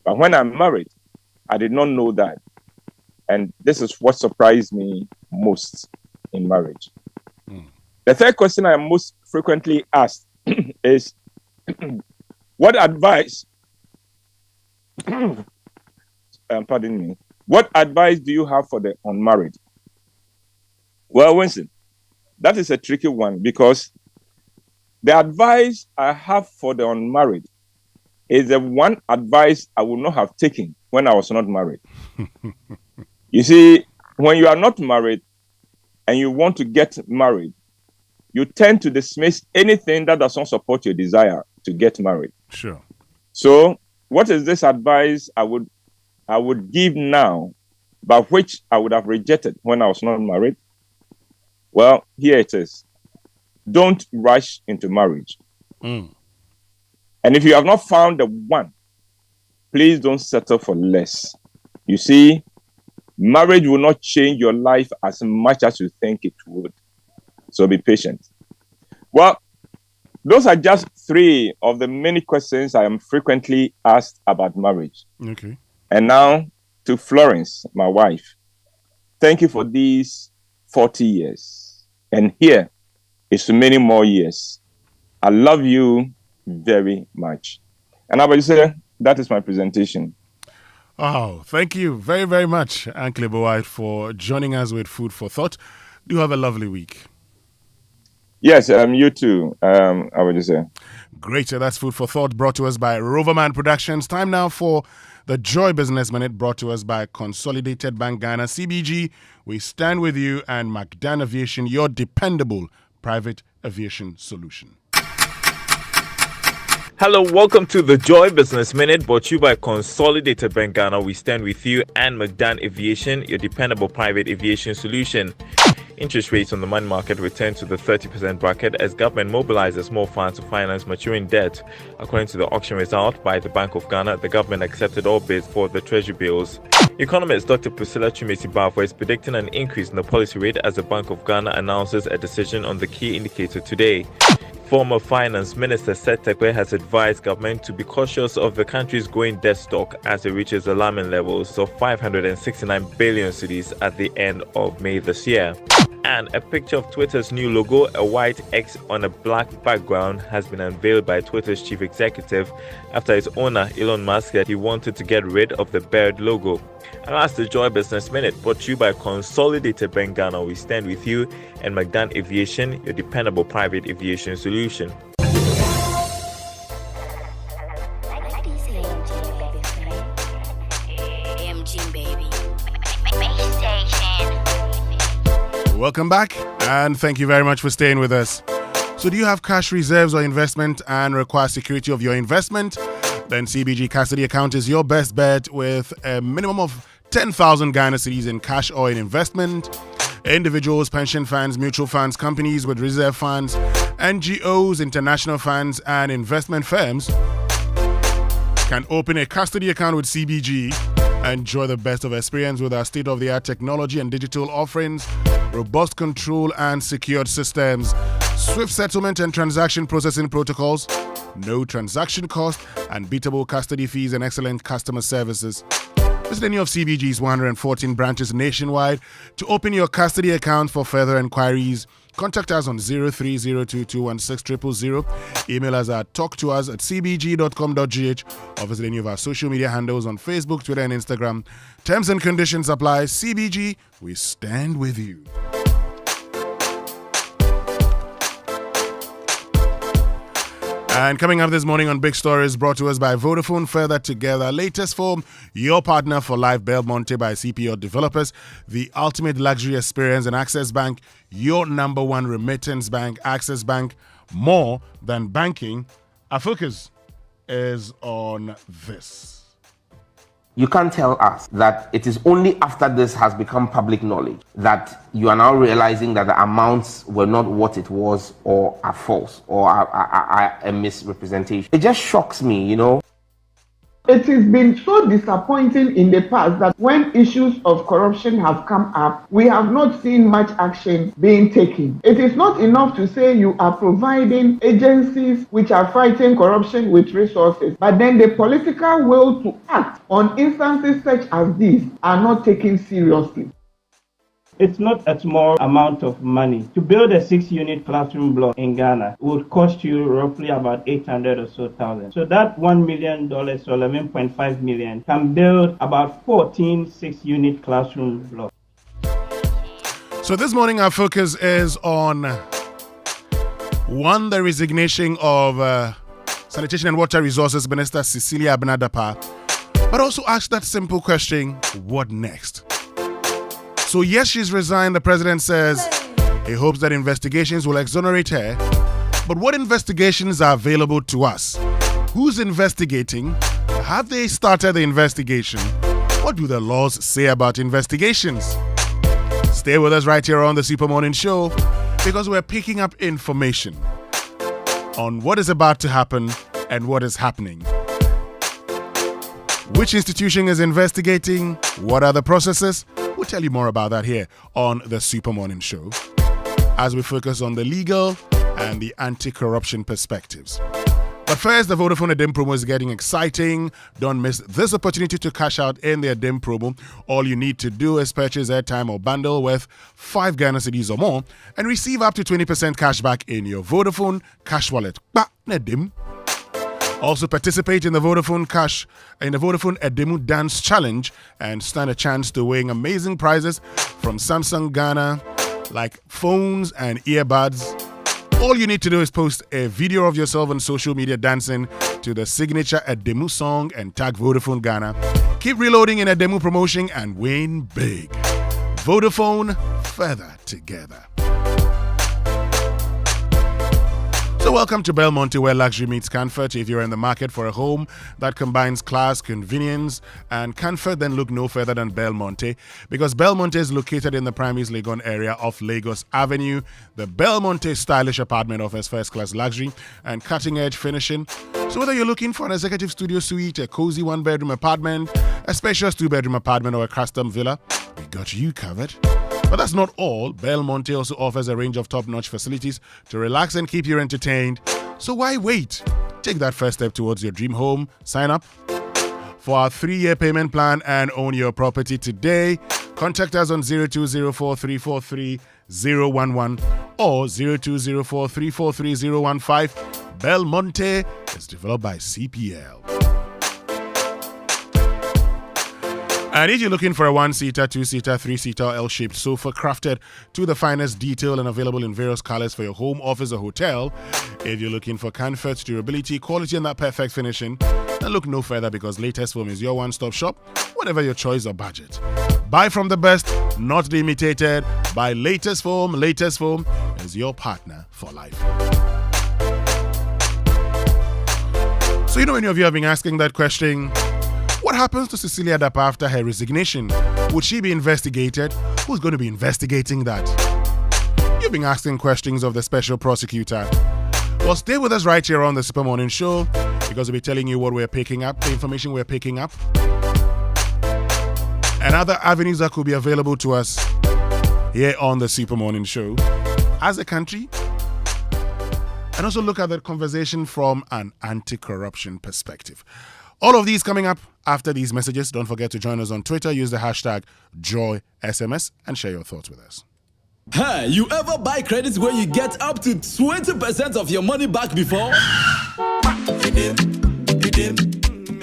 But when I'm married, I did not know that. And this is what surprised me most in marriage. The third question I am most frequently asked is, what advice, pardon me, what advice do you have for the unmarried? Well, Winston, that is a tricky one, because the advice I have for the unmarried is the one advice I would not have taken when I was not married. You see, when you are not married and you want to get married, you tend to dismiss anything that does not support your desire to get married. Sure. So, what is this advice I would give now, but which I would have rejected when I was not married? Well, here it is. Don't rush into marriage. And if you have not found the one, please don't settle for less. You see, marriage will not change your life as much as you think it would. So be patient. Well, those are just 3 of the many questions I am frequently asked about marriage. Okay. And now to Florence, my wife. Thank you for these 40 years. And here is to many more years. I love you very much. And I will say that is my presentation. Oh, thank you very, very much, Uncle Boyd, for joining us with Food for Thought. Do have a lovely week. Yes, you too, I would just say. Great. So that's Food for Thought, brought to us by Roverman Productions. Time now for the Joy Business Minute, brought to us by Consolidated Bank Ghana, CBG. We stand with you, and McDan Aviation, your dependable private aviation solution. Hello, welcome to the Joy Business Minute, brought to you by Consolidated Bank Ghana. We stand with you, and McDan Aviation, your dependable private aviation solution. Interest rates on the money market return to the 30% bracket as government mobilizes more funds to finance maturing debt. According to the auction result by the Bank of Ghana, the government accepted all bids for the treasury bills. Economist Dr. Priscilla Chumesi-Bafwa is predicting an increase in the policy rate as the Bank of Ghana announces a decision on the key indicator today. Former Finance Minister Setekwe has advised government to be cautious of the country's growing debt stock as it reaches alarming levels of 569 billion cedis at the end of May this year. And a picture of Twitter's new logo, a white X on a black background, has been unveiled by Twitter's chief executive after its owner, Elon Musk, said he wanted to get rid of the bird logo. And that's the Joy Business Minute, brought to you by Consolidated Bank Ghana. We stand with you, and McDan Aviation, your dependable private aviation solution. Welcome back, and thank you very much for staying with us. So do you have cash reserves or investment and require security of your investment? Then CBG Custody Account is your best bet with a minimum of 10,000 Ghana cedis in cash or in investment. Individuals, pension funds, mutual funds, companies with reserve funds, NGOs, international funds, and investment firms can open a custody account with CBG. Enjoy the best of experience with our state-of-the-art technology and digital offerings, robust control and secured systems, swift settlement and transaction processing protocols, no transaction cost, unbeatable custody fees, and excellent customer services. Visit any of CBG's 114 branches nationwide to open your custody account. For further inquiries, contact us on 0302216000, email us at talktous@cbg.com.gh, or visit any of our social media handles on Facebook, Twitter, and Instagram. Terms and conditions apply. CBG, we stand with you. And coming up this morning on Big Stories, brought to us by Vodafone, Further Together, latest form, your partner for life, Belmonte by CPO Developers, the ultimate luxury experience, and Access Bank, your number one remittance bank. Access Bank, more than banking. Our focus is on this. You can't tell us that it is only after this has become public knowledge that you are now realizing that the amounts were not what it was, or are false, or are a misrepresentation. It just shocks me, you know. It has been so disappointing in the past that when issues of corruption have come up, we have not seen much action being taken. It is not enough to say you are providing agencies which are fighting corruption with resources, but then the political will to act on instances such as these are not taken seriously. It's not a small amount of money. To build a 6-unit classroom block in Ghana would cost you roughly about 800 or so thousand. So that $1 million or 11.5 million can build about 14 6-unit classroom blocks. So this morning our focus is on the resignation of Sanitation and Water Resources Minister Cecilia Dapaah, but also ask that simple question, what next? So yes, she's resigned. The president says he hopes that investigations will exonerate her. But what investigations are available to us? Who's investigating? Have they started the investigation? What do the laws say about investigations? Stay with us right here on the Super Morning Show, because we're picking up information on what is about to happen and what is happening. Which institution is investigating? What are the processes? We'll tell you more about that here on the Super Morning Show as we focus on the legal and the anti-corruption perspectives. But first, the Vodafone Edim promo is getting exciting. Don't miss this opportunity to cash out in the Edim promo. All you need to do is purchase airtime or bundle worth 5 Ghana cedis or more and receive up to 20% cash back in your Vodafone cash wallet. Edim. Also participate in the Vodafone Edemu Dance Challenge and stand a chance to win amazing prizes from Samsung Ghana like phones and earbuds. All you need to do is post a video of yourself on social media dancing to the signature Edemu song and tag Vodafone Ghana. Keep reloading in Edemu promotion and win big. Vodafone, further together. So welcome to Belmonte, where luxury meets comfort. If you're in the market for a home that combines class, convenience, and comfort, then look no further than Belmonte, because Belmonte is located in the prime East Legon area of Lagos Avenue. The Belmonte stylish apartment offers first-class luxury and cutting-edge finishing. So whether you're looking for an executive studio suite, a cozy one-bedroom apartment, a spacious 2-bedroom apartment, or a custom villa, we got you covered. But that's not all. Belmonte also offers a range of top-notch facilities to relax and keep you entertained. So why wait? Take that first step towards your dream home. Sign up for our 3-year payment plan and own your property today. Contact us on 0204-343-011 or 0204-343-015. Belmonte is developed by CPL. And if you're looking for a 1-seater, 2-seater, 3-seater, L-shaped sofa crafted to the finest detail and available in various colors for your home, office, or hotel, if you're looking for comfort, durability, quality, and that perfect finishing, then look no further, because Latest Foam is your one-stop shop, whatever your choice or budget. Buy from the best, not the imitated. Buy Latest Foam. Latest Foam is your partner for life. So many of you have been asking that question. What happens to Cecilia Dapaah after her resignation? Would she be investigated? Who's going to be investigating that? You've been asking questions of the special prosecutor. Well, stay with us right here on the Super Morning Show, because we'll be telling you what we're picking up, the information we're picking up, and other avenues that could be available to us here on the Super Morning Show as a country, and also look at the conversation from an anti-corruption perspective. All of these coming up after these messages. Don't forget to join us on Twitter. Use the hashtag JoySMS and share your thoughts with us. Hey, you ever buy credits where you get up to 20% of your money back before?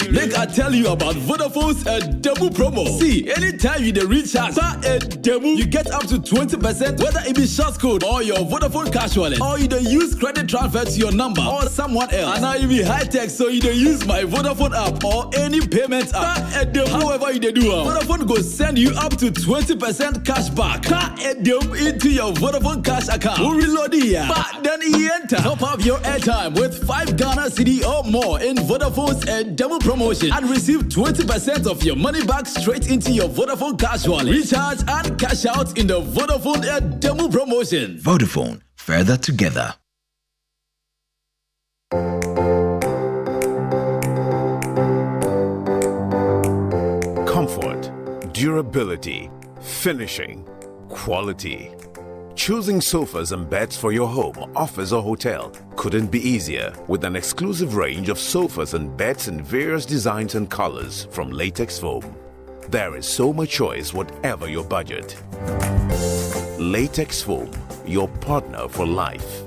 Make I tell you about Vodafone's Edemu promo. See, anytime you recharge Edemu, you get up to 20%, whether it be short code or your Vodafone cash wallet, or you use credit transfer to your number or someone else. And now you be high tech, so you use my Vodafone app or any payment app. However you do, Vodafone go send you up to 20% cash back. Edemu into your Vodafone cash account. We reload here, but then you enter. Top up your airtime with 5 Ghana cedi or more in Vodafone's Edemu promo. And receive 20% of your money back straight into your Vodafone cash wallet. Recharge and cash out in the Vodafone Edemu promotion. Vodafone, further together. durability, finishing, quality. Choosing sofas and beds for your home, office or hotel couldn't be easier with an exclusive range of sofas and beds in various designs and colors from Latex Foam. There is so much choice whatever your budget. Latex Foam, your partner for life.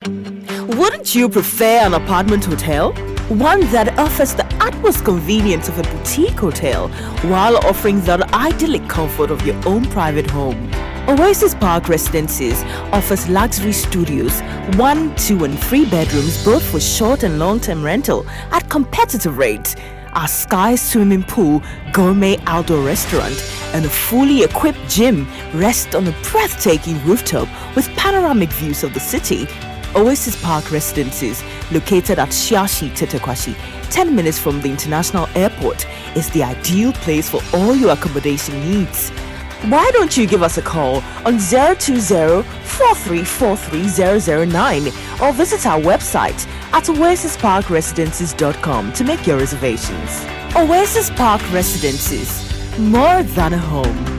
Wouldn't you prefer an apartment hotel? One that offers the utmost convenience of a boutique hotel while offering the idyllic comfort of your own private home. Oasis Park Residences offers luxury studios, 1, 2 and 3 bedrooms both for short and long-term rental at competitive rates. Our sky swimming pool, gourmet outdoor restaurant and a fully equipped gym rest on a breathtaking rooftop with panoramic views of the city. Oasis Park Residences, located at Shiashi Tetekwashi, 10 minutes from the international airport, is the ideal place for all your accommodation needs. Why don't you give us a call on 020-4343-009 or visit our website at oasisparkresidences.com to make your reservations. Oasis Park Residences, more than a home.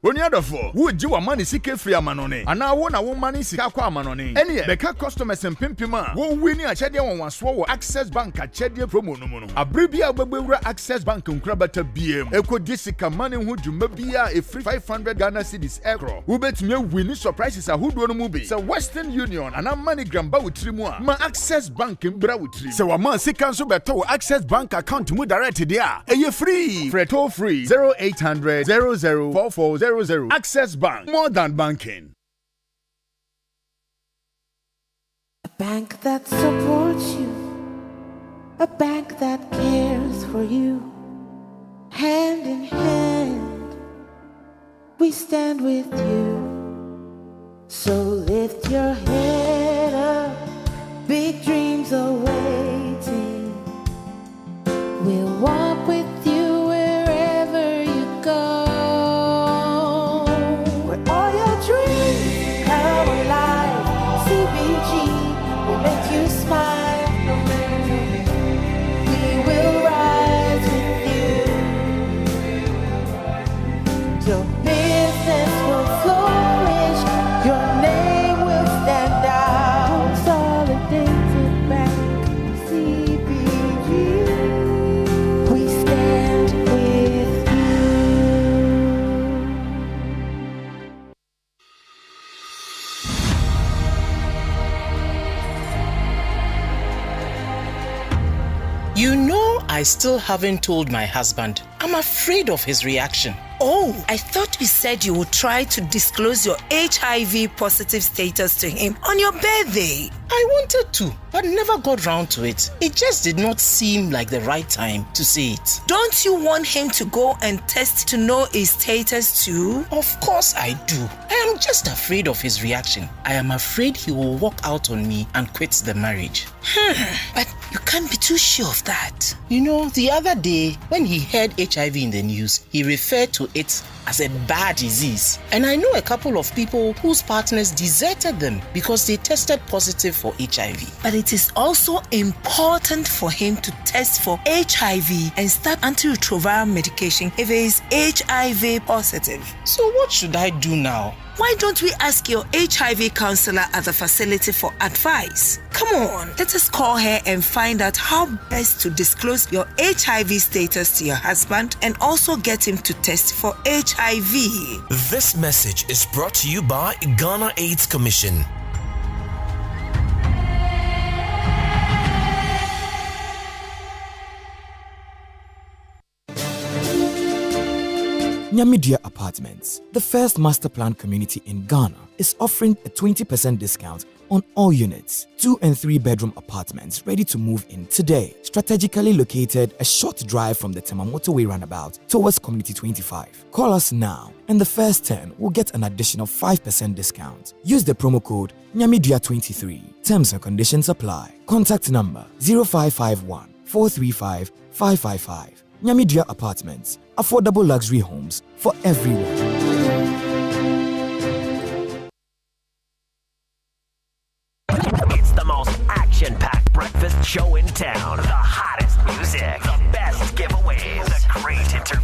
Onyadofo, would you a money sike free amanone? And now one money sika kwa amanone. Any beka customers and pimpima. Wo winning a chedia one swo Access Bank a chedia promo no mono. Abribia bebewura Access Bank nkrabata BM. Eko disika money hu dwuma bia a free 500 Ghana cedis ekro. Wo betime winning surprises a hu do no mu be. Se Western Union and MoneyGram ba wutiri a ma Access Bank mbra wutiri. Se wa man sika nso beto Access Bank account mu direct dia. Eye free. Freto free 0800 004400. Access Bank, more than banking. A bank that supports you, a bank that cares for you. Hand in hand, we stand with you. So lift your head up, big dreams are waiting. We'll walk with you wherever you go. Make you smile. We will rise with you. Your business will flourish. Your name will stand out. Consolidated Bank, CBG. We stand with you. You know, I still haven't told my husband. I'm afraid of his reaction. Oh, I thought you said you would try to disclose your HIV positive status to him on your birthday. I wanted to, but never got round to it. It just did not seem like the right time to say it. Don't you want him to go and test to know his status too? Of course I do. I am just afraid of his reaction. I am afraid he will walk out on me and quit the marriage. But you can't be too sure of that. You know, the other day, when he heard HIV in the news, he referred to it as a bad disease. And I know a couple of people whose partners deserted them because they tested positive for HIV. But it is also important for him to test for HIV and start antiretroviral medication if he is HIV positive. So what should I do now? Why don't we ask your HIV counselor at the facility for advice? Come on, let us call her and find out how best to disclose your HIV status to your husband and also get him to test for HIV. This message is brought to you by Ghana AIDS Commission. Nyamidua Apartments, the first master planned community in Ghana, is offering a 20% discount on all units. 2 and 3 bedroom apartments ready to move in today. Strategically located a short drive from the Tema Motorway roundabout towards Community 25. Call us now and the first 10 will get an additional 5% discount. Use the promo code Nyamidua23. Terms and conditions apply. Contact number 0551 435 555. Nyamidua Apartments. Affordable luxury homes for everyone. It's the most action-packed breakfast show in town. The hottest music, the best giveaways, the great interviews.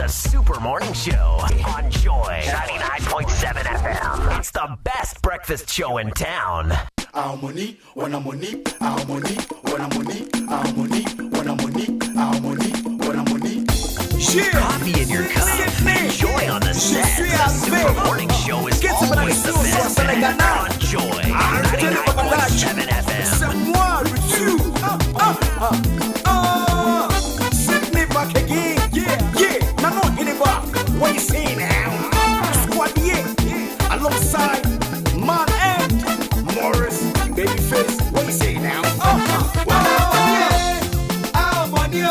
Super Morning Show on Joy 99.7 FM. It's the best breakfast show in town. Our money, when I'm money, our money, when I'm money, our money, when I'm money, our money, when I'm money. Coffee in your cup. Joy on the set. The Super Morning Show is always the best. On Joy 99.7 FM. Sydney back again. Yeah. Now no in the back. What you say now? Squad alongside Man and Morris, Babyface. What you say now? Our money,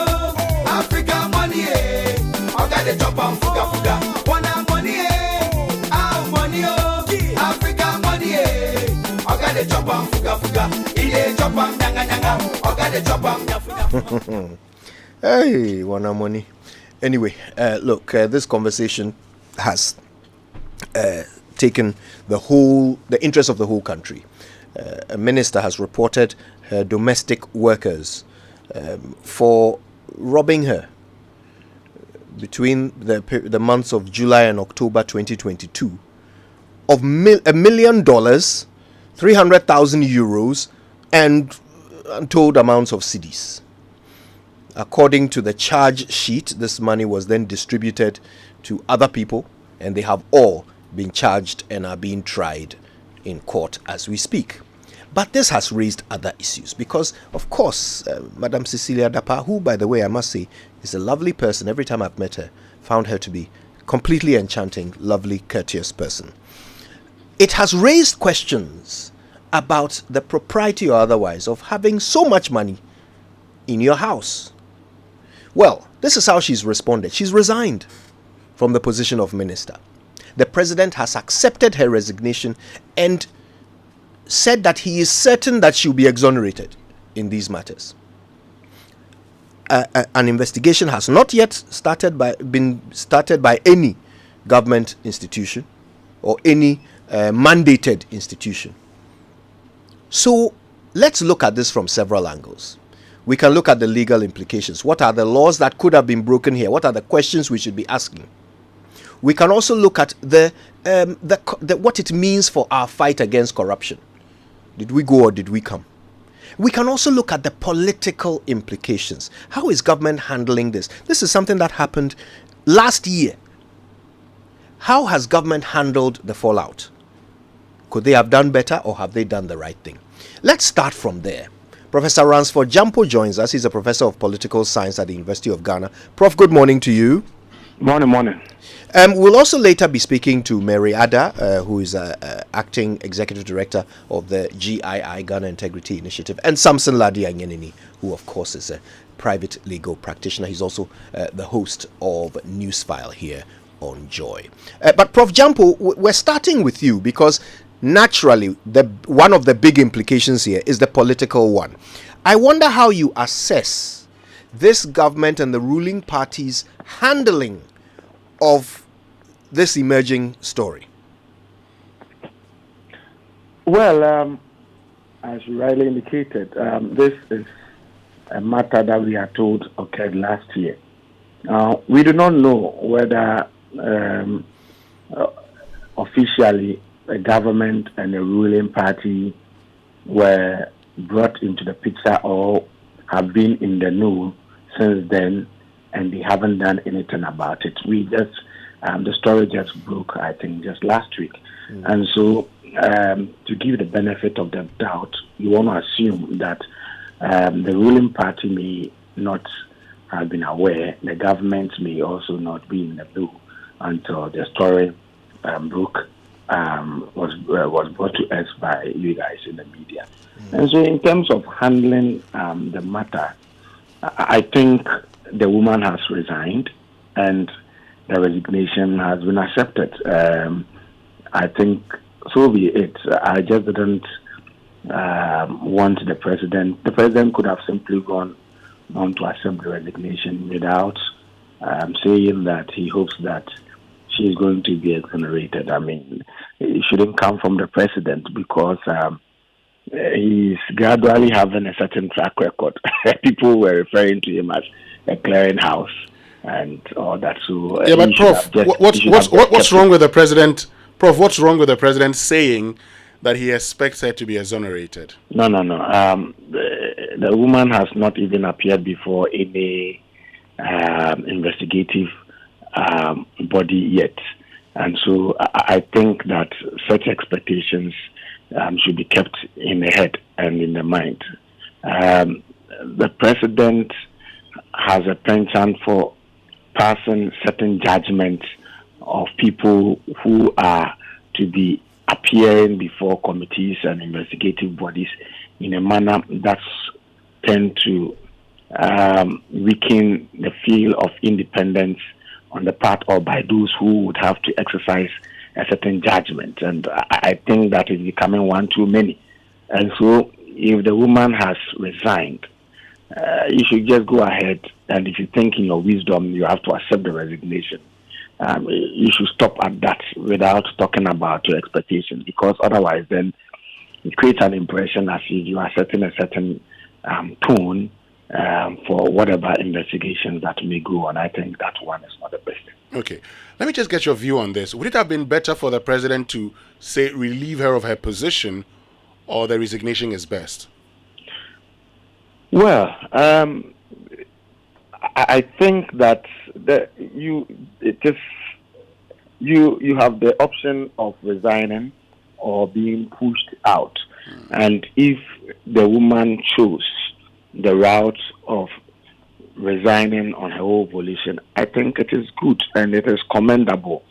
Africa money. I got the chop on fuga. Wanna money, our money, Africa money. I got the chop on fuga. Ile chop on nyanga. I got the chop on fuga. Hey, wanna money. Anyway, look, this conversation has taken the interest of the whole country. A minister has reported her domestic workers for robbing her between the months of July and October 2022 of $1 million, 300,000 euros, and untold amounts of cedis. According to the charge sheet, this money was then distributed to other people, and they have all been charged and are being tried in court as we speak. But this has raised other issues because, of course, Madam Cecilia Dapaah, who, by the way, I must say, is a lovely person. Every time I've met her, found her to be completely enchanting, lovely, courteous person. It has raised questions about the propriety or otherwise of having so much money in your house. Well, this is how she's responded. She's resigned from the position of minister. The president has accepted her resignation and said that he is certain that she'll be exonerated in these matters. An investigation has not yet been started by any government institution or any mandated institution. So let's look at this from several angles. We can look at the legal implications. What are the laws that could have been broken here? What are the questions we should be asking? We can also look at what it means for our fight against corruption. Did we go or did we come? We can also look at the political implications. How is government handling this? This is something that happened last year. How has government handled the fallout? Could they have done better, or have they done the right thing? Let's start from there. Professor Ransford Jampo joins us. He's a professor of political science at the University of Ghana. Prof, good morning to you. Morning. We'll also later be speaking to Mary Ada, who is acting executive director of the GII, Ghana Integrity Initiative, and Samson Ladi Anyenini, who of course is a private legal practitioner. He's also the host of Newsfile here on Joy. But Prof Jampo, we're starting with you because naturally one of the big implications here is the political one. I wonder how you assess this government and the ruling party's handling of this emerging story. Well, as you rightly indicated, this is a matter that we are told occurred last year. We do not know whether officially the government and the ruling party were brought into the picture or have been in the know since then, and they haven't done anything about it. The story just broke, I think, just last week. And so, to give the benefit of the doubt, you want to assume that the ruling party may not have been aware, the government may also not be in the know until the story broke, was brought to us by you guys in the media. And so in terms of handling the matter, I think the woman has resigned and the resignation has been accepted. I think so be it. I just didn't want the president. The president could have simply gone on to accept the resignation without saying that he hopes that she is going to be exonerated. I mean, it shouldn't come from the president because he's gradually having a certain track record. People were referring to him as a clearinghouse. and all that. So yeah, but Prof, what's wrong with the president? Prof, what's wrong with the president saying that he expects her to be exonerated? No. The woman has not even appeared before any investigative body yet, and so I think that such expectations should be kept in the head and in the mind. The president has a penchant for passing certain judgments of people who are to be appearing before committees and investigative bodies in a manner that tend to weaken the feel of independence on the part or by those who would have to exercise a certain judgment. And I think that is becoming one too many. And so if the woman has resigned, you should just go ahead, and if you think in your wisdom you have to accept the resignation, you should stop at that without talking about your expectations, because otherwise then it creates an impression as if you are setting a certain tone for whatever investigations that may go on. I think that one is not the best. Okay. Let me just get your view on this. Would it have been better for the president to, say, relieve her of her position, or the resignation is best? Well, I think that you have the option of resigning or being pushed out. And if the woman chose the route of resigning on her own volition, I think it is good and it is commendable.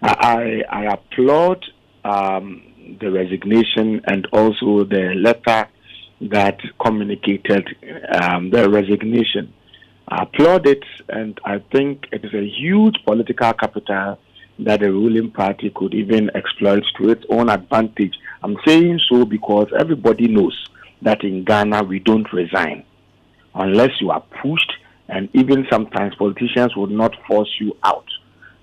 I applaud the resignation and also the letter that communicated the resignation. I applaud it, and I think it is a huge political capital that the ruling party could even exploit to its own advantage. I'm saying so because everybody knows that in Ghana we don't resign unless you are pushed, and even sometimes politicians would not force you out,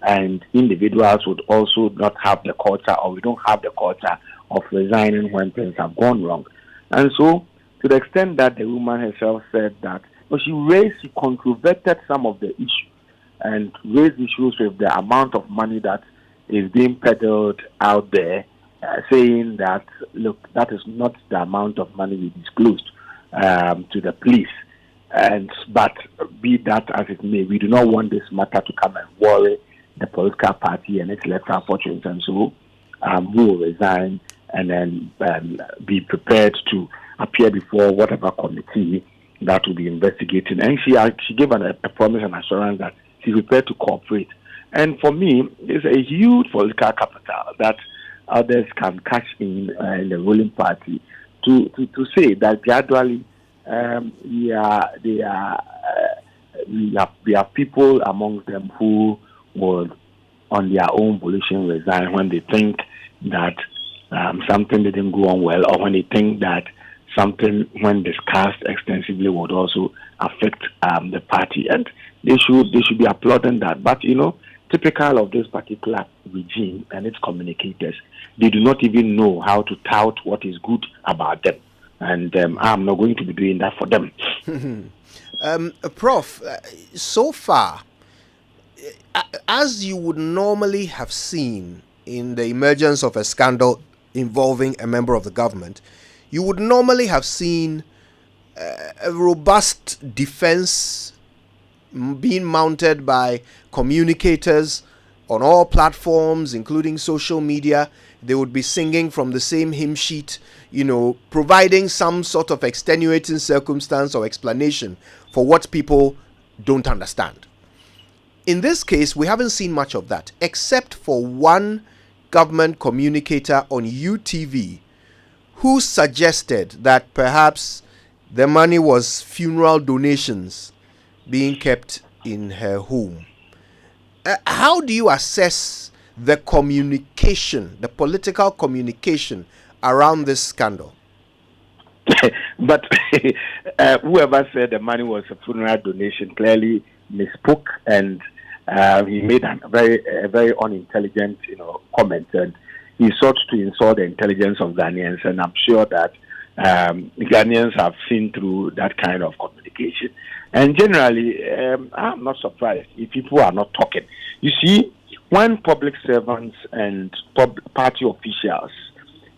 and individuals would also not have the culture, or we don't have the culture of resigning when things have gone wrong. And so, to the extent that the woman herself said that, she controverted some of the issues and raised issues with the amount of money that is being peddled out there, saying that, look, that is not the amount of money we disclosed to the police. But be that as it may, we do not want this matter to come and worry the political party and its electoral fortunes. And so we will resign and then be prepared to appear before whatever committee that will be investigating. And she gave a promise and assurance that she's prepared to cooperate. And for me, it's a huge political capital that others can cash in the ruling party to say that gradually we have people amongst them who would, on their own volition, resign when they think that something didn't go on well, or when they think that something, when discussed extensively, would also affect the party, and they should be applauding that. But typical of this particular regime and its communicators, they do not even know how to tout what is good about them, and I'm not going to be doing that for them. Prof, so far, as you would normally have seen in the emergence of a scandal involving a member of the government, you would normally have seen a robust defense being mounted by communicators on all platforms, including social media. They would be singing from the same hymn sheet, providing some sort of extenuating circumstance or explanation for what people don't understand. In this case, we haven't seen much of that, except for one government communicator on UTV who suggested that perhaps the money was funeral donations being kept in her home. How do you assess the communication, the political communication around this scandal? But whoever said the money was a funeral donation clearly misspoke, and he made a very unintelligent comment, and he sought to insult the intelligence of Ghanaians. And I'm sure that Ghanaians have seen through that kind of communication. And generally, I'm not surprised if people are not talking. You see, when public servants and party officials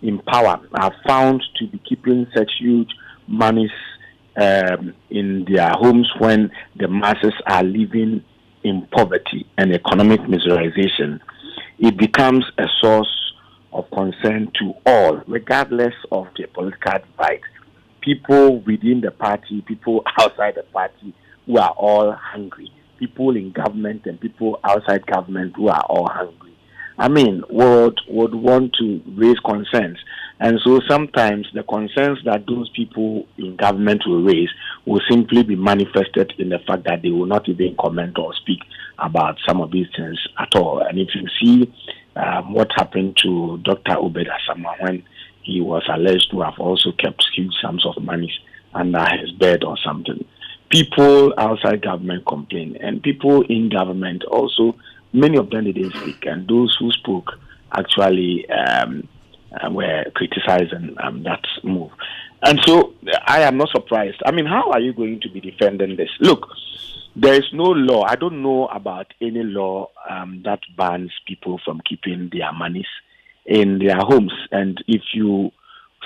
in power are found to be keeping such huge monies in their homes when the masses are living in poverty and economic miserization, it becomes a source of concern to all, regardless of their political divide. People within the party, people outside the party who are all hungry, people in government and people outside government who are all hungry. I mean, would want to raise concerns. And so sometimes the concerns that those people in government will raise will simply be manifested in the fact that they will not even comment or speak about some of these things at all. And if you see what happened to Dr. Obed Asama when he was alleged to have also kept huge sums of money under his bed or something, people outside government complain, and people in government also, many of them didn't speak, and those who spoke actually were criticizing that move. And so I am not surprised. I mean, how are you going to be defending this? Look, there is no law. I don't know about any law that bans people from keeping their monies in their homes. And if you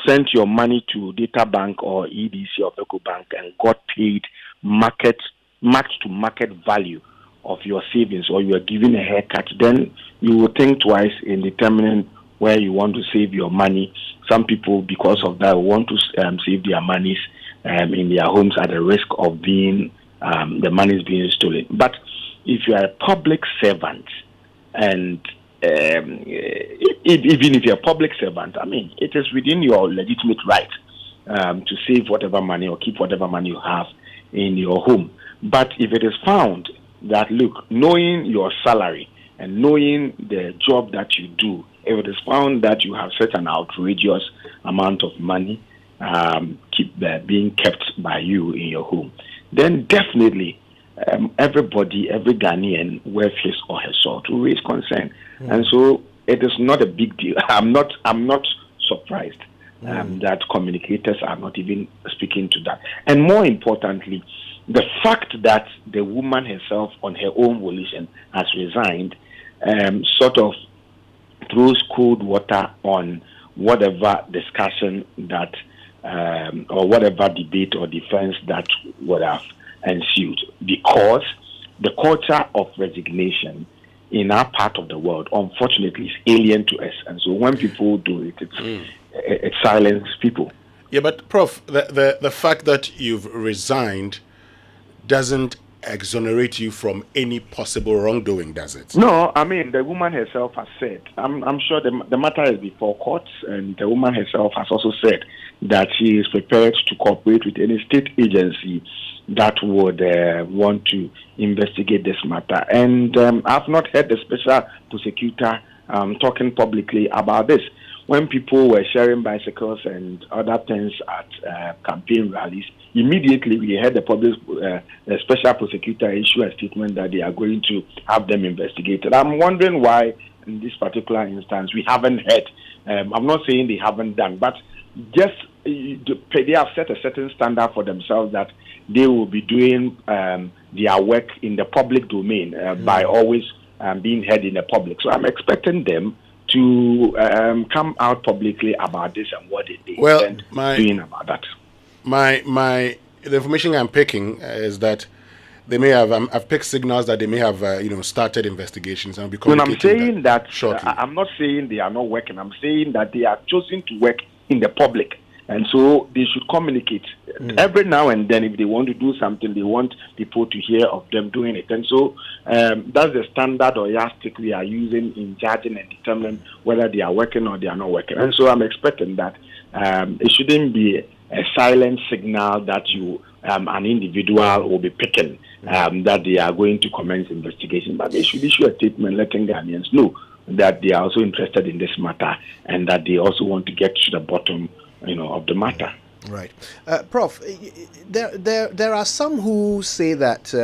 sent your money to Data Bank or EDC or Eco Bank and got paid matched to market value of your savings, or you are given a haircut, then you will think twice in determining where you want to save your money. Some people, because of that, want to save their monies in their homes at the risk of being the money is being stolen. But if you are a public servant, and even if you're a public servant, I mean, it is within your legitimate right to save whatever money or keep whatever money you have in your home. But if it is found that, look, knowing your salary and knowing the job that you do, if it is found that you have such an outrageous amount of money being kept by you in your home, then definitely everybody, every Ghanaian worth his or her salt will raise concern. And so it is not a big deal. I'm not surprised that communicators are not even speaking to that. And more importantly, the fact that the woman herself, on her own volition, has resigned, sort of throws cold water on whatever discussion that, or whatever debate or defense that would have ensued. Because the culture of resignation in our part of the world, unfortunately, is alien to us. And so when people do it, it silences people. Yeah, but Prof, the fact that you've resigned doesn't exonerate you from any possible wrongdoing, does it? No, I mean, the woman herself has said, I'm sure the matter is before courts, and the woman herself has also said that she is prepared to cooperate with any state agency that would want to investigate this matter. And I've not heard the special prosecutor talking publicly about this. When people were sharing bicycles and other things at campaign rallies, immediately we heard the special prosecutor issue a statement that they are going to have them investigated. I'm wondering why, in this particular instance, we haven't heard. I'm not saying they haven't done, but just they have set a certain standard for themselves that they will be doing their work in the public domain by always being heard in the public. So I'm expecting them to come out publicly about this and what they intend doing about that. The information I'm picking is that they may have. I've picked signals that they may have, started investigations and will be communicating. When I'm saying that shortly, I'm not saying they are not working. I'm saying that they are choosing to work in the public, and so they should communicate every now and then. If they want to do something, they want people to hear of them doing it, and so that's the standard or yardstick we are using in judging and determining whether they are working or they are not working. And so I'm expecting that it shouldn't be a silent signal that an individual will be picking that they are going to commence investigation, but they should issue a statement letting Ghanaians know that they are also interested in this matter and that they also want to get to the bottom, of the matter. Right, Prof. There are some who say that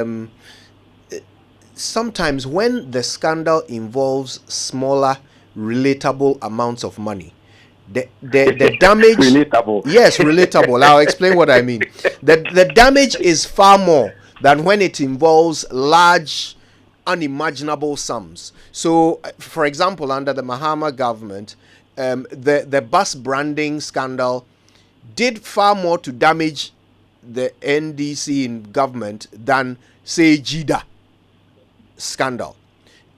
sometimes when the scandal involves smaller, relatable amounts of money, The damage. Relatable. Yes, relatable. I'll explain what I mean. The damage is far more than when it involves large, unimaginable sums. So, for example, under the Mahama government, the bus branding scandal did far more to damage the NDC in government than, say, JIDA scandal.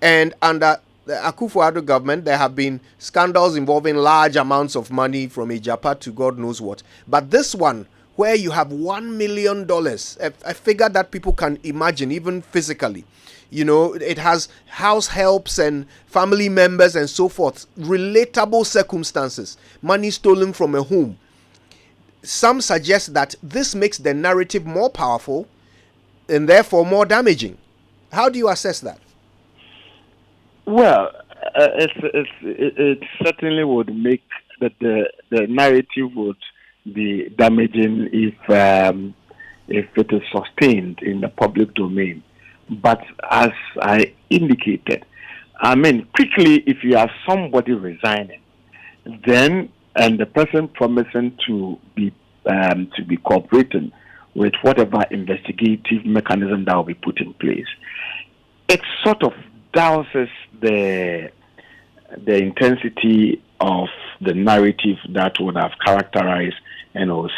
And under the Akufo-Addo government, there have been scandals involving large amounts of money from Ejapa to God knows what. But this one, where you have $1 million, a figure that people can imagine, even physically. You know, it has house helps and family members and so forth. Relatable circumstances. Money stolen from a home. Some suggest that this makes the narrative more powerful and therefore more damaging. How do you assess that? Well, it certainly would make that the narrative would be damaging if it is sustained in the public domain. But as I indicated, I mean, quickly, if you have somebody resigning, then and the person promising to be cooperating with whatever investigative mechanism that will be put in place, it sort of douses the intensity of the narrative that would have characterized,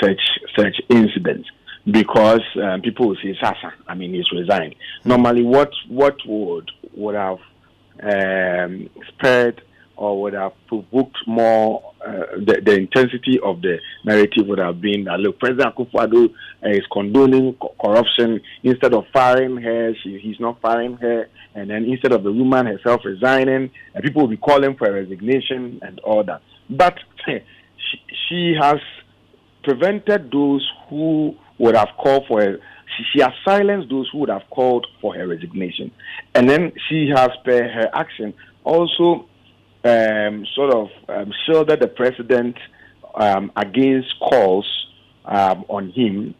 such incidents, because people will say, "Sasa, I mean, he's resigned." Normally, what would have spurred or would have provoked more the intensity of the narrative would have been that, look, President Akufo-Addo is condoning corruption. Instead of firing her, he's not firing her. And then instead of the woman herself resigning, people will be calling for a resignation and all that. But she has prevented those who would have called for her. She has silenced those who would have called for her resignation. And then she has, per her action, also shielded the president against calls on him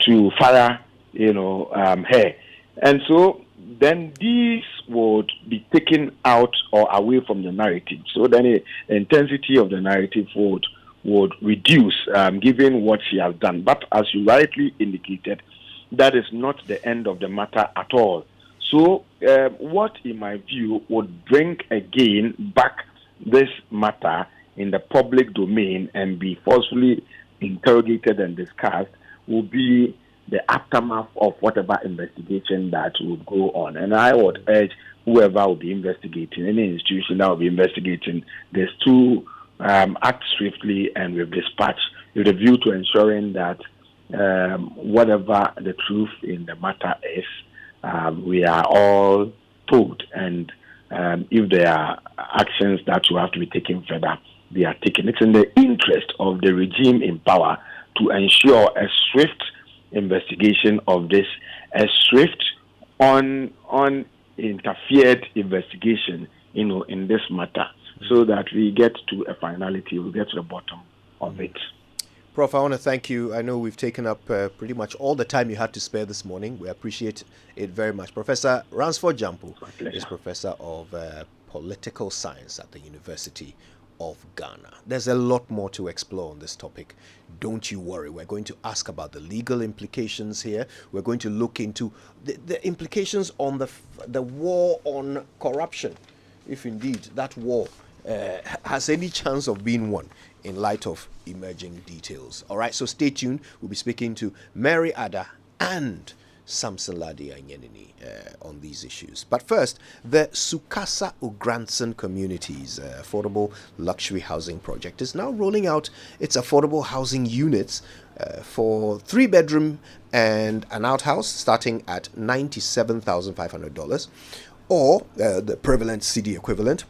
to fire, her. And so then these would be taken out or away from the narrative. So then the intensity of the narrative would reduce, given what she has done. But as you rightly indicated, that is not the end of the matter at all. So what, in my view, would bring again back this matter in the public domain and be forcefully interrogated and discussed will be the aftermath of whatever investigation that would go on. And I would urge whoever will be investigating, any institution that will be investigating this, to act swiftly and with dispatch with a view to ensuring that whatever the truth in the matter is, we are all told, and if there are actions that will have to be taken further, they are taken. It's in the interest of the regime in power to ensure a swift investigation of this, a swift, uninterfered investigation, in this matter, so that we get to a finality, we get to the bottom of it. Prof, I want to thank you. I know we've taken up pretty much all the time you had to spare this morning. We appreciate it very much. Professor Ransford Jampo is Professor of Political Science at the University of Ghana. There's a lot more to explore on this topic. Don't you worry. We're going to ask about the legal implications here. We're going to look into the implications on the war on corruption, if indeed that war has any chance of being won in light of emerging details. All right, so stay tuned. We'll be speaking to Mary Ada and Samson Ladi Anyenini on these issues. But first, the Sukasa Ugranson Communities Affordable Luxury Housing Project is now rolling out its affordable housing units for 3-bedroom and an outhouse starting at $97,500 or the prevalent cedi equivalent,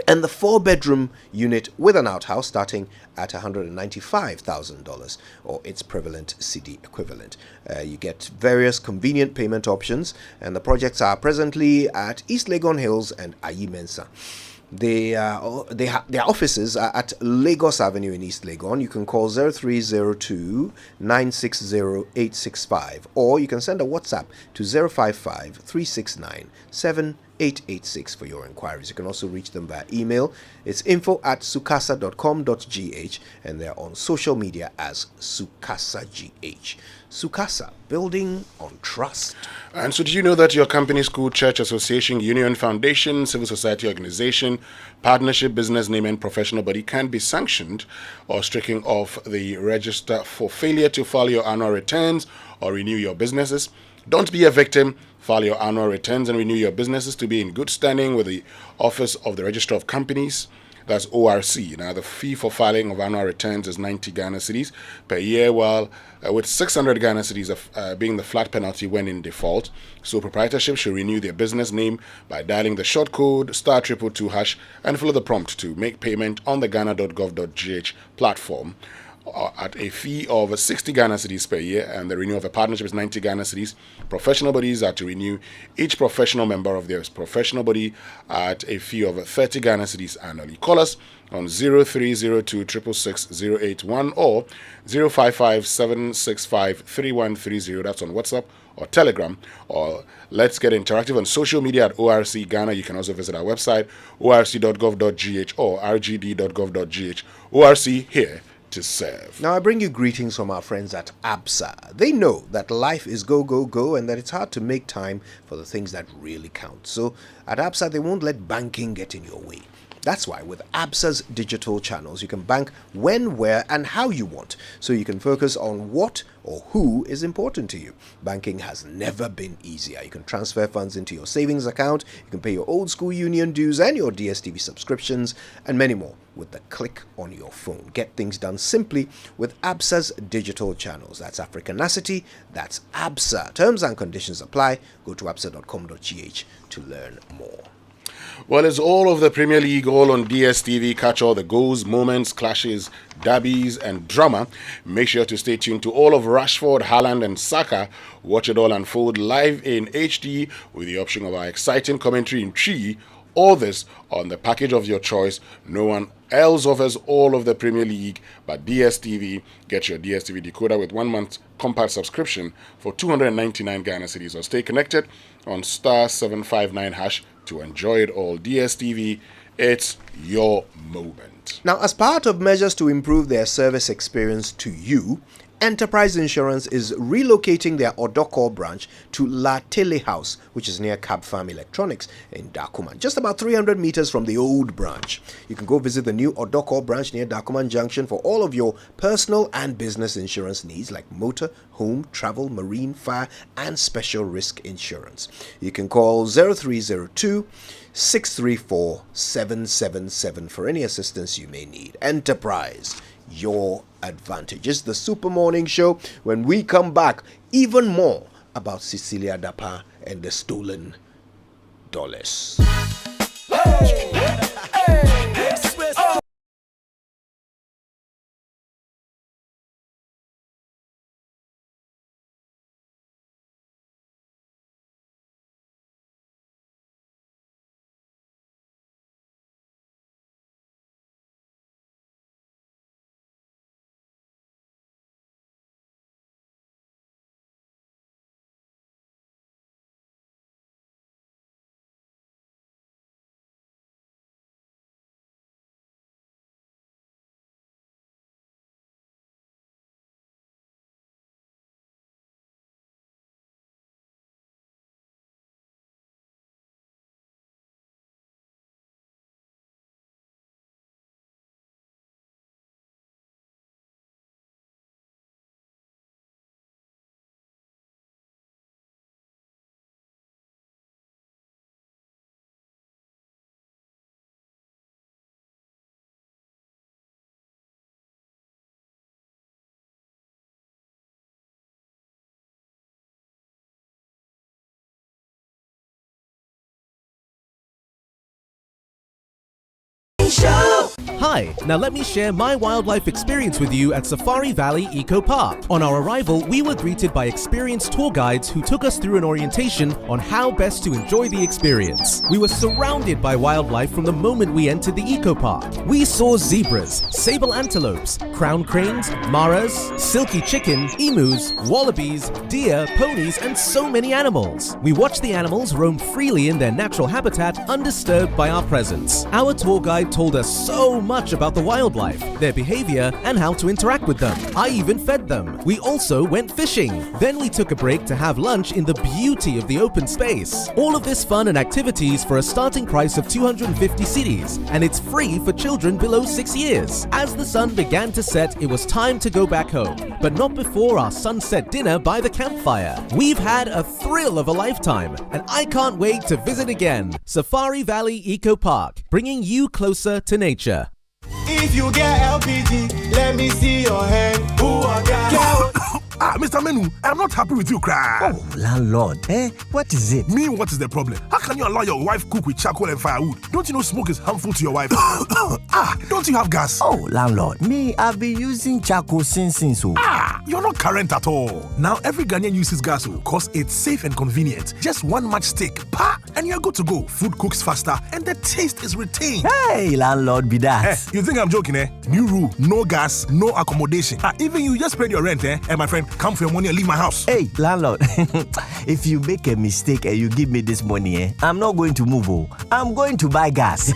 and the 4-bedroom unit with an outhouse starting at $195,000 or its prevalent cedi equivalent. You get various convenient payment options, and the projects are presently at East Legon Hills and Ayi Mensa. Their offices are at Lagos Avenue in East Legon. You can call 0302 960 865, or you can send a WhatsApp to 055 369 7 886 for your inquiries. You can also reach them via email. It's info@sukasa.com.gh, and they're on social media as SukasaGH. Sukasa, building on trust. And so, did you know that your company, school, church, association, union, foundation, civil society organization, partnership, business name, and professional body can be sanctioned or stricken off the register for failure to file your annual returns or renew your businesses? Don't be a victim. File your annual returns and renew your businesses to be in good standing with the Office of the Registrar of Companies. That's ORC. Now, the fee for filing of annual returns is 90 Ghana cedis per year, while with 600 Ghana cedis being the flat penalty when in default. So, proprietorship should renew their business name by dialing the short code *222# and follow the prompt to make payment on the ghana.gov.gh platform at a fee of 60 Ghana cedis per year, and the renewal of a partnership is 90 Ghana cedis. Professional bodies are to renew each professional member of their professional body at a fee of 30 Ghana cedis annually. Call us on 0302 666 081 or 055 765 3130. That's on WhatsApp or Telegram, or let's get interactive on social media at ORC Ghana. You can also visit our website, orc.gov.gh or rgd.gov.gh. ORC, here to serve. Now, I bring you greetings from our friends at ABSA. They know that life is go, go, go, and that it's hard to make time for the things that really count. So at ABSA, they won't let banking get in your way. That's why with ABSA's digital channels, you can bank when, where, and how you want, so you can focus on what or who is important to you. Banking has never been easier. You can transfer funds into your savings account, you can pay your old school union dues and your DSTV subscriptions, and many more with the click on your phone. Get things done simply with ABSA's digital channels. That's Africanacity, that's ABSA. Terms and conditions apply. Go to absa.com.gh to learn more. Well, it's all of the Premier League, all on DSTV. Catch all the goals, moments, clashes, derbies, and drama. Make sure to stay tuned to all of Rashford, Haaland, and Saka. Watch it all unfold live in HD with the option of our exciting commentary in Chi. All this on the package of your choice. No one else offers all of the Premier League but DSTV. Get your DSTV decoder with 1 month compact subscription for 299 Ghana cedis, or stay connected on *759# to enjoy it all. DSTV, it's your moment. Now, as part of measures to improve their service experience to you, Enterprise Insurance is relocating their Odokor branch to La Tele House, which is near Cab Farm Electronics in Dakuman, just about 300 meters from the old branch. You can go visit the new Odokor branch near Dakuman Junction for all of your personal and business insurance needs like motor, home, travel, marine, fire, and special risk insurance. You can call 0302 634 777 for any assistance you may need. Enterprise, your advantage. It's the Super Morning Show. When we come back, even more about Cecilia Dapaah and the stolen dollars. Hi, now let me share my wildlife experience with you at Safari Valley Eco Park. On our arrival, we were greeted by experienced tour guides who took us through an orientation on how best to enjoy the experience. We were surrounded by wildlife from the moment we entered the eco park. We saw zebras, sable antelopes, crown cranes, maras, silky chicken, emus, wallabies, deer, ponies, and so many animals. We watched the animals roam freely in their natural habitat, undisturbed by our presence. Our tour guide told us so much about the wildlife, their behavior, and how to interact with them. I even fed them. We also went fishing. Then we took a break to have lunch in the beauty of the open space. All of this fun and activities for a starting price of 250 cedis, and it's free for children below 6 years. As the sun began to set, it was time to go back home, but not before our sunset dinner by the campfire. We've had a thrill of a lifetime, and I can't wait to visit again. Safari Valley Eco Park, bringing you closer to nature. If you get LPG, let me see your hand. Who are gas? Mr. Menu, I'm not happy with you, cry. Oh, landlord, what is it? Me, what is the problem? How can you allow your wife cook with charcoal and firewood? Don't you know smoke is harmful to your wife? Don't you have gas? Oh, landlord, me, I've been using charcoal since. You're not current at all. Now, every Ghanaian uses gas because it's safe and convenient. Just one matchstick, and you're good to go. Food cooks faster, and the taste is retained. Hey, landlord, be that. You think I'm joking, New rule, no gas, no accommodation. Even you just paid your rent, And my friend, come for your money and leave my house. Hey, landlord, if you make a mistake and you give me this money, I'm not going to move. I'm going to buy gas.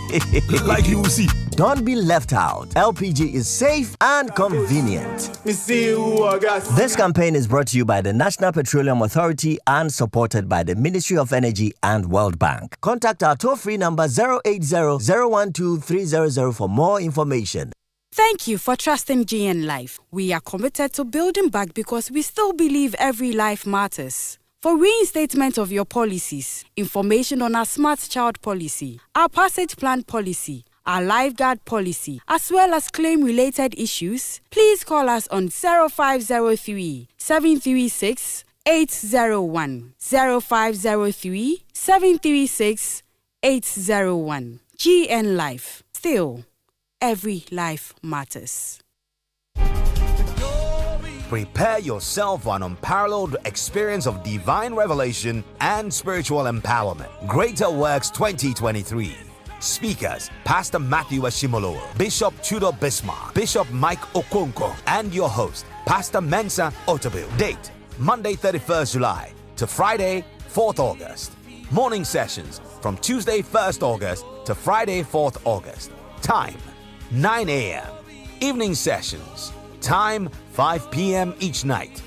Like you will see. Don't be left out. LPG is safe and convenient. This campaign is brought to you by the National Petroleum Authority and supported by the Ministry of Energy and World Bank. Contact our toll-free number 080-012-300 for more information. Thank you for trusting GN Life. We are committed to building back because we still believe every life matters. For reinstatement of your policies, information on our Smart Child policy, our Passage Plan policy, our Lifeguard policy, as well as claim-related issues, please call us on 0503 736 801. 0503 736 801. GN Life. Still, every life matters. Prepare yourself for an unparalleled experience of divine revelation and spiritual empowerment. Greater Works 2023. Speakers, Pastor Matthew Ashimolowo, Bishop Tudor Bismarck, Bishop Mike Okonkwo, and your host, Pastor Mensa Otabil. Date, Monday 31st July to Friday 4th August. Morning sessions from Tuesday 1st August to Friday 4th August. Time, 9 a.m. Evening sessions. Time, 5 p.m. each night.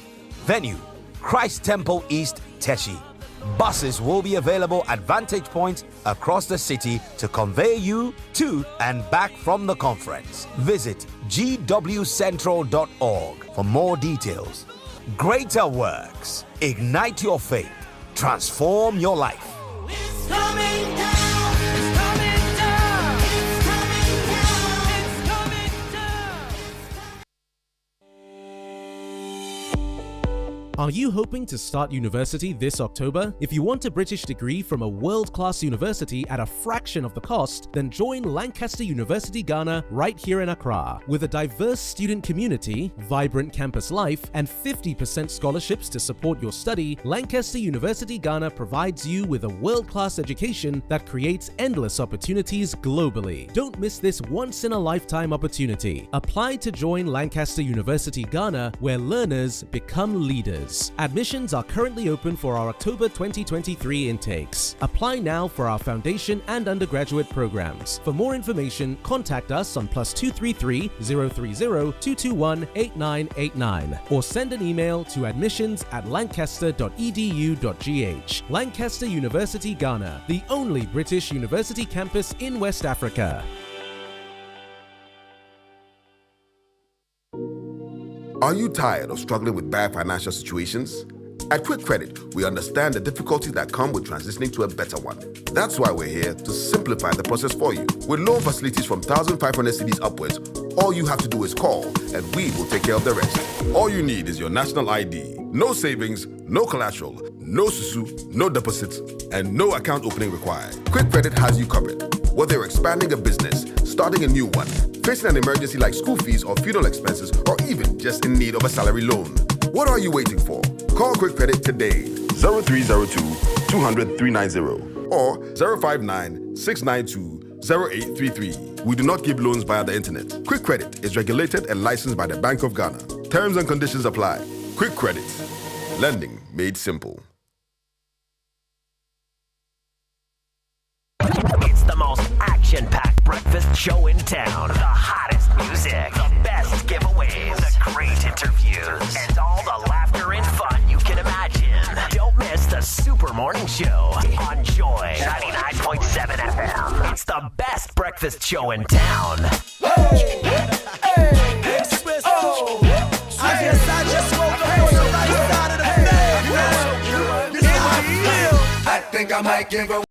Venue, Christ Temple East, Teshi. Buses will be available at vantage points across the city to convey you to and back from the conference. Visit gwcentral.org for more details. Greater Works. Ignite your faith. Transform your life. It's coming down. It's coming down. It's coming down. It's coming down. Are you hoping to start university this October? If you want a British degree from a world-class university at a fraction of the cost, then join Lancaster University Ghana right here in Accra. With a diverse student community, vibrant campus life, and 50% scholarships to support your study, Lancaster University Ghana provides you with a world-class education that creates endless opportunities globally. Don't miss this once-in-a-lifetime opportunity. Apply to join Lancaster University Ghana, where learners become leaders. Admissions are currently open for our October 2023 intakes. Apply now for our foundation and undergraduate programs. For more information, contact us on +233 030 221 8989 or send an email to admissions@lancaster.edu.gh. Lancaster University Ghana, the only British university campus in West Africa. Are you tired of struggling with bad financial situations? At Quick Credit, we understand the difficulties that come with transitioning to a better one. That's why we're here to simplify the process for you. With loan facilities from 1,500 cedis upwards, all you have to do is call and we will take care of the rest. All you need is your national ID. No savings, no collateral, no susu, no deposits, and no account opening required. Quick Credit has you covered. Whether you're expanding a business, starting a new one, facing an emergency like school fees or funeral expenses, or even just in need of a salary loan. What are you waiting for? Call Quick Credit today. 0302 200 390 or 059 692 0833. We do not give loans via the internet. Quick Credit is regulated and licensed by the Bank of Ghana. Terms and conditions apply. Quick Credit. Lending made simple. It's the most action-packed breakfast show in town. The hottest music, the best giveaways, the great interviews, and all the laughter and fun you can imagine. Don't miss the Super Morning Show on Joy 99.7 FM. It's the best breakfast show in town. Hey, hey, Swiss. Oh, I just woke up on the right side of the bed. You know how I feel. I think I might give a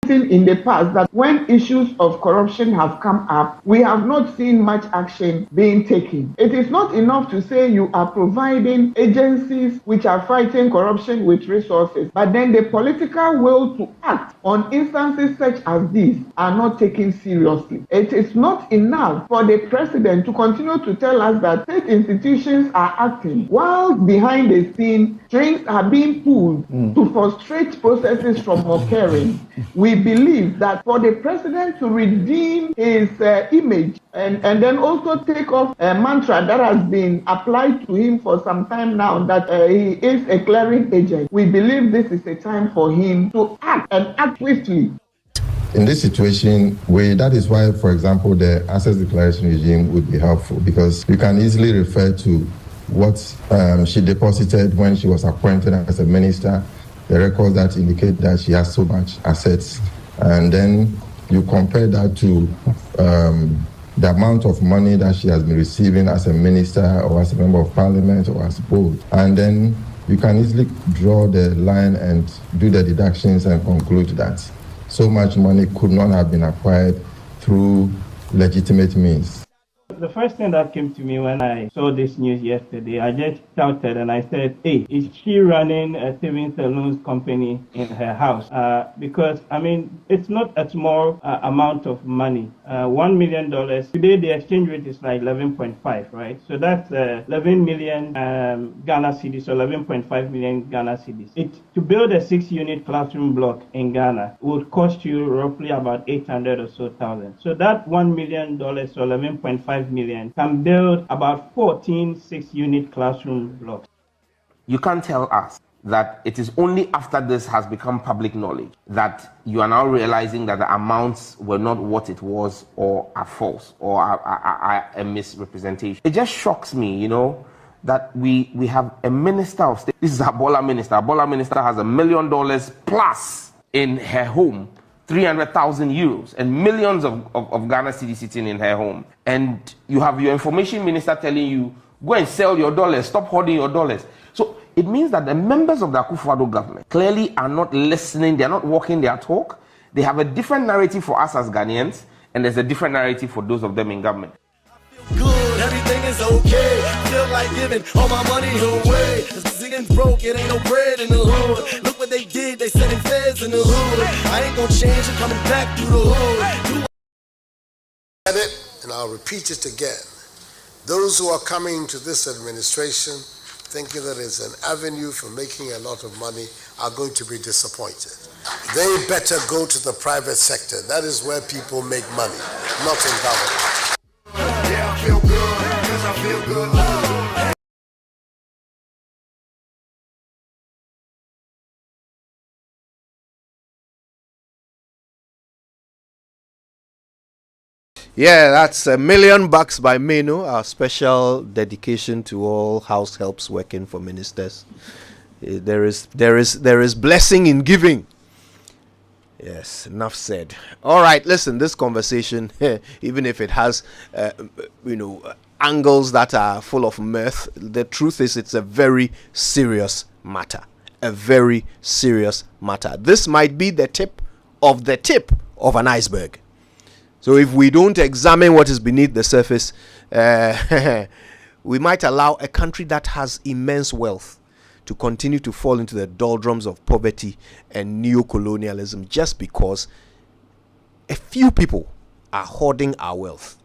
in the past that when issues of corruption have come up, we have not seen much action being taken. It is not enough to say you are providing agencies which are fighting corruption with resources, but then the political will to act on instances such as these are not taken seriously. It is not enough for the president to continue to tell us that state institutions are acting while behind the scene strings are being pulled to frustrate processes from occurring. We believe that for the president to redeem his image and then also take off a mantra that has been applied to him for some time now that he is a clearing agent, we believe this is a time for him to act and act swiftly. In this situation, that is why, for example, the assets declaration regime would be helpful, because you can easily refer to what she deposited when she was appointed as a minister, the records that indicate that she has so much assets, and then you compare that to the amount of money that she has been receiving as a minister or as a member of parliament or as both, and then you can easily draw the line and do the deductions and conclude that so much money could not have been acquired through legitimate means. The first thing that came to me when I saw this news yesterday, I just shouted and I said, hey, is she running a savings and loans company in her house? Because, I mean, it's not a small amount of money. $1 million. Today, the exchange rate is like 11.5, right? So that's 11 million Ghana cedis, so 11.5 million Ghana cedis. To build a 6-unit classroom block in Ghana would cost you roughly about 800 or so thousand. So that $1 million, so 11.5 million, can build about 14 6-unit classroom blocks. You can't tell us that it is only after this has become public knowledge that you are now realizing that the amounts were not what it was or are false or are a misrepresentation. It just shocks me, you know, that we have a minister of state. This is Abola minister. Abola minister has $1 million plus in her home, 300,000 euros and millions of Ghana cedis sitting in her home. And you have your information minister telling you, go and sell your dollars, stop hoarding your dollars. So it means that the members of the Akufo-Addo government clearly are not listening, they're not walking their talk. They have a different narrative for us as Ghanaians, and there's a different narrative for those of them in government. Good, everything is okay. Feel like giving all my money away. Ziggins broke, it ain't no bread in the hood. Look what they did, they sending feds in the hood. I ain't gonna change, I'm coming back through the hood. And I'll repeat it again. Those who are coming to this administration thinking that it's an avenue for making a lot of money are going to be disappointed. They better go to the private sector. That is where people make money, not in government. Yeah, I feel good, because I feel good. Yeah, that's $1 million by Menu, our special dedication to all house helps working for ministers. There is blessing in giving. Yes, enough said. All right, listen, this conversation, even if it has, angles that are full of mirth, the truth is it's a very serious matter. A very serious matter. This might be the tip of an iceberg. So if we don't examine what is beneath the surface, we might allow a country that has immense wealth to continue to fall into the doldrums of poverty and neo-colonialism just because a few people are hoarding our wealth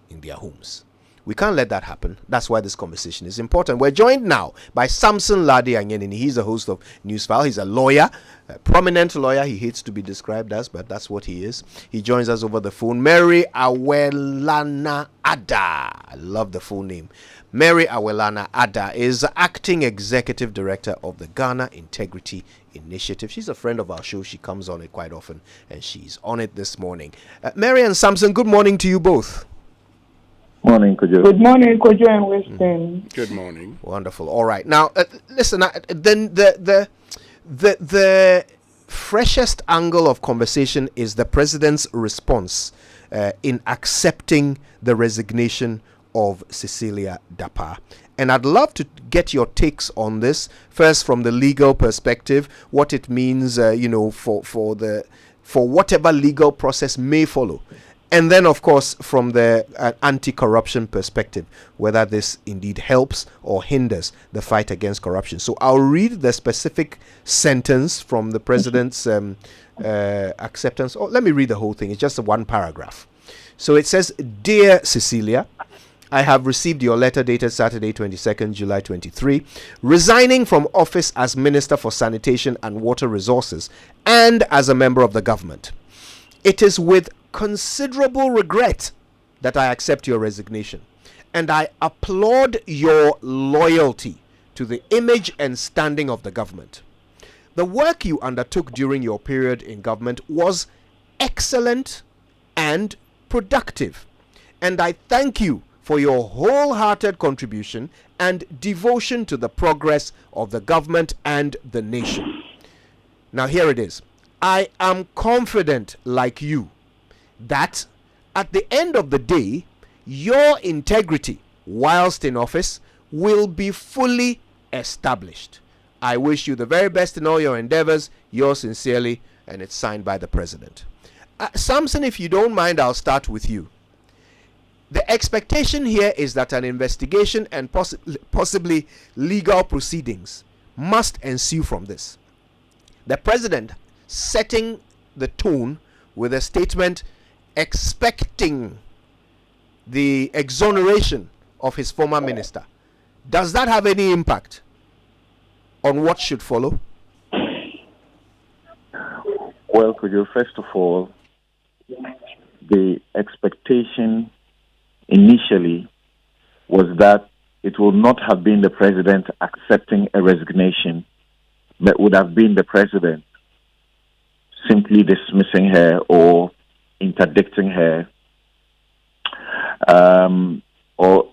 in their homes. We can't let that happen. That's why this conversation is important. We're joined now by Samson Lade Anyenini. He's the host of Newsfile. He's a lawyer, a prominent lawyer. He hates to be described as, but that's what he is. He joins us over the phone. Mary Awelana Ada. I love the full name. Mary Awelana Ada is acting executive director of the Ghana Integrity Initiative. She's a friend of our show. She comes on it quite often, and she's on it this morning. Mary and Samson, good morning to you both. Morning, Kojo. Good morning, Kojo and Weston. Good morning. Wonderful. All right. Now, listen. Then the freshest angle of conversation is the president's response in accepting the resignation of Cecilia Dapaah. And I'd love to get your takes on this. First, from the legal perspective, what it means, for whatever legal process may follow. And then, of course, from the anti-corruption perspective, whether this indeed helps or hinders the fight against corruption. So I'll read the specific sentence from the president's acceptance. Oh, let me read the whole thing. It's just one paragraph. So it says, "Dear Cecilia, I have received your letter dated Saturday, 22nd July 23, resigning from office as Minister for Sanitation and Water Resources and as a member of the government. It is with considerable regret that I accept your resignation, and I applaud your loyalty to the image and standing of the government. The work you undertook during your period in government was excellent and productive, and I thank you for your wholehearted contribution and devotion to the progress of the government and the nation." Now here it is. "I am confident, like you, that at the end of the day, your integrity whilst in office will be fully established. I wish you the very best in all your endeavors. Yours sincerely," and it's signed by the president. Samson, if you don't mind, I'll start with you. The expectation here is that an investigation and possibly legal proceedings must ensue from this. The president setting the tone with a statement expecting the exoneration of his former minister. Does that have any impact on what should follow? Well, Kojo, first of all, the expectation initially was that it would not have been the president accepting a resignation, but would have been the president simply dismissing her or interdicting her, or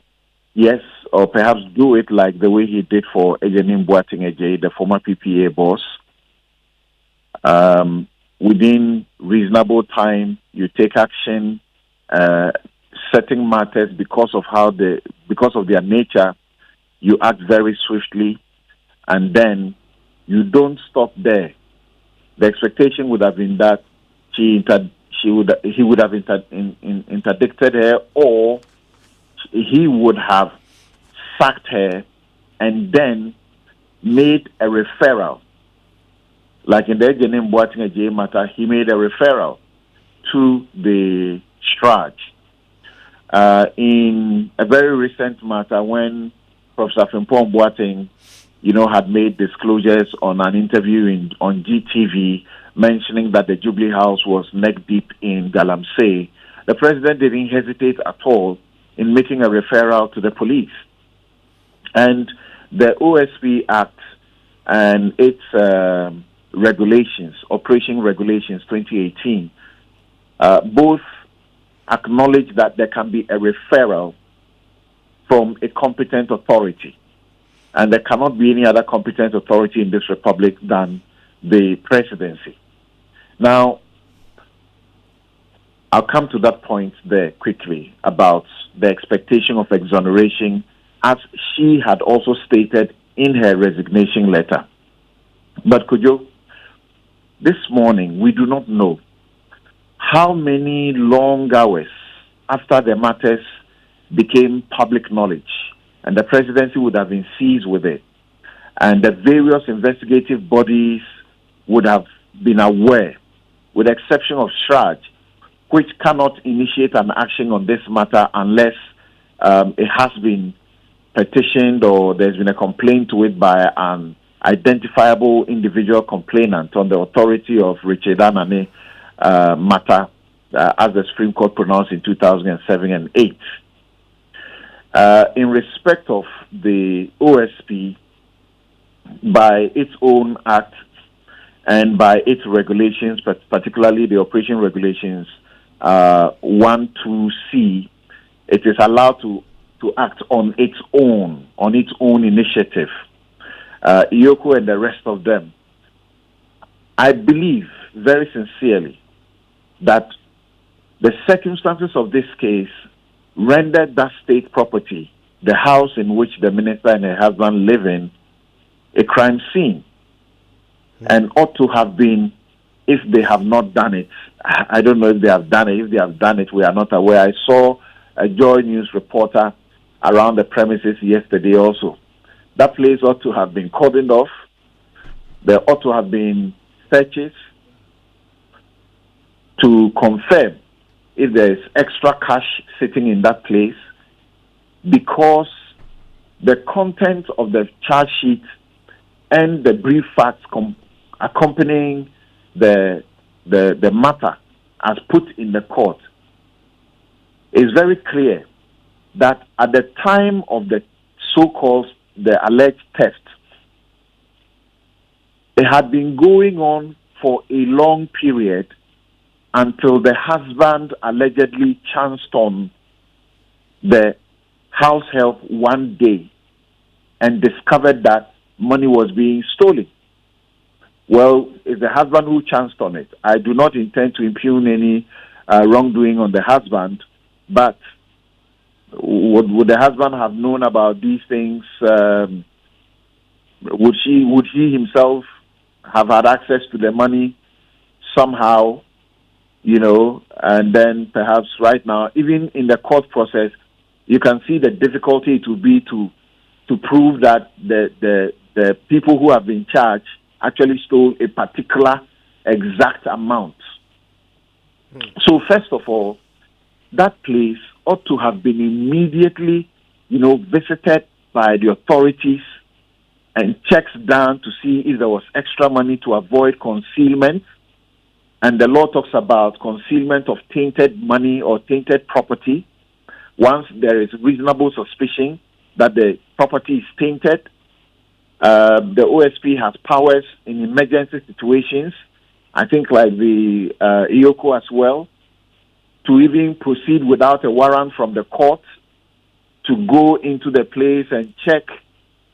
perhaps do it like the way he did for Ejenim Boateng Ejei, the former PPA boss. Within reasonable time, you take action, setting matters because of their nature. You act very swiftly, and then you don't stop there. The expectation would have been that he would have interdicted her, or he would have sacked her and then made a referral. Like in the Ejenim Boateng Ejei matter, he made a referral to the Straj. In a very recent matter, when Professor Frimpong Boateng, had made disclosures on an interview on GTV mentioning that the Jubilee House was neck deep in Galamsey, the president didn't hesitate at all in making a referral to the police. And the OSP Act and its regulations, Operation Regulations 2018, both acknowledge that there can be a referral from a competent authority. And there cannot be any other competent authority in this republic than the presidency. Now, I'll come to that point there quickly about the expectation of exoneration, as she had also stated in her resignation letter. But Kojo, this morning we do not know how many long hours after the matters became public knowledge and the presidency would have been seized with it, and the various investigative bodies would have been aware, with the exception of SHRAJ, which cannot initiate an action on this matter unless it has been petitioned or there's been a complaint to it by an identifiable individual complainant on the authority of Richard Anane matter, as the Supreme Court pronounced in 2007 and 8. In respect of the OSP, by its own act and by its regulations, but particularly the operation regulations 1(2)(c), it is allowed to act on its own initiative. Iyoko and the rest of them, I believe very sincerely that the circumstances of this case rendered that state property, the house in which the minister and her husband live in, a crime scene, and ought to have been, if they have not done it. I don't know if they have done it. If they have done it, we are not aware. I saw a Joy News reporter around the premises yesterday also. That place ought to have been cordoned off. There ought to have been searches to confirm if there is extra cash sitting in that place, because the content of the charge sheet and the brief facts accompanying the matter as put in the court is very clear that at the time of the the alleged theft, it had been going on for a long period until the husband allegedly chanced on the house help one day and discovered that money was being stolen. Well, it's the husband who chanced on it. I do not intend to impugn any wrongdoing on the husband, but would the husband have known about these things? Would he himself have had access to the money somehow? And then perhaps right now, even in the court process, you can see the difficulty it will be to prove that the people who have been charged actually stole a particular exact amount. So first of all, that place ought to have been immediately, visited by the authorities and checks done to see if there was extra money to avoid concealment. And the law talks about concealment of tainted money or tainted property. Once there is reasonable suspicion that the property is tainted, the OSP has powers in emergency situations, I think like the Iyoko as well, to even proceed without a warrant from the court to go into the place and check,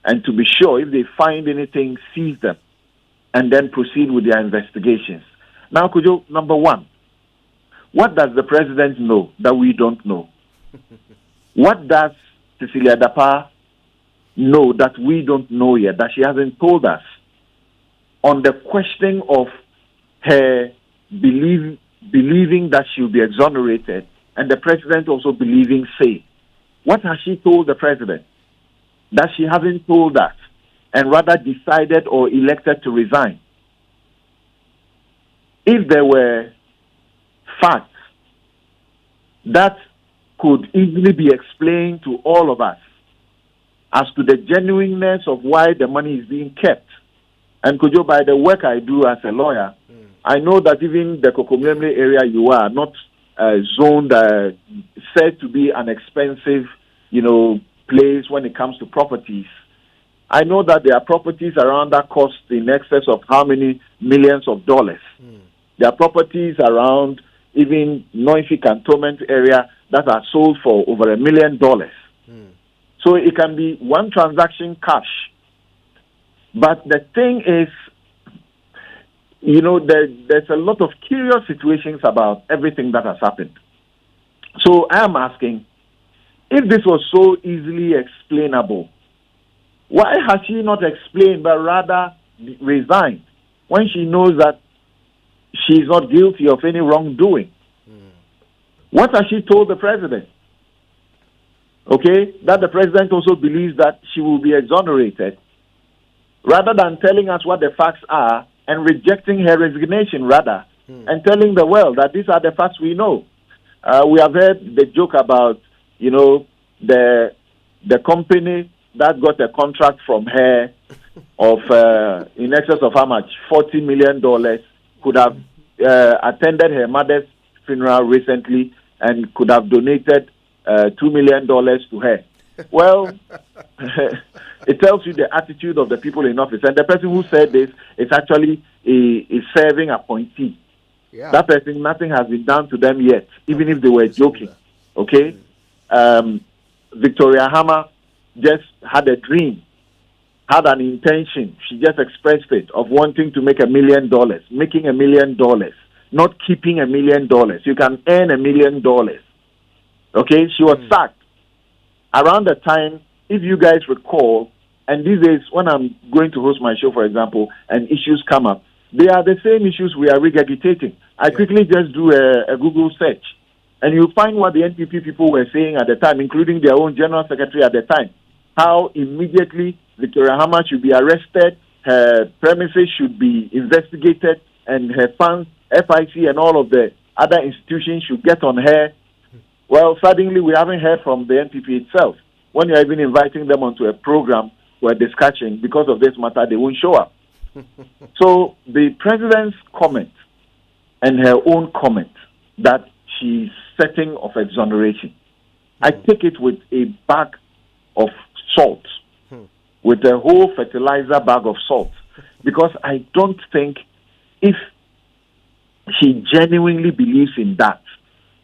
and to be sure if they find anything, seize them, and then proceed with their investigations. Now, Kujo, number one, what does the president know that we don't know? What does Cecilia Dapaah know that we don't know yet, that she hasn't told us? On the question of her believing that she'll be exonerated, and the president also believing same. What has she told the president? That she hasn't told us, and rather decided or elected to resign. If there were facts that could easily be explained to all of us as to the genuineness of why the money is being kept, and Kojo, by the work I do as a lawyer, I know that even the Kokomlemle area you are not zoned, said to be an expensive, place when it comes to properties. I know that there are properties around that cost in excess of how many millions of dollars. There are properties around even Noifi Cantonment area that are sold for over $1 million. So it can be one transaction cash. But the thing is, there's a lot of curious situations about everything that has happened. So I am asking, if this was so easily explainable, why has she not explained but rather resigned when she knows that she is not guilty of any wrongdoing? What has she told the president? Okay, that the president also believes that she will be exonerated, rather than telling us what the facts are and rejecting her resignation, rather, and telling the world that these are the facts we know. We have heard the joke about, the company that got a contract from her of in excess of how much? $40 million, could have attended her mother's funeral recently and could have donated $2 million to her. Well, it tells you the attitude of the people in office. And the person who said this is actually a serving appointee. Yeah. That person, nothing has been done to them yet, even if they were joking. Okay? Victoria Hammer just had a dream, had an intention. She just expressed it of wanting to make $1 million, making $1 million, not keeping $1 million. You can earn $1 million. Okay? She was sacked around the time, if you guys recall, and these days when I'm going to host my show, for example, and issues come up, they are the same issues we are regurgitating. I quickly just do a Google search, and you find what the NPP people were saying at the time, including their own general secretary at the time, how immediately Victoria Hammer should be arrested, her premises should be investigated, and her funds, FIC and all of the other institutions should get on her. Well, suddenly we haven't heard from the NPP itself. When you're even inviting them onto a program for a discussion, because of this matter, they won't show up. So the president's comment and her own comment that she's setting of exoneration, I take it with a bag of salt, with a whole fertilizer bag of salt, because I don't think if she genuinely believes in that,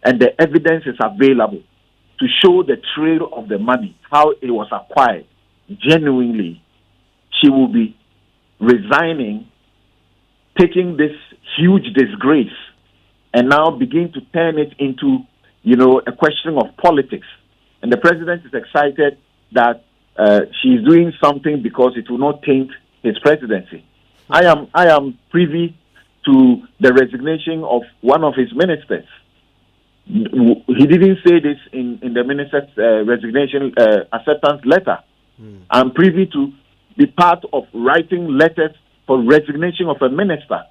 and the evidence is available to show the trail of the money, how it was acquired, genuinely, she will be resigning, taking this huge disgrace, and now begin to turn it into, a question of politics. And the president is excited that she's doing something because it will not taint his presidency. I am privy to the resignation of one of his ministers. He didn't say this in the minister's resignation acceptance letter. I'm privy to be part of writing letters for resignation of a minister.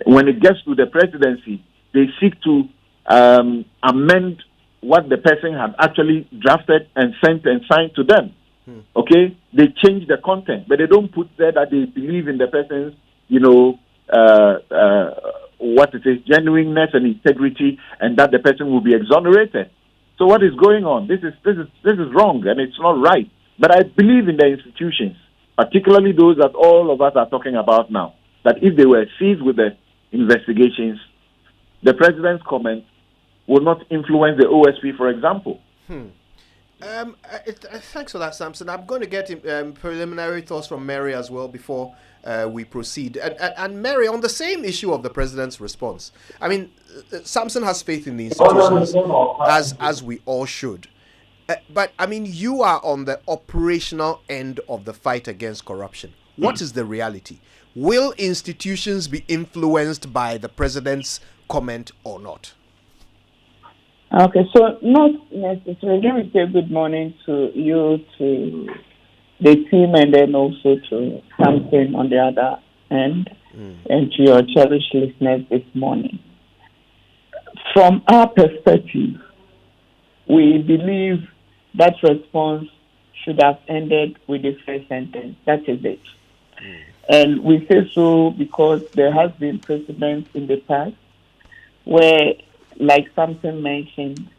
When it gets to the presidency, they seek to amend what the person had actually drafted and sent and signed to them. Okay? They change the content, but they don't put there that they believe in the person's, genuineness and integrity, and that the person will be exonerated. So what is going on? This is wrong, and it's not right. But I believe in the institutions, particularly those that all of us are talking about now, that if they were seized with the investigations, the president's comment will not influence the OSP, for example. Thanks for that, Samson. I'm going to get preliminary thoughts from Mary as well before we proceed. And Mary, on the same issue of the president's response, I mean, Samson has faith in the institutions, as we all should. But, I mean, you are on the operational end of the fight against corruption. What is the reality? Will institutions be influenced by the president's comment or not? Okay, so not necessarily. Let me say good morning to you, to the team, and then also to Samson on the other end, and to your cherished listeners this morning. From our perspective, we believe that response should have ended with the first sentence. That is it. And we say so because there has been precedents in the past where, like Samson mentioned,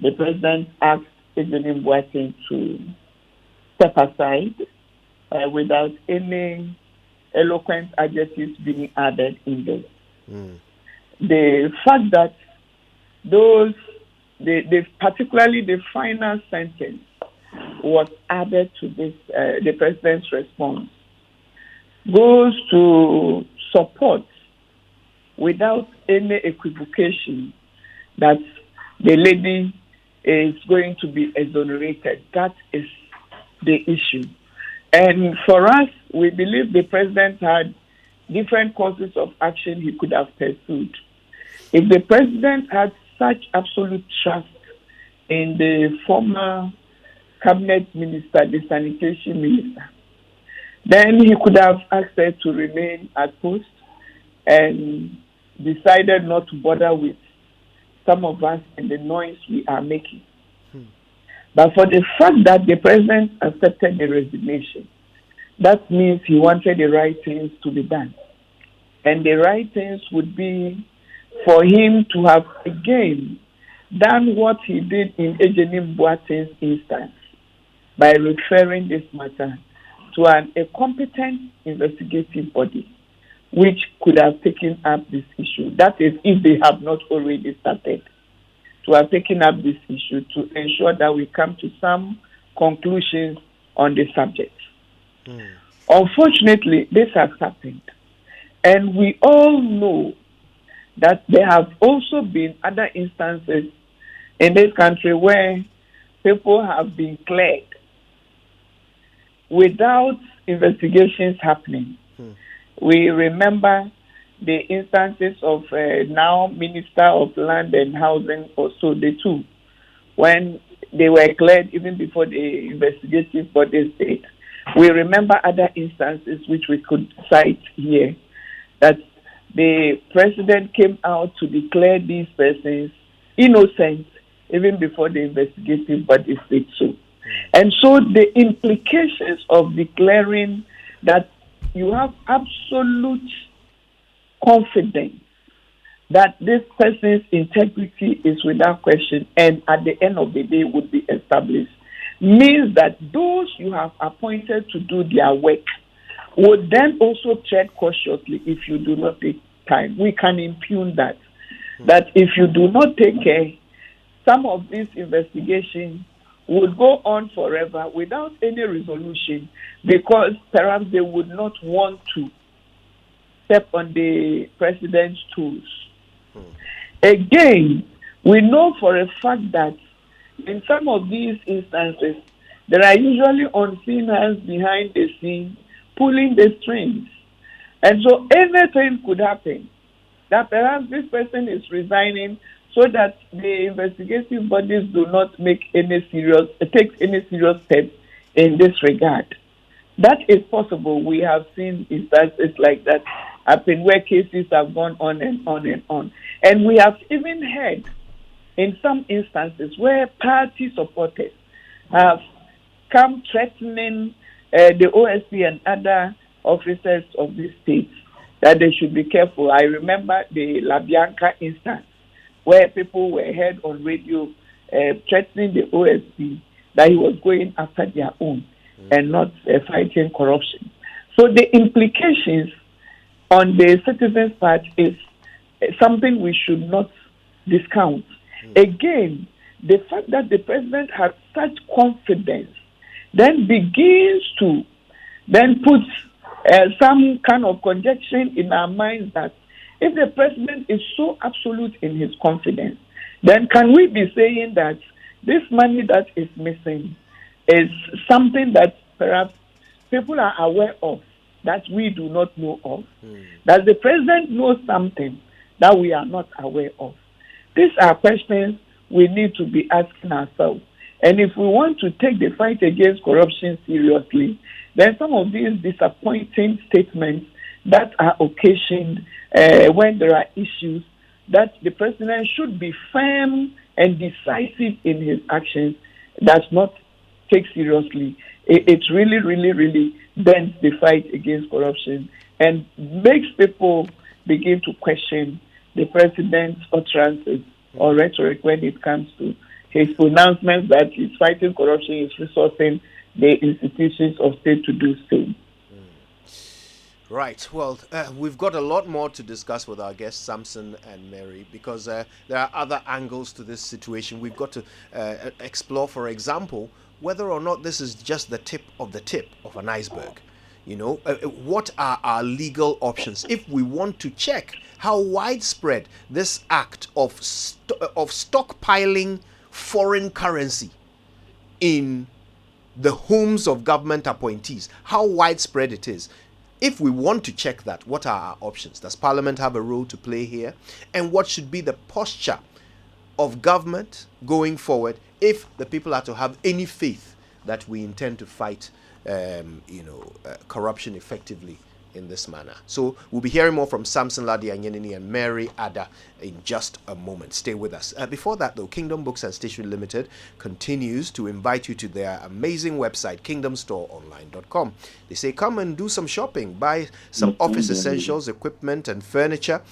the president asked President Boateng to step aside without any eloquent adjectives being added in there. The fact that particularly the final sentence was added to this, the president's response, goes to support without any equivocation that the lady is going to be exonerated. That is the issue. And for us, we believe the president had different courses of action he could have pursued. If the president had such absolute trust in the former cabinet minister, the sanitation minister, then he could have asked her to remain at post and decided not to bother with some of us and the noise we are making. But for the fact that the president accepted the resignation, that means he wanted the right things to be done. And the right things would be for him to have again done what he did in Ejenim Boateng's instance by referring this matter to a competent investigative body which could have taken up this issue. That is, if they have not already started to have taken up this issue to ensure that we come to some conclusions on the subject. Unfortunately, this has happened. And we all know that there have also been other instances in this country where people have been cleared without investigations happening. We remember the instances of now Minister of Land and Housing, also the two, when they were cleared even before the investigative bodies did. We remember other instances which we could cite here, that the president came out to declare these persons innocent even before the investigative bodies did so. And so the implications of declaring that you have absolute confidence that this person's integrity is without question and at the end of the day would be established means that those you have appointed to do their work would then also tread cautiously if you do not take time. We can impugn that. That if you do not take care, some of these investigations would go on forever without any resolution because perhaps they would not want to step on the president's toes. Again, we know for a fact that in some of these instances, there are usually unseen hands behind the scene pulling the strings. And so anything could happen. That perhaps this person is resigning so that the investigative bodies do not take any serious steps in this regard. That is possible. We have seen instances like that happen where cases have gone on and on and on. And we have even heard in some instances where party supporters have come threatening the OSP and other officers of the state that they should be careful. I remember the La Bianca instance where people were heard on radio threatening the OSP that he was going after their own and not fighting corruption. So the implications on the citizens' part is something we should not discount. Again, the fact that the president has such confidence then begins to then put some kind of conjecture in our minds that if the president is so absolute in his confidence, then can we be saying that this money that is missing is something that perhaps people are aware of that we do not know of? Does the president know something that we are not aware of? These are questions we need to be asking ourselves. And if we want to take the fight against corruption seriously, then some of these disappointing statements that are occasioned when there are issues, that the president should be firm and decisive in his actions, does not take seriously. It really, really, really bends the fight against corruption and makes people begin to question the president's utterances or rhetoric when it comes to his pronouncements that he's fighting corruption, is resourcing the institutions of state to do so. Right. Well, we've got a lot more to discuss with our guests, Samson and Mary, because there are other angles to this situation. We've got to explore, for example, whether or not this is just the tip of an iceberg. What are our legal options if we want to check how widespread this act of stockpiling foreign currency in the homes of government appointees, how widespread it is? If we want to check that, what are our options? Does Parliament have a role to play here? And what should be the posture of government going forward if the people are to have any faith that we intend to fight corruption effectively in this manner? So we'll be hearing more from Samson Ladi Anyenini and Mary Ada in just a moment. Stay with us. Before that, though, Kingdom Books and Stationery Limited continues to invite you to their amazing website, kingdomstoreonline.com. They say come and do some shopping, buy some office essentials, equipment and furniture,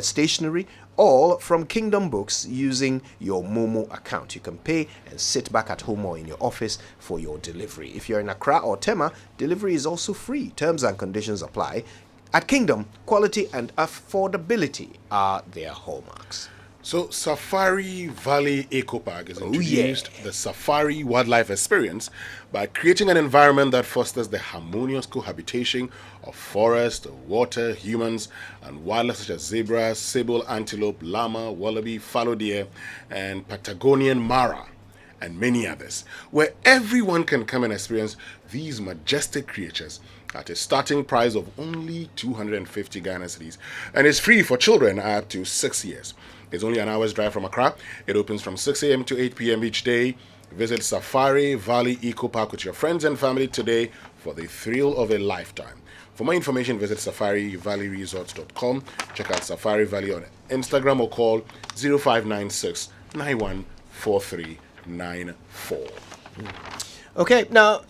stationery, all from Kingdom Books using your Momo account. You can pay and sit back at home or in your office for your delivery. If you're in Accra or Tema, delivery is also free. Terms and conditions apply. At Kingdom, quality and affordability are their hallmarks. So Safari Valley Eco Park has introduced the Safari Wildlife Experience by creating an environment that fosters the harmonious cohabitation of forest, water, humans, and wildlife such as zebras, sable antelope, llama, wallaby, fallow deer, and Patagonian mara, and many others, where everyone can come and experience these majestic creatures at a starting price of only 250 Ghana cedis, and it's free for children up to 6 years. It's only an hour's drive from Accra. It opens from 6 a.m. to 8 p.m. each day. Visit Safari Valley Eco Park with your friends and family today for the thrill of a lifetime. For more information, visit safarivalleyresorts.com. Check out Safari Valley on Instagram or call 0596 914394. Okay, now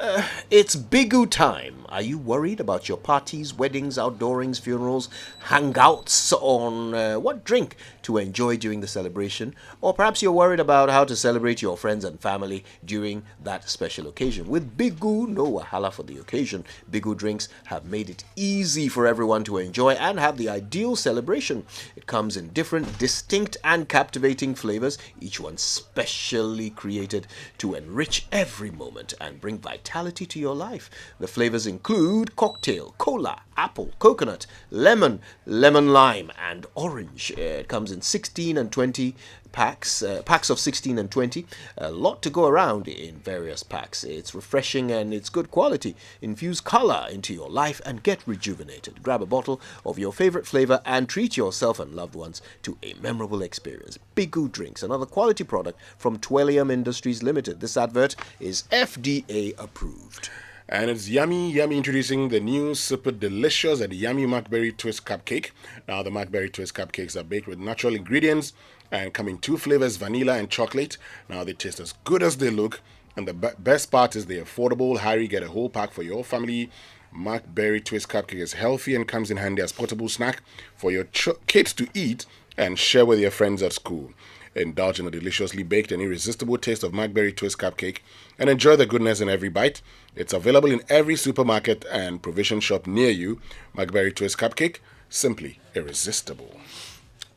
it's Bigu time. Are you worried about your parties, weddings, outdoorings, funerals, hangouts on what drink to enjoy during the celebration? Or perhaps you're worried about how to celebrate your friends and family during that special occasion. With Bigu, no wahala for the occasion. Bigu drinks have made it easy for everyone to enjoy and have the ideal celebration. It comes in different, distinct and captivating flavors, each one specially created to enrich every moment and bring vitality to your life. The flavors include cocktail, cola, apple, coconut, lemon, lemon lime, and orange. It comes in 16 and 20 packs of 16 and 20. A lot to go around in various packs. It's refreshing and it's good quality. Infuse color into your life and get rejuvenated. Grab a bottle of your favorite flavor and treat yourself and loved ones to a memorable experience. Bigu Drinks, another quality product from Twellium Industries Limited. This advert is FDA approved. And it's Yummy introducing the new super delicious and yummy Macberry Twist Cupcake. Now, the Macberry Twist Cupcakes are baked with natural ingredients and come in two flavors, vanilla and chocolate. Now, they taste as good as they look. And the best part is they're affordable. Hurry, get a whole pack for your family. Macberry Twist Cupcake is healthy and comes in handy as portable snack for your kids to eat and share with your friends at school. Indulge in the deliciously baked and irresistible taste of Macberry Twist Cupcake and enjoy the goodness in every bite. It's available in every supermarket and provision shop near you. Macberry Twist Cupcake, simply irresistible.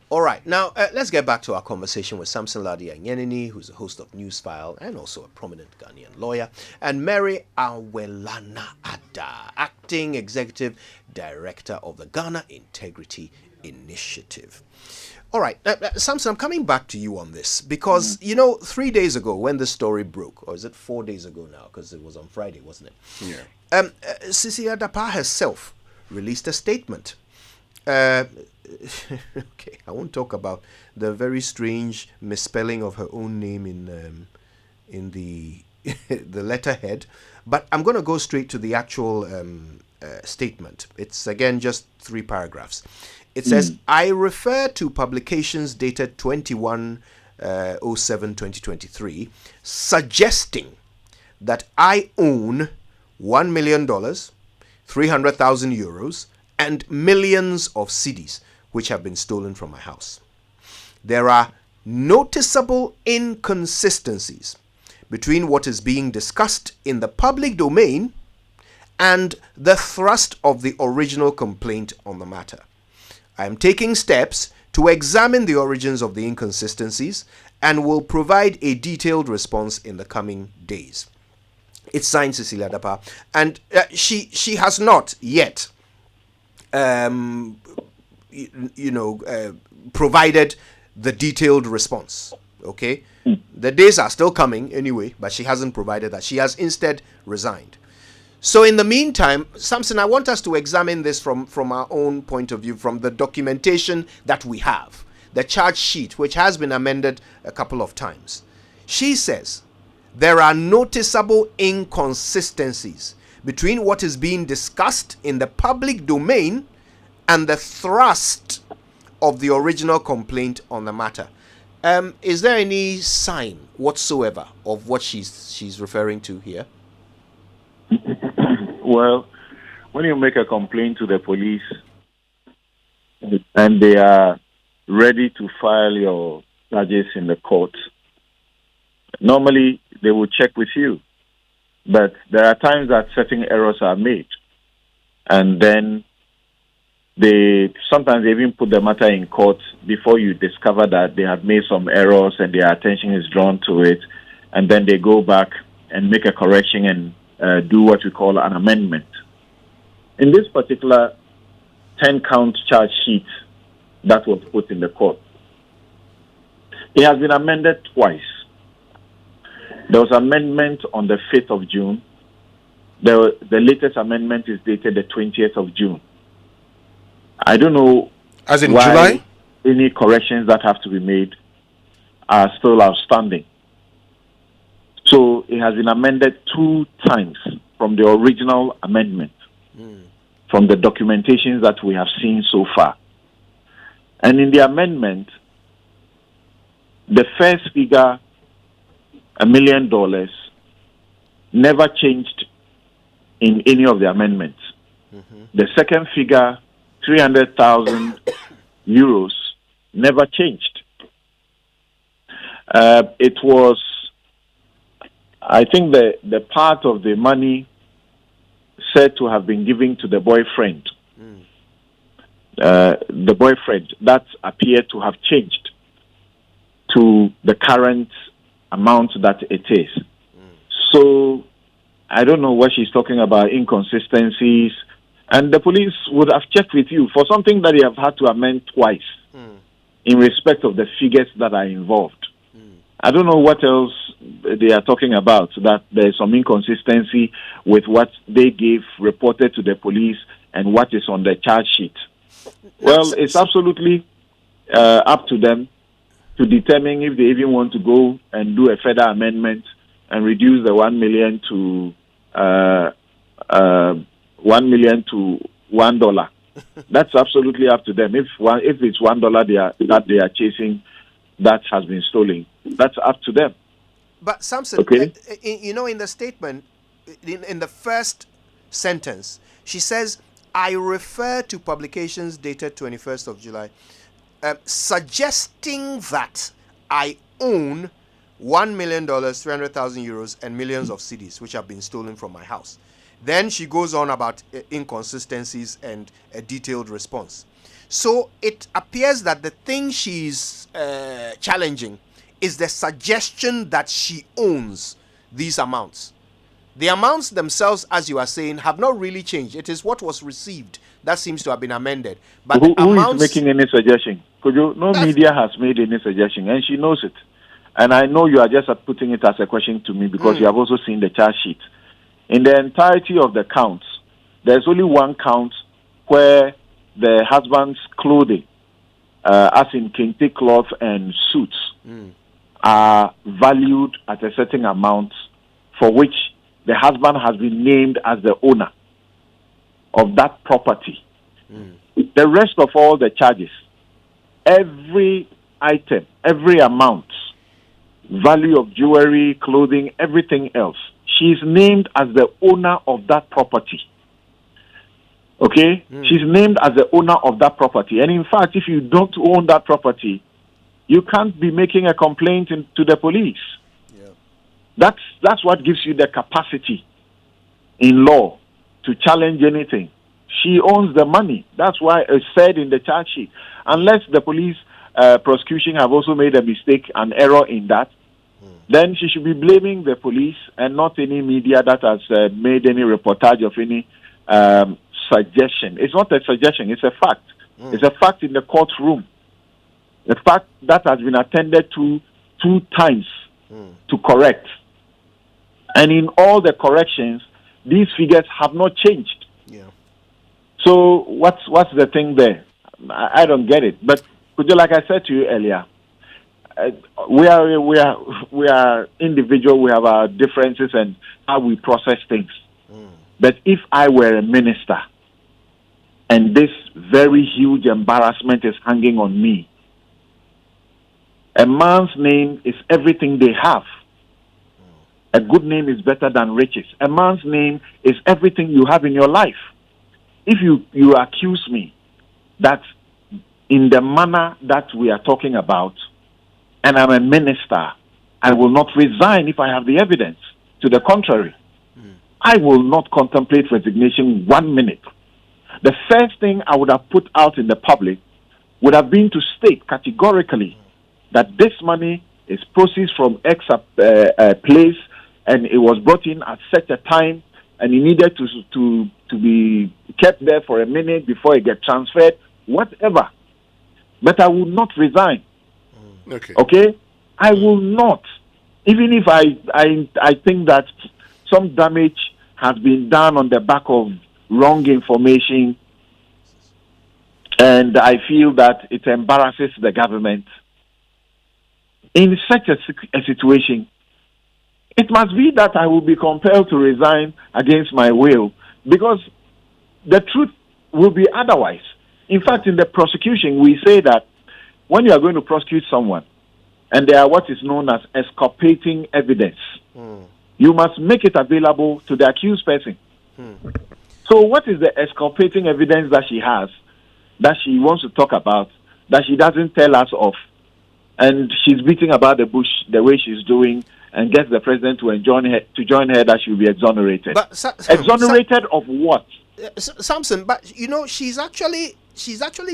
All right, now let's get back to our conversation with Samson Ladi Anyenini, who's a host of Newsfile and also a prominent Ghanaian lawyer, and Mary Awelana Ada, acting executive director of the Ghana Integrity Initiative. All right, Samson, I'm coming back to you on this because, 3 days ago when this story broke, or is it 4 days ago now, because it was on Friday, wasn't it? Yeah. Cecilia Dapaah herself released a statement. Okay, I won't talk about the very strange misspelling of her own name in the the letterhead, but I'm going to go straight to the actual statement. It's, again, just 3 paragraphs. It says, I refer to publications dated 21/07/2023 suggesting that I own $1 million, 300,000 euros, and millions of cedis which have been stolen from my house. There are noticeable inconsistencies between what is being discussed in the public domain and the thrust of the original complaint on the matter. I am taking steps to examine the origins of the inconsistencies and will provide a detailed response in the coming days. It's signed Cecilia Dapaah, and she has not yet, provided the detailed response. Okay, the days are still coming anyway, but she hasn't provided that. She has instead resigned. So in the meantime, Samson, I want us to examine this from our own point of view, from the documentation that we have, the charge sheet, which has been amended a couple of times. She says there are noticeable inconsistencies between what is being discussed in the public domain and the thrust of the original complaint on the matter. Is there any sign whatsoever of what she's referring to here? Well, when you make a complaint to the police and they are ready to file your charges in the court, normally they will check with you. But there are times that certain errors are made. And then sometimes they even put the matter in court before you discover that they have made some errors and their attention is drawn to it. And then they go back and make a correction and do what we call an amendment. In this particular 10-count charge sheet that was put in the court, it has been amended twice. There was amendment on the 5th of June. The latest amendment is dated the 20th of June. I don't know as in why July? Any corrections that have to be made are still outstanding. So it has been amended 2 times from the original amendment, from the documentations that we have seen so far. And in the amendment, the first figure, $1 million, never changed in any of the amendments. The second figure, 300,000 euros, never changed. It was, I think, the part of the money said to have been given to the boyfriend. The boyfriend, that appeared to have changed to the current amount that it is. So I don't know what she's talking about, inconsistencies. And the police would have checked with you for something that they have had to amend twice in respect of the figures that are involved. I don't know what else they are talking about, that there is some inconsistency with what they reported to the police and what is on the charge sheet. Well, it's absolutely up to them to determine if they even want to go and do a further amendment and reduce the 1 million to $1 million to $1. That's absolutely up to them. If it's $1 that they are chasing that has been stolen, that's up to them. But Samson, okay? In the statement, in the first sentence, she says, I refer to publications dated 21st of July, suggesting that I own $1 million, 300,000 euros, and millions of cedis, which have been stolen from my house. Then she goes on about inconsistencies and a detailed response. So it appears that the thing she's challenging is the suggestion that she owns these amounts. The amounts themselves, as you are saying, have not really changed. It is what was received that seems to have been amended. But who is making any suggestion? No media has made any suggestion, and she knows it. And I know you are just putting it as a question to me because you have also seen the charge sheet. In the entirety of the counts, there's only one count where the husband's clothing, as in kente cloth and suits, are valued at a certain amount for which the husband has been named as the owner of that property. The rest of all the charges, every item, every amount, value of jewelry, clothing, everything else, she's named as the owner of that property. Okay? She's named as the owner of that property. And in fact, if you don't own that property, you can't be making a complaint to the police. Yeah. That's what gives you the capacity in law to challenge anything. She owns the money. That's why it's said in the charge sheet. Unless the police prosecution have also made a mistake, an error in that, then she should be blaming the police and not any media that has made any reportage of any suggestion. It's not a suggestion, it's a fact. It's a fact in the courtroom. The fact that has been attended to 2 times to correct. And in all the corrections, these figures have not changed. So what's the thing there? I don't get it. But like I said to you earlier, we are individual. We have our differences and how we process things. But if I were a minister and this very huge embarrassment is hanging on me, a man's name is everything they have. A good name is better than riches. A man's name is everything you have in your life. If you accuse me that in the manner that we are talking about, and I'm a minister, I will not resign if I have the evidence. To the contrary, I will not contemplate resignation 1 minute. The first thing I would have put out in the public would have been to state categorically that this money is proceeds from X place, and it was brought in at such a time, and it needed to be kept there for a minute before it gets transferred, whatever. But I will not resign. Okay? I will not. Even if I think that some damage has been done on the back of wrong information, and I feel that it embarrasses the government. In such a situation, it must be that I will be compelled to resign against my will, because the truth will be otherwise. In fact, in the prosecution, we say that when you are going to prosecute someone, and there are what is known as exculpating evidence, you must make it available to the accused person. So what is the exculpating evidence that she has, that she wants to talk about, that she doesn't tell us of, and she's beating about the bush the way she's doing, and gets the president to join her that she will be exonerated? But, exonerated of what? Samson, but you know, she's actually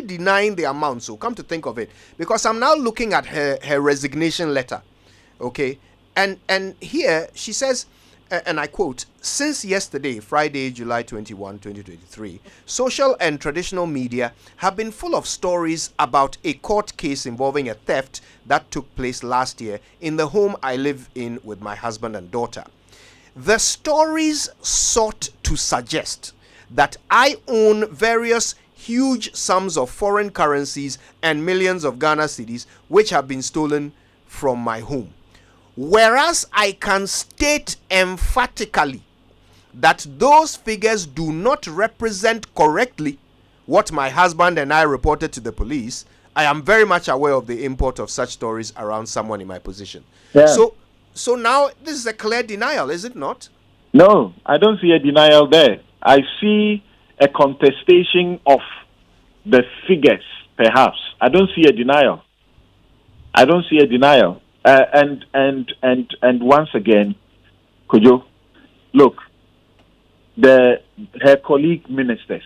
denying the amount. So come to think of it, because I'm now looking at her resignation letter, okay, and here she says, and I quote, "Since yesterday, Friday, July 21, 2023, social and traditional media have been full of stories about a court case involving a theft that took place last year in the home I live in with my husband and daughter. The stories sought to suggest that I own various huge sums of foreign currencies and millions of Ghana cedis which have been stolen from my home. Whereas I can state emphatically that those figures do not represent correctly what my husband and I reported to the police, I am very much aware of the import of such stories around someone in my position." Yeah. So now this is a clear denial, is it not? No, I don't see a denial there. I see a contestation of the figures, perhaps. I don't see a denial. And once again, Kojo, look, her colleague ministers,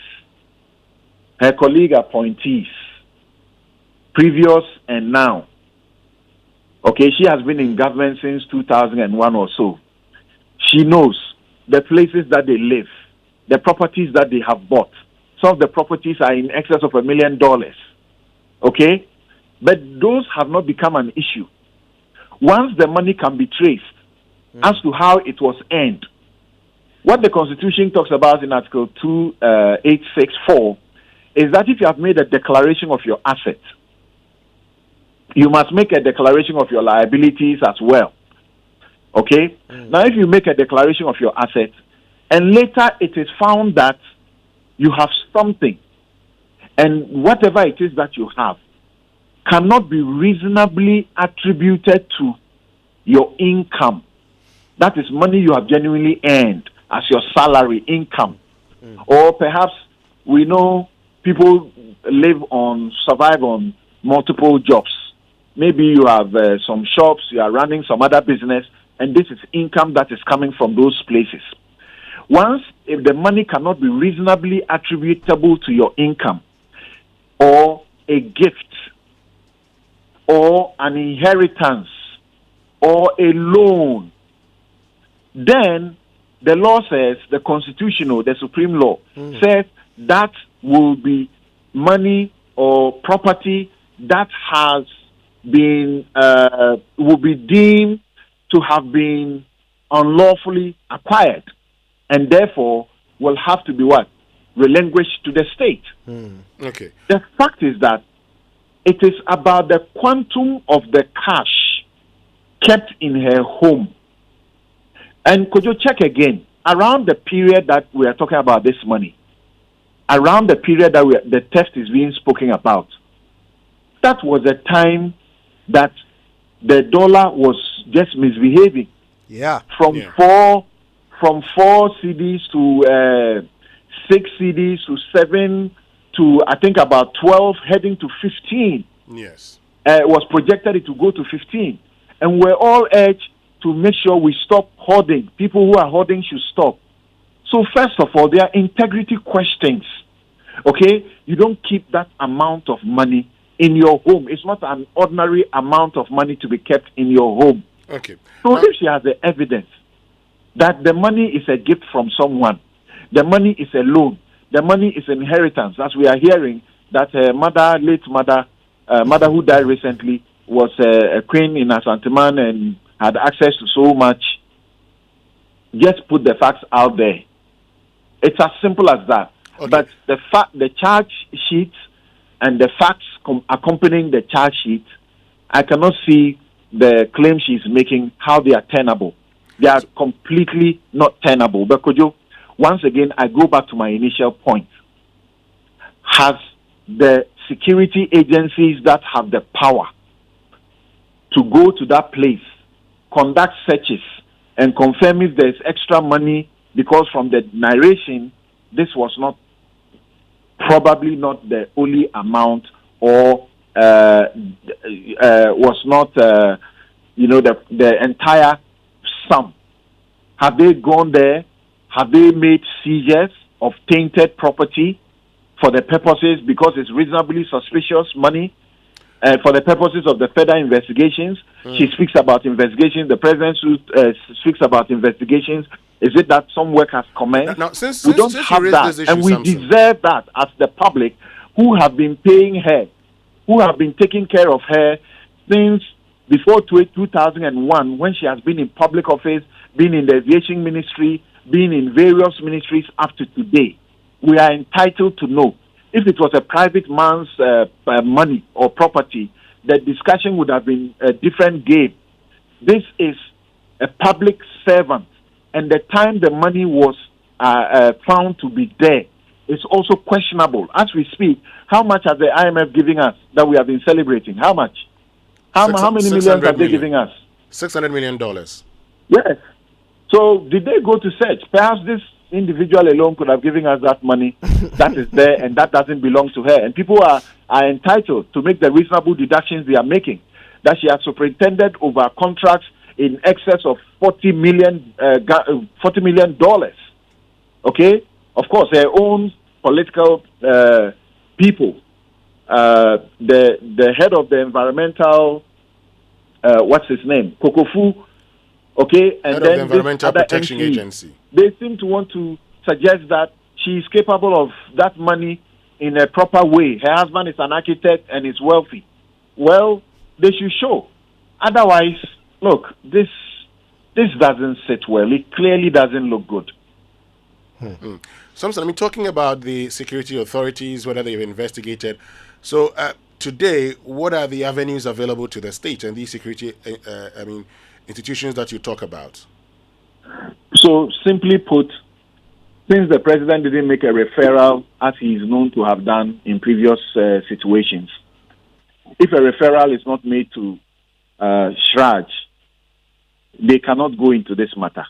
her colleague appointees, previous and now, okay, she has been in government since 2001 or so. She knows the places that they live, the properties that they have bought. Some of the properties are in excess of $1 million. Okay? But those have not become an issue. Once the money can be traced as to how it was earned, what the Constitution talks about in Article 2864 is that if you have made a declaration of your assets, you must make a declaration of your liabilities as well. Okay? Now, if you make a declaration of your assets, and later it is found that you have something, and whatever it is that you have cannot be reasonably attributed to your income, that is money you have genuinely earned as your salary income, or perhaps we know people survive on multiple jobs. Maybe you have some shops, you are running some other business, and this is income that is coming from those places. Once, if the money cannot be reasonably attributable to your income, or a gift, or an inheritance, or a loan, then the law says, the constitutional, the supreme law says that will be money or property that has been, will be deemed to have been unlawfully acquired, and therefore will have to be what? Relinquished to the state. Okay. The fact is that it is about the quantum of the cash kept in her home. And could you check again, around the period that we are talking about this money, around the period that the theft is being spoken about, that was a time that the dollar was just misbehaving. Yeah. From four CDs to 6 CDs to 7 to I think about 12, heading to 15. Yes. It was projected it to go to 15, and we're all urged to make sure we stop hoarding. People who are hoarding should stop. So first of all, there are integrity questions. Okay, you don't keep that amount of money in your home. It's not an ordinary amount of money to be kept in your home. Okay. So if she has the evidence that the money is a gift from someone, the money is a loan, the money is inheritance, as we are hearing that late mother who died recently was a queen in Asanteman and had access to so much. Just put the facts out there. It's as simple as that. Okay. But the charge sheet and the facts accompanying the charge sheet, I cannot see the claim she's making, how they are tenable. They are completely not tenable. But could you, once again, I go back to my initial point. Has the security agencies that have the power to go to that place, conduct searches, and confirm if there's extra money, because from the narration, this was probably not the only amount, or was not, the entire sum. Have they gone there? Have they made seizures of tainted property for the purposes, because it's reasonably suspicious money, for the purposes of the further investigations? She speaks about investigations. The president speaks about investigations. Is it that some work has commenced? Now, since we don't have that, and we deserve that as the public, who have been paying her, who have been taking care of her since before 2001, when she has been in public office, been in the aviation ministry, been in various ministries up to today. We are entitled to know. If it was a private man's money or property, the discussion would have been a different game. This is a public servant, and the time the money was found to be there is also questionable. As we speak, how much are the IMF giving us that we have been celebrating? How much? How many millions are they giving us? $600 million. Yes. So did they go to search? Perhaps this individual alone could have given us that money that is there, and that doesn't belong to her. And people are entitled to make the reasonable deductions they are making. That she has superintended over contracts in excess of $40 million. Okay? Of course, her own political people. The head of the environmental, what's his name? Kokofu. Okay, and head then of the Environmental Protection NCE, Agency. They seem to want to suggest that she is capable of that money in a proper way. Her husband is an architect and is wealthy. Well, they should show. Otherwise, look, this doesn't sit well. It clearly doesn't look good. Samson, talking about the security authorities, whether they've investigated. So today, what are the avenues available to the state and these security, institutions that you talk about? So, simply put, since the president didn't make a referral, as he is known to have done in previous situations, if a referral is not made to SHRAJ, they cannot go into this matter.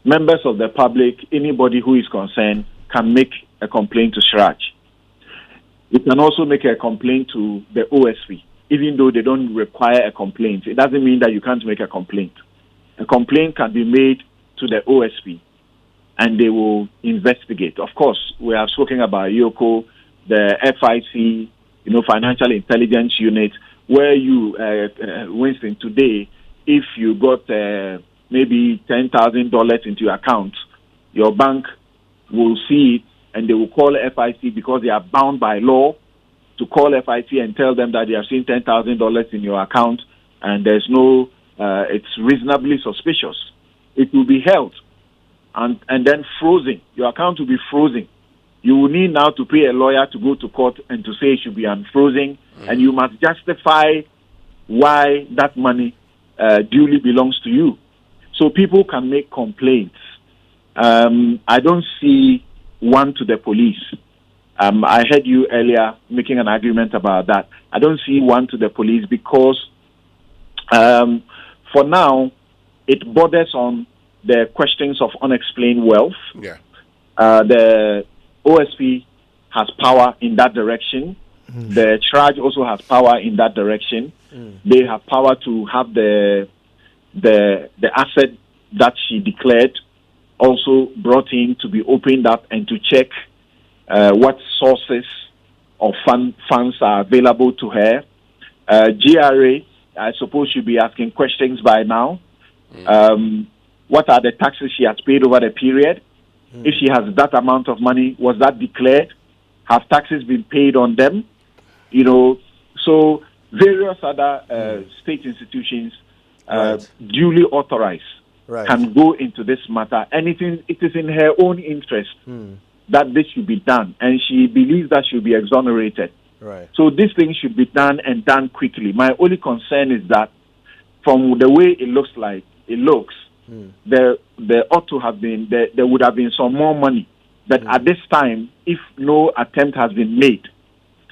Members of the public, anybody who is concerned, can make a complaint to SHRAJ. You can also make a complaint to the OSP. Even though they don't require a complaint, it doesn't mean that you can't make a complaint. A complaint can be made to the OSP, and they will investigate. Of course, we have spoken about YOCO, the FIC, Financial Intelligence Unit, where you, Winston, today, if you got maybe $10,000 into your account, your bank will see it and they will call FIC because they are bound by law to call FIC and tell them that they have seen $10,000 in your account and there's no, it's reasonably suspicious. It will be held and then frozen. Your account will be frozen. You will need now to pay a lawyer to go to court and to say it should be unfrozen, and you must justify why that money duly belongs to you. So people can make complaints. I don't see one to the police. I heard you earlier making an argument about that. I don't see one to the police because for now, it borders on the questions of unexplained wealth. Yeah. The OSP has power in that direction. The charge also has power in that direction. They have power to have the asset that she declared also brought in to be opened up and to check what sources of funds are available to her. GRA, I suppose, should be asking questions by now. What are the taxes she has paid over the period? If she has that amount of money, was that declared? Have taxes been paid on them? You know, so various other state institutions duly authorized can go into this matter. Anything, it is in her own interest that this should be done, and she believes that she'll be exonerated. Right. So this thing should be done and done quickly. My only concern is that from the way it looks, there ought to have been, there would have been some more money. But at this time, if no attempt has been made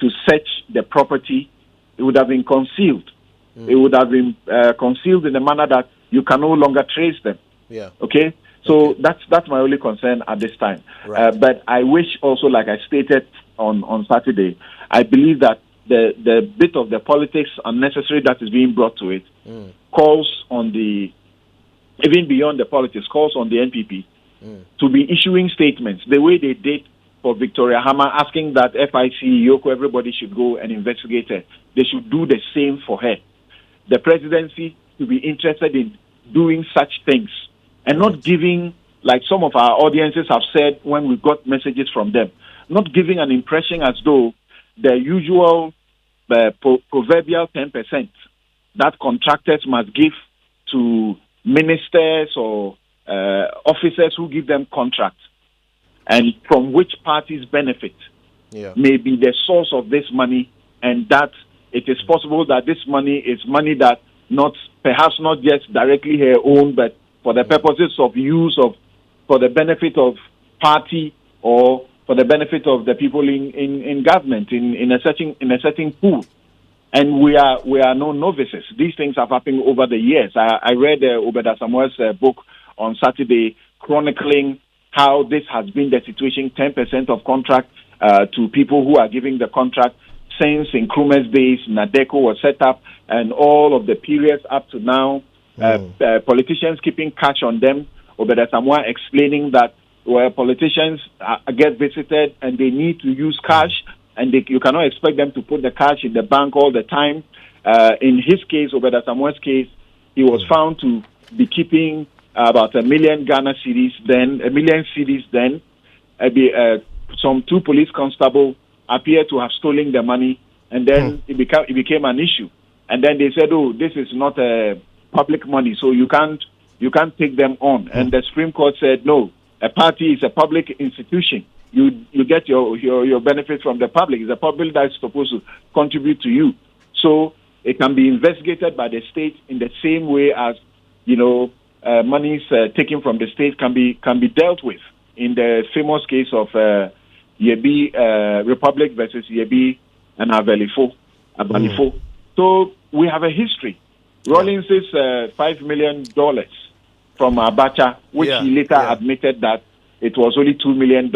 to search the property, it would have been concealed. It would have been concealed in a manner that you can no longer trace them. Yeah. Okay? So that's my only concern at this time. Right. But I wish also, like I stated on Saturday, I believe that the bit of the politics unnecessary that is being brought to it calls on the, even beyond the politics, calls on the NPP to be issuing statements the way they did for Victoria Hammer, asking that FIC, Yoko, everybody should go and investigate her. They should do the same for her. The presidency to be interested in doing such things and not giving, like some of our audiences have said when we got messages from them, not giving an impression as though the usual proverbial 10% that contractors must give to ministers or officers who give them contracts and from which parties benefit may be the source of this money, and that it is possible that this money is money that perhaps not just directly her own, but for the purposes of use of, for the benefit of party or for the benefit of the people in government in a certain pool. And we are no novices. These things have happened over the years. I read Obeda Samuel's book on Saturday chronicling how this has been the situation, 10% of contract to people who are giving the contract since Nkrumah's days, NADECO was set up, and all of the periods up to now, politicians keeping cash on them. Obeda Samuel explaining that politicians get visited and they need to use cash, and you cannot expect them to put the cash in the bank all the time. In his case, Obeda Samuel's case, he was found to be keeping about 1 million Ghana cedis then, 1 million cedis then. Some 2 police constables appeared to have stolen the money, and then it became an issue. And then they said, "Oh, this is not public money, so you can't take them on." And the Supreme Court said, "No, a party is a public institution. You get your benefit from the public. It's the public that's supposed to contribute to you. So it can be investigated by the state in the same way as monies taken from the state can be dealt with in the famous case of Yebi Republic versus Yebi and Abalifo. So we have a history. Rollins is $5 million from Abacha, which he later admitted that it was only $2 million.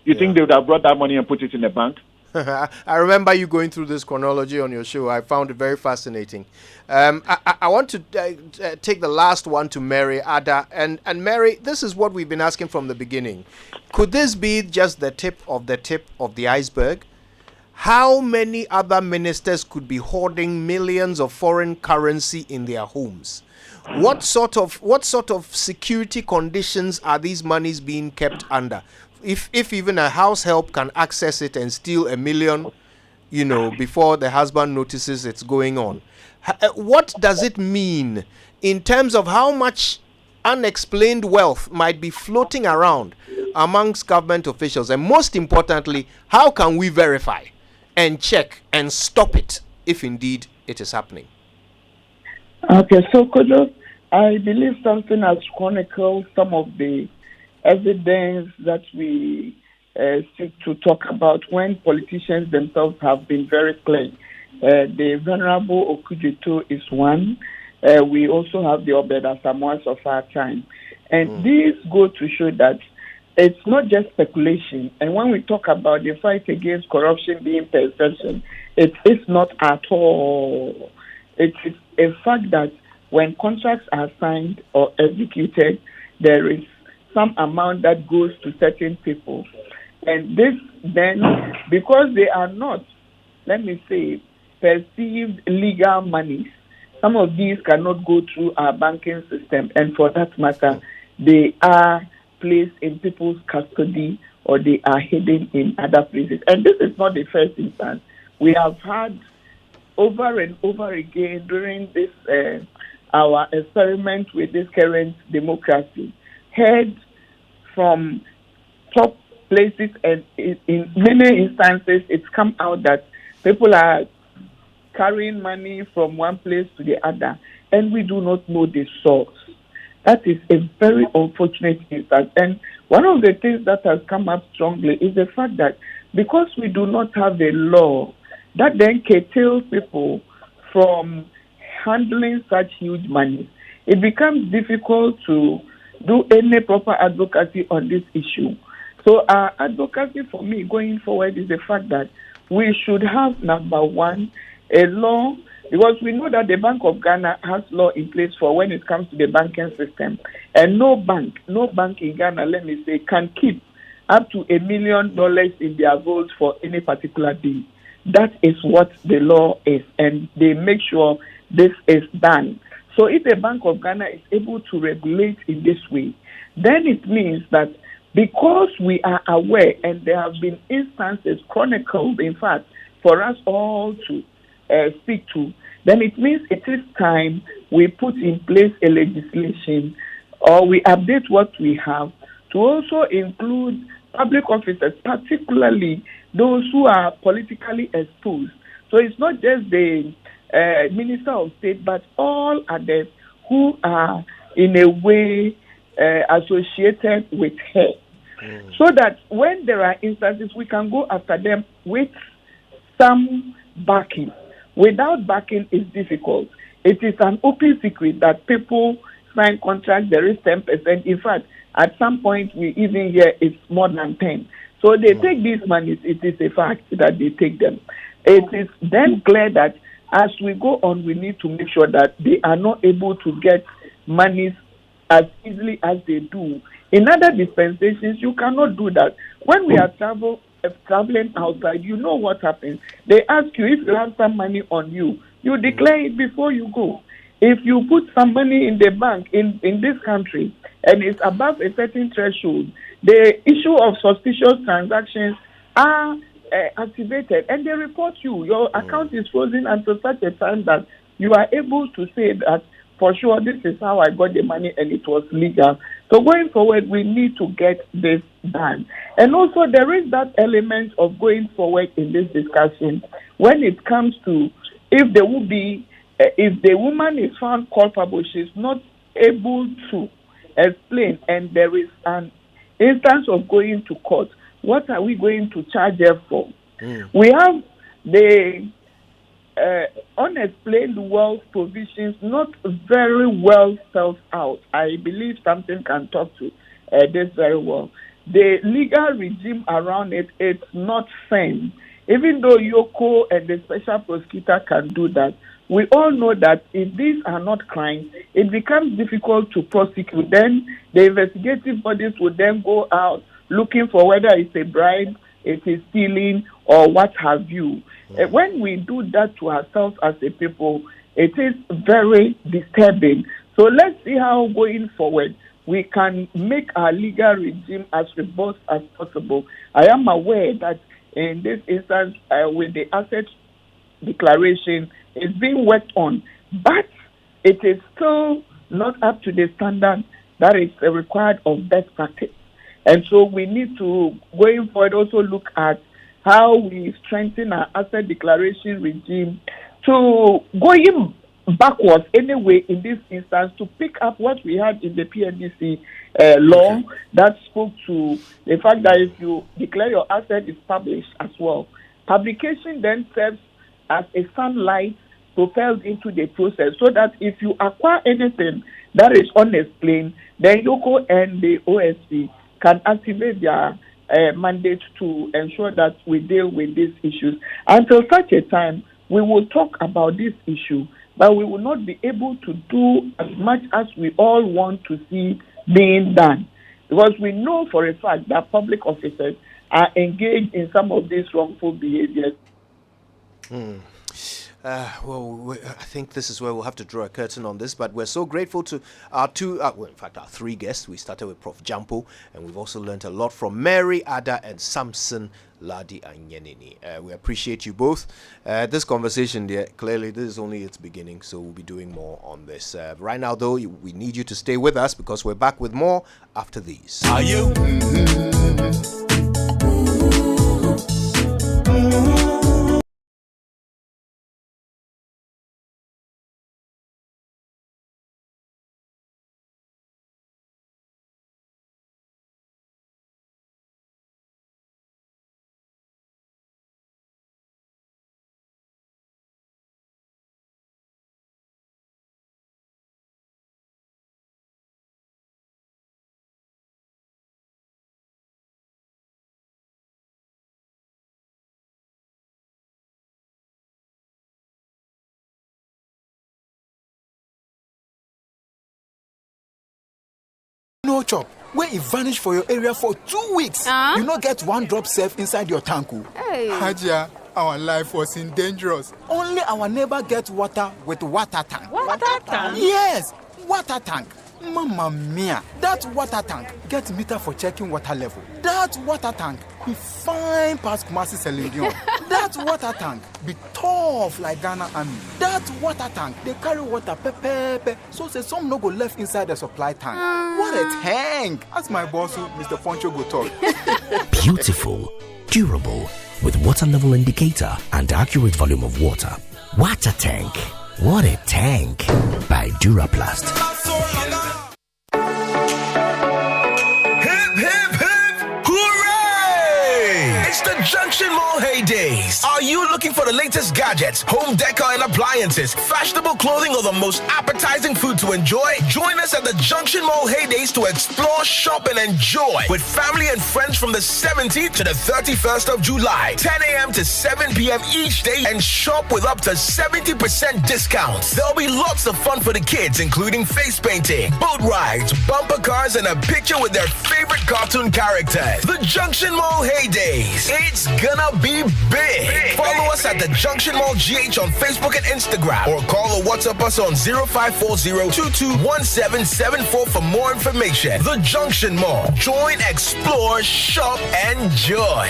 You think they would have brought that money and put it in the bank? I remember you going through this chronology on your show. I found it very fascinating. I want to take the last one to Mary Ada. And Mary, this is what we've been asking from the beginning. Could this be just the tip of the iceberg? how many other ministers could be hoarding millions of foreign currency in their homes? What sort of security conditions are these monies being kept under? If even a house help can access it and steal $1 million, before the husband notices it's going on, what does it mean in terms of how much unexplained wealth might be floating around amongst government officials? And most importantly, how can we verify and check and stop it if indeed it is happening? Okay, so Kojo, I believe something has chronicled some of the evidence that we seek to talk about when politicians themselves have been very clear. The Venerable Okudzeto is one. We also have the Obeda Samoas of our time. And these go to show that it's not just speculation. And when we talk about the fight against corruption being perception, it is not at all. It is a fact that when contracts are signed or executed, there is some amount that goes to certain people. And this then, because they are not, let me say, perceived legal monies, some of these cannot go through our banking system. And for that matter, they are placed in people's custody or they are hidden in other places. And this is not the first instance. We have had over and over again during this our experiment with this current democracy, heard from top places, and in many instances it's come out that people are carrying money from one place to the other, and we do not know the source. That is a very unfortunate instance. And one of the things that has come up strongly is the fact that because we do not have a law that then curtails people from handling such huge money, it becomes difficult to do any proper advocacy on this issue. So our advocacy for me going forward is the fact that we should have, number one, a law, because we know that the Bank of Ghana has law in place for when it comes to the banking system. And no bank in Ghana, let me say, can keep up to $1 million in their vaults for any particular day. That is what the law is, and they make sure this is done. So if the Bank of Ghana is able to regulate in this way, then it means that because we are aware, and there have been instances chronicled, in fact, for us all to speak to, then it means it is time we put in place a legislation or we update what we have to also include public officers, particularly those who are politically exposed. So it's not just the Minister of State, but all others who are in a way associated with her. So that when there are instances, we can go after them with some backing. Without backing, it's difficult. It is an open secret that people sign contracts, there is 10%. In fact, at some point, we even hear it's more than 10. So they take these monies. It is a fact that they take them. It is then clear that as we go on, we need to make sure that they are not able to get monies as easily as they do. In other dispensations, you cannot do that. When we are traveling outside, you know what happens. They ask you if you have some money on you. You declare it before you go. If you put some money in the bank in this country and it's above a certain threshold, the issue of suspicious transactions are activated and they report you. Your account is frozen until such a time that you are able to say that for sure this is how I got the money and it was legal. So going forward, we need to get this done. And also there is that element of going forward in this discussion when it comes to if there will be, if the woman is found culpable, she's not able to explain and there is an instance of going to court, what are we going to charge her for? We have the unexplained wealth provisions not very well spelled out. I believe something can talk to this very well. The legal regime around it, it's not firm. Even though Yoko and the special prosecutor can do that, we all know that if these are not crimes, it becomes difficult to prosecute. Then the investigative bodies would then go out looking for whether it's a bribe, it is stealing or what have you. When we do that to ourselves as a people, it is very disturbing. So let's see how going forward we can make our legal regime as robust as possible. I am aware that in this instance, with the asset declaration, it's being worked on, but it is still not up to the standard that is required of best practice. And so we need to, going forward, also look at how we strengthen our asset declaration regime to going backwards anyway in this instance to pick up what we had in the PNDC law that spoke to the fact that if you declare your asset is published as well. Publication then serves as a sunlight propelled into the process so that if you acquire anything that is unexplained, then YOCO and the OSC can activate their mandate to ensure that we deal with these issues. Until such a time, we will talk about this issue, but we will not be able to do as much as we all want to see being done. Because we know for a fact that public officers are engaged in some of these wrongful behaviors. I think this is where we'll have to draw a curtain on this, but we're so grateful to our our three guests. We started with Prof. Jampo, and we've also learned a lot from Mary, Ada, and Samson Ladi Anyenini. We appreciate you both. This conversation, clearly, this is only its beginning, so we'll be doing more on this. Right now, though, we need you to stay with us because we're back with more after these. Are you? No chop. Where it vanish for your area for 2 weeks. You not get one drop safe inside your tank. Hey. Hajia, our life was in dangerous. Only our neighbor gets water with water tank. Water tank? Yes, water tank. Mamma mia, that water tank gets meter for checking water level. That water tank be fine past Kumasi Selendion. That water tank be tough like Ghana Army. That water tank, they carry water pepe, so say some no go left inside the supply tank. What a tank! As my boss, Mr. Poncho, go talk. Beautiful, durable, with water level indicator and accurate volume of water. Water tank. What a tank! By Duraplast. Junction Mall heydays. Are you looking for the latest gadgets, home decor and appliances, fashionable clothing, or the most appetizing food to enjoy? Join us at the Junction Mall heydays to explore, shop, and enjoy with family and friends from the 17th to the 31st of July, 10 a.m. to 7 p.m. each day, and shop with up to 70% discounts. There'll be lots of fun for the kids, including face painting, boat rides, bumper cars, and a picture with their favorite cartoon characters. The Junction Mall heydays. It's gonna be big. Follow us at the Junction Mall GH on Facebook and Instagram, or call or WhatsApp us on 0540-221774 for more information. The Junction Mall. Join, explore, shop, enjoy.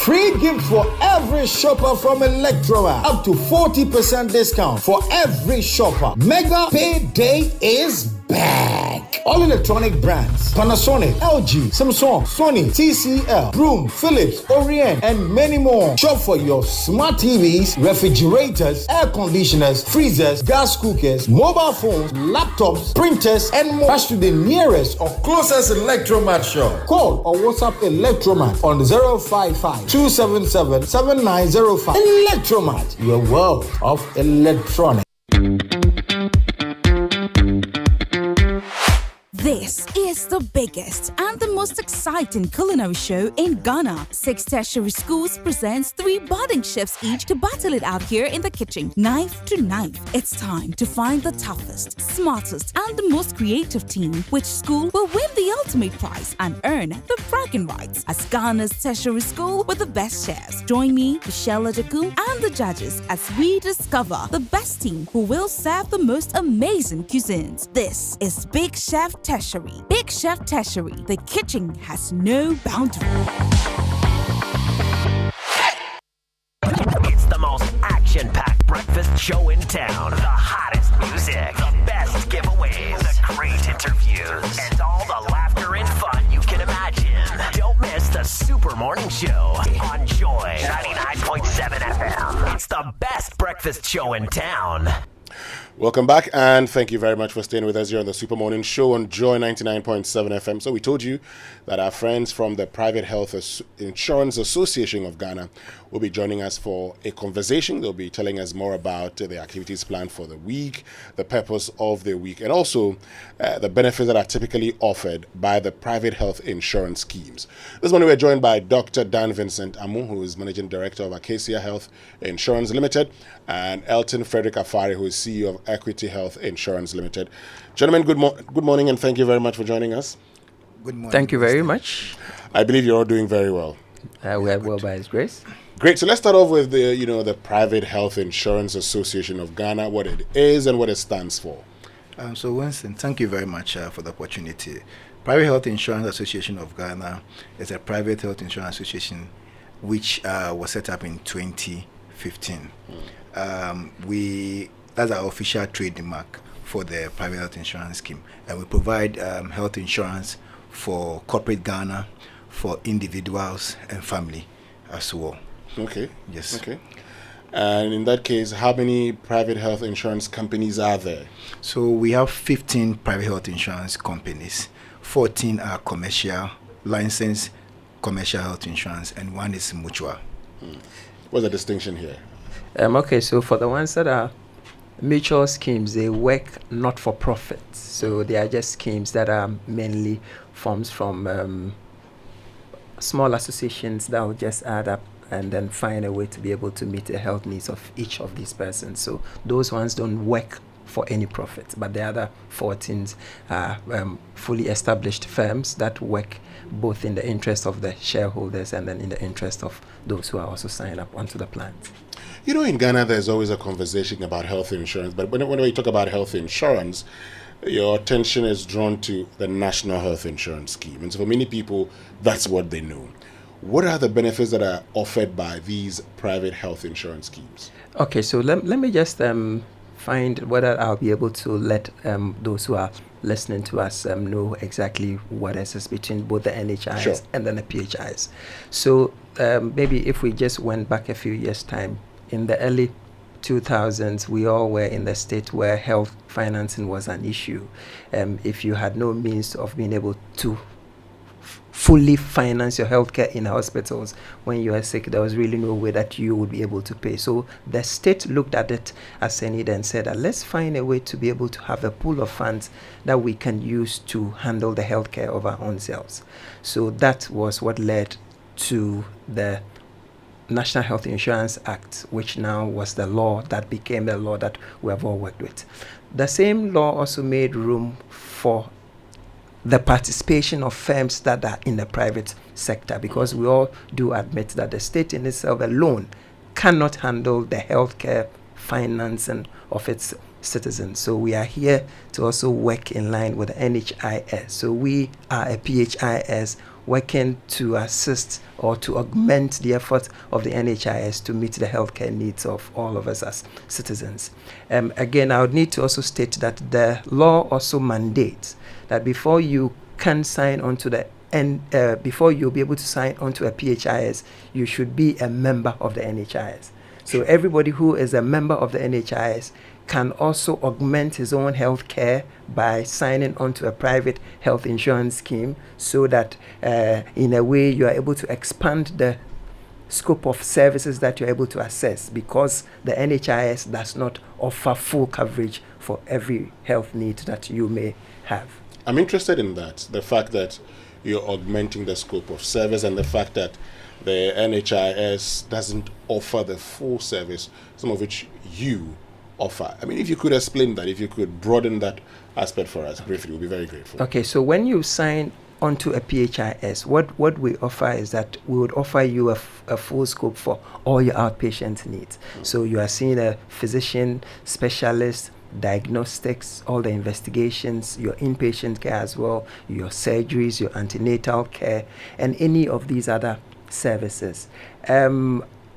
Free gift for every shopper from Electroa. Up to 40% discount for every shopper. Mega Payday is back. All electronic brands: Panasonic, LG, Samsung, Sony, TCL, Broom, Philips, Orient, and many more. Shop for your smart TVs, refrigerators, air conditioners, freezers, gas cookers, mobile phones, laptops, printers, and more. Rush to the nearest or closest Electromat shop. Call or WhatsApp Electromat on 055-277-7905. Electromat, your world of electronics. This is It's the biggest and the most exciting culinary show in Ghana. 6 tertiary schools presents 3 budding chefs each to battle it out here in the kitchen, knife to knife. It's time to find the toughest, smartest, and the most creative team. Which school will win the ultimate prize and earn the bragging rights as Ghana's tertiary school with the best chefs? Join me, Michelle Adekum, and the judges as we discover the best team who will serve the most amazing cuisines. This is Big Chef Tertiary. Big Chef Tertiary. The kitchen has no boundary. It's the most action-packed breakfast show in town. The hottest music, the best giveaways, the great interviews, and all the laughter and fun you can imagine. Don't miss the Super Morning Show on Joy 99.7 FM. It's the best breakfast show in town. Welcome back, and thank you very much for staying with us here on the Super Morning Show on Joy 99.7 FM. So we told you that our friends from the Private Health Insurance Association of Ghana will be joining us for a conversation. They'll be telling us more about the activities planned for the week, the purpose of the week, and also the benefits that are typically offered by the private health insurance schemes. This morning we're joined by Dr. Dan Vincent Amu, who is Managing Director of Acacia Health Insurance Limited, and Elton Frederick Afari, who is CEO of Equity Health Insurance Limited. Gentlemen, good morning, and thank you very much for joining us. Good morning. Thank you very much. I believe you're all doing very well. We are well by His grace. Great. So let's start off with the Private Health Insurance Association of Ghana, what it is and what it stands for. So Winston, thank you very much for the opportunity. Private Health Insurance Association of Ghana is a private health insurance association which was set up in 2015. That's our official trademark for the private health insurance scheme, and we provide health insurance for corporate Ghana, for individuals and family as well. Okay. Yes. Okay. And in that case, how many private health insurance companies are there? So we have 15 private health insurance companies. 14 are commercial, licensed commercial health insurance, and 1 is mutual. What's the distinction here? Okay, so for the ones that are mutual schemes, they work not for profit. So they are just schemes that are mainly forms from small associations that will just add up and then find a way to be able to meet the health needs of each of these persons. So those ones don't work for any profit, but the other 14 are fully established firms that work both in the interest of the shareholders and then in the interest of those who are also signed up onto the plans. You know, in Ghana, there's always a conversation about health insurance, but when we talk about health insurance, your attention is drawn to the National Health Insurance Scheme. And so for many people, that's what they know. What are the benefits that are offered by these private health insurance schemes? Okay, so let me just find whether I'll be able to let those who are listening to us know exactly what is between both the NHIs Sure. and then the PHIs. So maybe if we just went back a few years' time, in the early 2000s, we all were in the state where health financing was an issue. If you had no means of being able to fully finance your healthcare in hospitals when you are sick, there was really no way that you would be able to pay. So the state looked at it as a need and said, let's find a way to be able to have a pool of funds that we can use to handle the healthcare of our own selves. So that was what led to the National Health Insurance Act, which now was the law that became the law that we have all worked with. The same law also made room for the participation of firms that are in the private sector, because we all do admit that the state in itself alone cannot handle the healthcare financing of its citizens. So we are here to also work in line with the NHIS. So we are a PHIS working to assist or to augment the effort of the NHIS to meet the healthcare needs of all of us as citizens. Again, I would need to also state that the law also mandates that before you can sign on to the before you'll be able to sign on to a PHIS, you should be a member of the NHIS. So everybody who is a member of the NHIS can also augment his own health care by signing on to a private health insurance scheme, so that in a way you are able to expand the scope of services that you're able to access, because the NHIS does not offer full coverage for every health need that you may have. I'm interested in that. The fact that you're augmenting the scope of service and the fact that the NHIS doesn't offer the full service, some of which you offer. I mean, if you could explain that, if you could broaden that aspect for us briefly, we'll be very grateful. Okay, so when you sign onto a PHIS, what we offer is that we would offer you a full scope for all your outpatient needs. So you are seeing a physician, specialist, diagnostics, all the investigations, your inpatient care as well, your surgeries, your antenatal care, and any of these other services.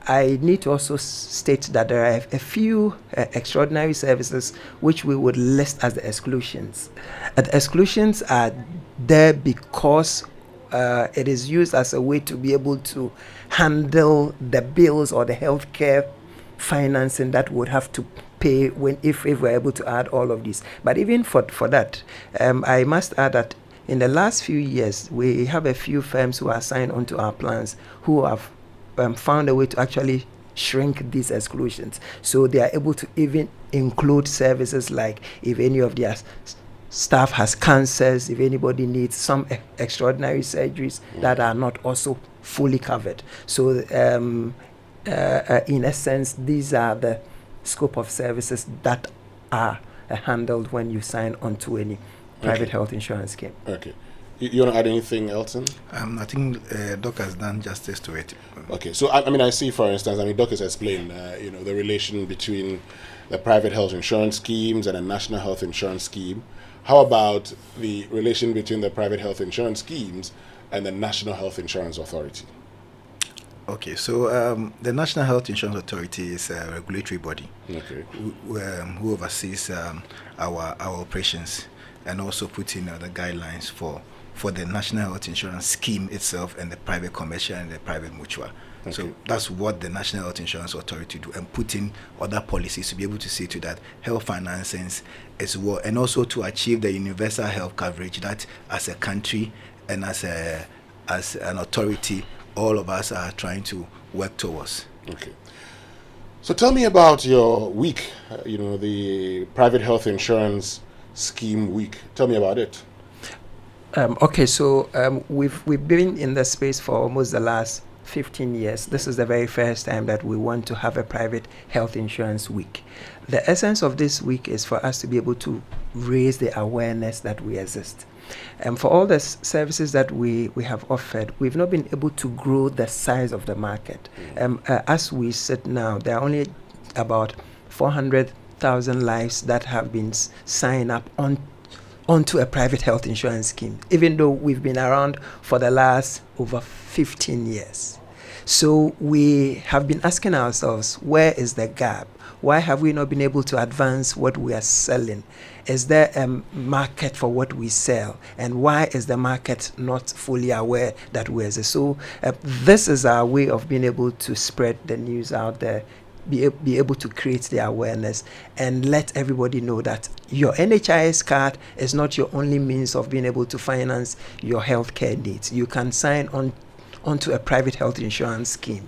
I need to also state that there are a few extraordinary services which we would list as the exclusions. The exclusions are there because it is used as a way to be able to handle the bills or the healthcare financing that would have to pay if we're able to add all of these. But even for that, I must add that in the last few years, we have a few firms who are signed onto our plans who have found a way to actually shrink these exclusions. So they are able to even include services like if any of their staff has cancers, if anybody needs some extraordinary surgeries that are not also fully covered. So in essence, these are the scope of services that are handled when you sign onto any private health insurance scheme. Okay. You want to add anything, Elton? I think Doc has done justice to it. Okay, so I see, for instance, Doc has explained, the relation between the private health insurance schemes and the national health insurance scheme. How about the relation between the private health insurance schemes and the National Health Insurance Authority? Okay, so the National Health Insurance Authority is a regulatory body who oversees our operations and also put in the guidelines for the National Health Insurance Scheme itself and the private commercial and the private mutual. Okay. So that's what the National Health Insurance Authority do, and put in other policies to be able to see to that health financings as well, and also to achieve the universal health coverage that as a country and as an authority, all of us are trying to work towards. Okay. So tell me about your week, the private health insurance scheme week. Tell me about it. Okay, so we've been in the space for almost the last 15 years. This is the very first time that we want to have a private health insurance week. The essence of this week is for us to be able to raise the awareness that we exist. And for all the services that we have offered, we've not been able to grow the size of the market. As we sit now, there are only about 400,000 lives that have been signed up onto a private health insurance scheme, even though we've been around for the last over 15 years. So we have been asking ourselves, where is the gap? Why have we not been able to advance what we are selling? Is there a market for what we sell? And why is the market not fully aware that we exist? So this is our way of being able to spread the news out there, be able to create the awareness and let everybody know that your NHIS card is not your only means of being able to finance your healthcare needs. You can sign onto a private health insurance scheme.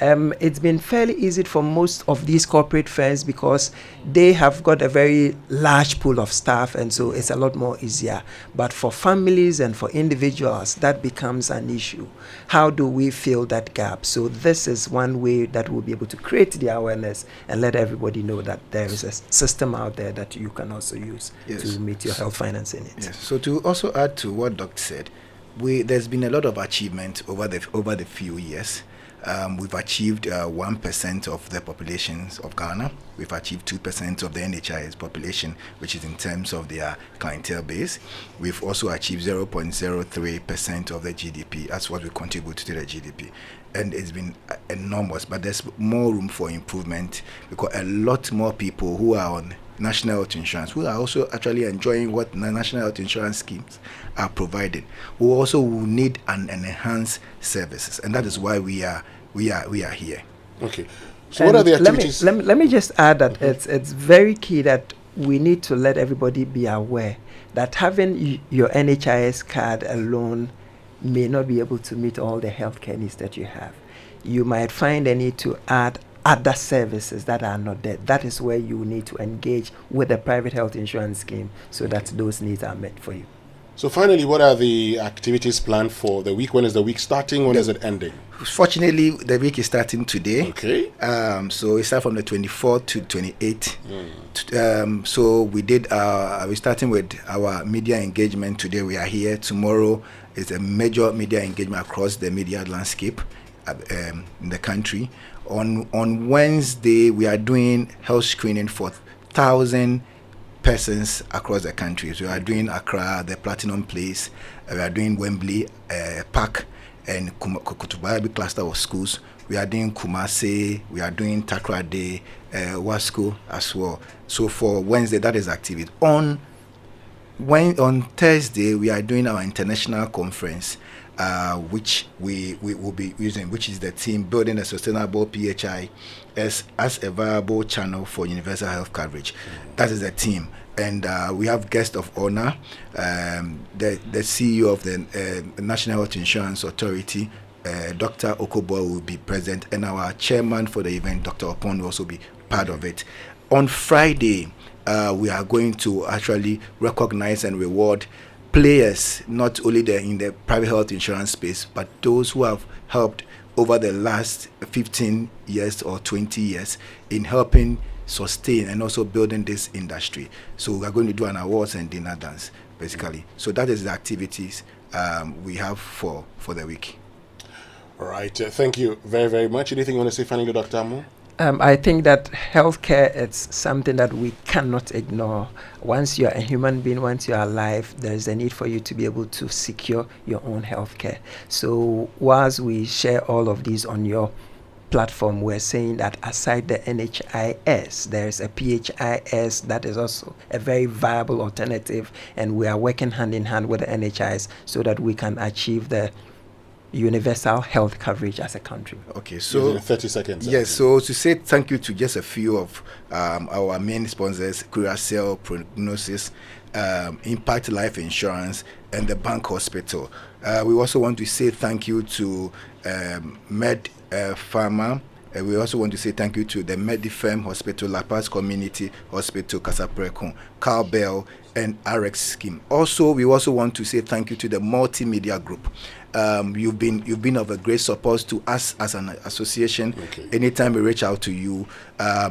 It's been fairly easy for most of these corporate firms because they have got a very large pool of staff, and so it's a lot more easier. But for families and for individuals, that becomes an issue. How do we fill that gap? So this is one way that we'll be able to create the awareness and let everybody know that there is a system out there that you can also use to meet your health financing needs. Yes. So to also add to what Dr. said, there's been a lot of achievement over the few years. We've achieved 1% of the populations of Ghana. We've achieved 2% of the NHIS population, which is in terms of their clientele base. We've also achieved 0.03% of the GDP. That's what we contribute to the GDP. And it's been enormous, but there's more room for improvement because a lot more people who are on national health insurance, who are also actually enjoying what the national health insurance schemes are providing, who also will need an enhanced services, and that is why we are here. Okay. So what are the activities? Let me just add that it's very key that we need to let everybody be aware that having your NHIS card alone may not be able to meet all the healthcare needs that you have. You might find a need to add other services that are not there. That is where you need to engage with the private health insurance scheme so that those needs are met for you. So finally, what are the activities planned for the week? When is the week starting? When is it ending? Fortunately, the week is starting today. Okay. So it starts from the 24th to 28th. So we're starting with our media engagement today. We are here. Tomorrow is a major media engagement across the media landscape in the country. On Wednesday, we are doing health screening for 1,000 persons across the country. So we are doing Accra, the Platinum Place, we are doing Wembley Park, and Kutubayabi cluster of schools. We are doing Kumasi, we are doing Takrade, Wasco as well. So for Wednesday, that is activity. On Thursday, we are doing our international conference, which we will be using, which is the theme Building a Sustainable PHI as a viable channel for universal health coverage. That is the theme. And we have guest of honor, the CEO of the National Health Insurance Authority, Dr. Okobo, will be present, and our chairman for the event, Dr. Opon, will also be part of it. On Friday, we are going to actually recognize and reward players, not only in the private health insurance space, but those who have helped over the last 15 years or 20 years in helping sustain and also building this industry. So we are going to do an awards and dinner dance, basically. So that is the activities we have for the week. All right. Thank you very, very much. Anything you want to say finally, Dr. Amu? I think that healthcare is something that we cannot ignore. Once you're a human being, once you're alive, there is a need for you to be able to secure your own healthcare. So whilst we share all of these on your platform, we're saying that aside the NHIS, there's a PHIS that is also a very viable alternative, and we are working hand in hand with the NHIS so that we can achieve the universal health coverage as a country. Okay, so 30 seconds. Yes, so to say thank you to just a few of our main sponsors, Curacell, Prognosis, Impact Life Insurance, and the Bank Hospital. We also want to say thank you to Med Pharma. We also want to say thank you to the Medifem Hospital, La Paz Community Hospital, Casaprecon, Cowbell, and RX Scheme. Also, we also want to say thank you to the Multimedia Group. You've been of a great support to us as an association. Okay. Anytime we reach out to you,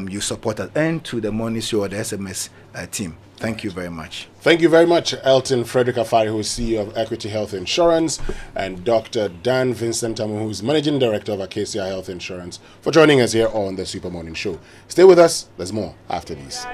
you support us, and to the Morning Show or the SMS team. Thank you very much. Thank you very much, Elton Frederick Afari, who is CEO of Equity Health Insurance, and Dr. Dan Vincent Tamu, who is Managing Director of Acacia Health Insurance, for joining us here on the Super Morning Show. Stay with us. There's more after these.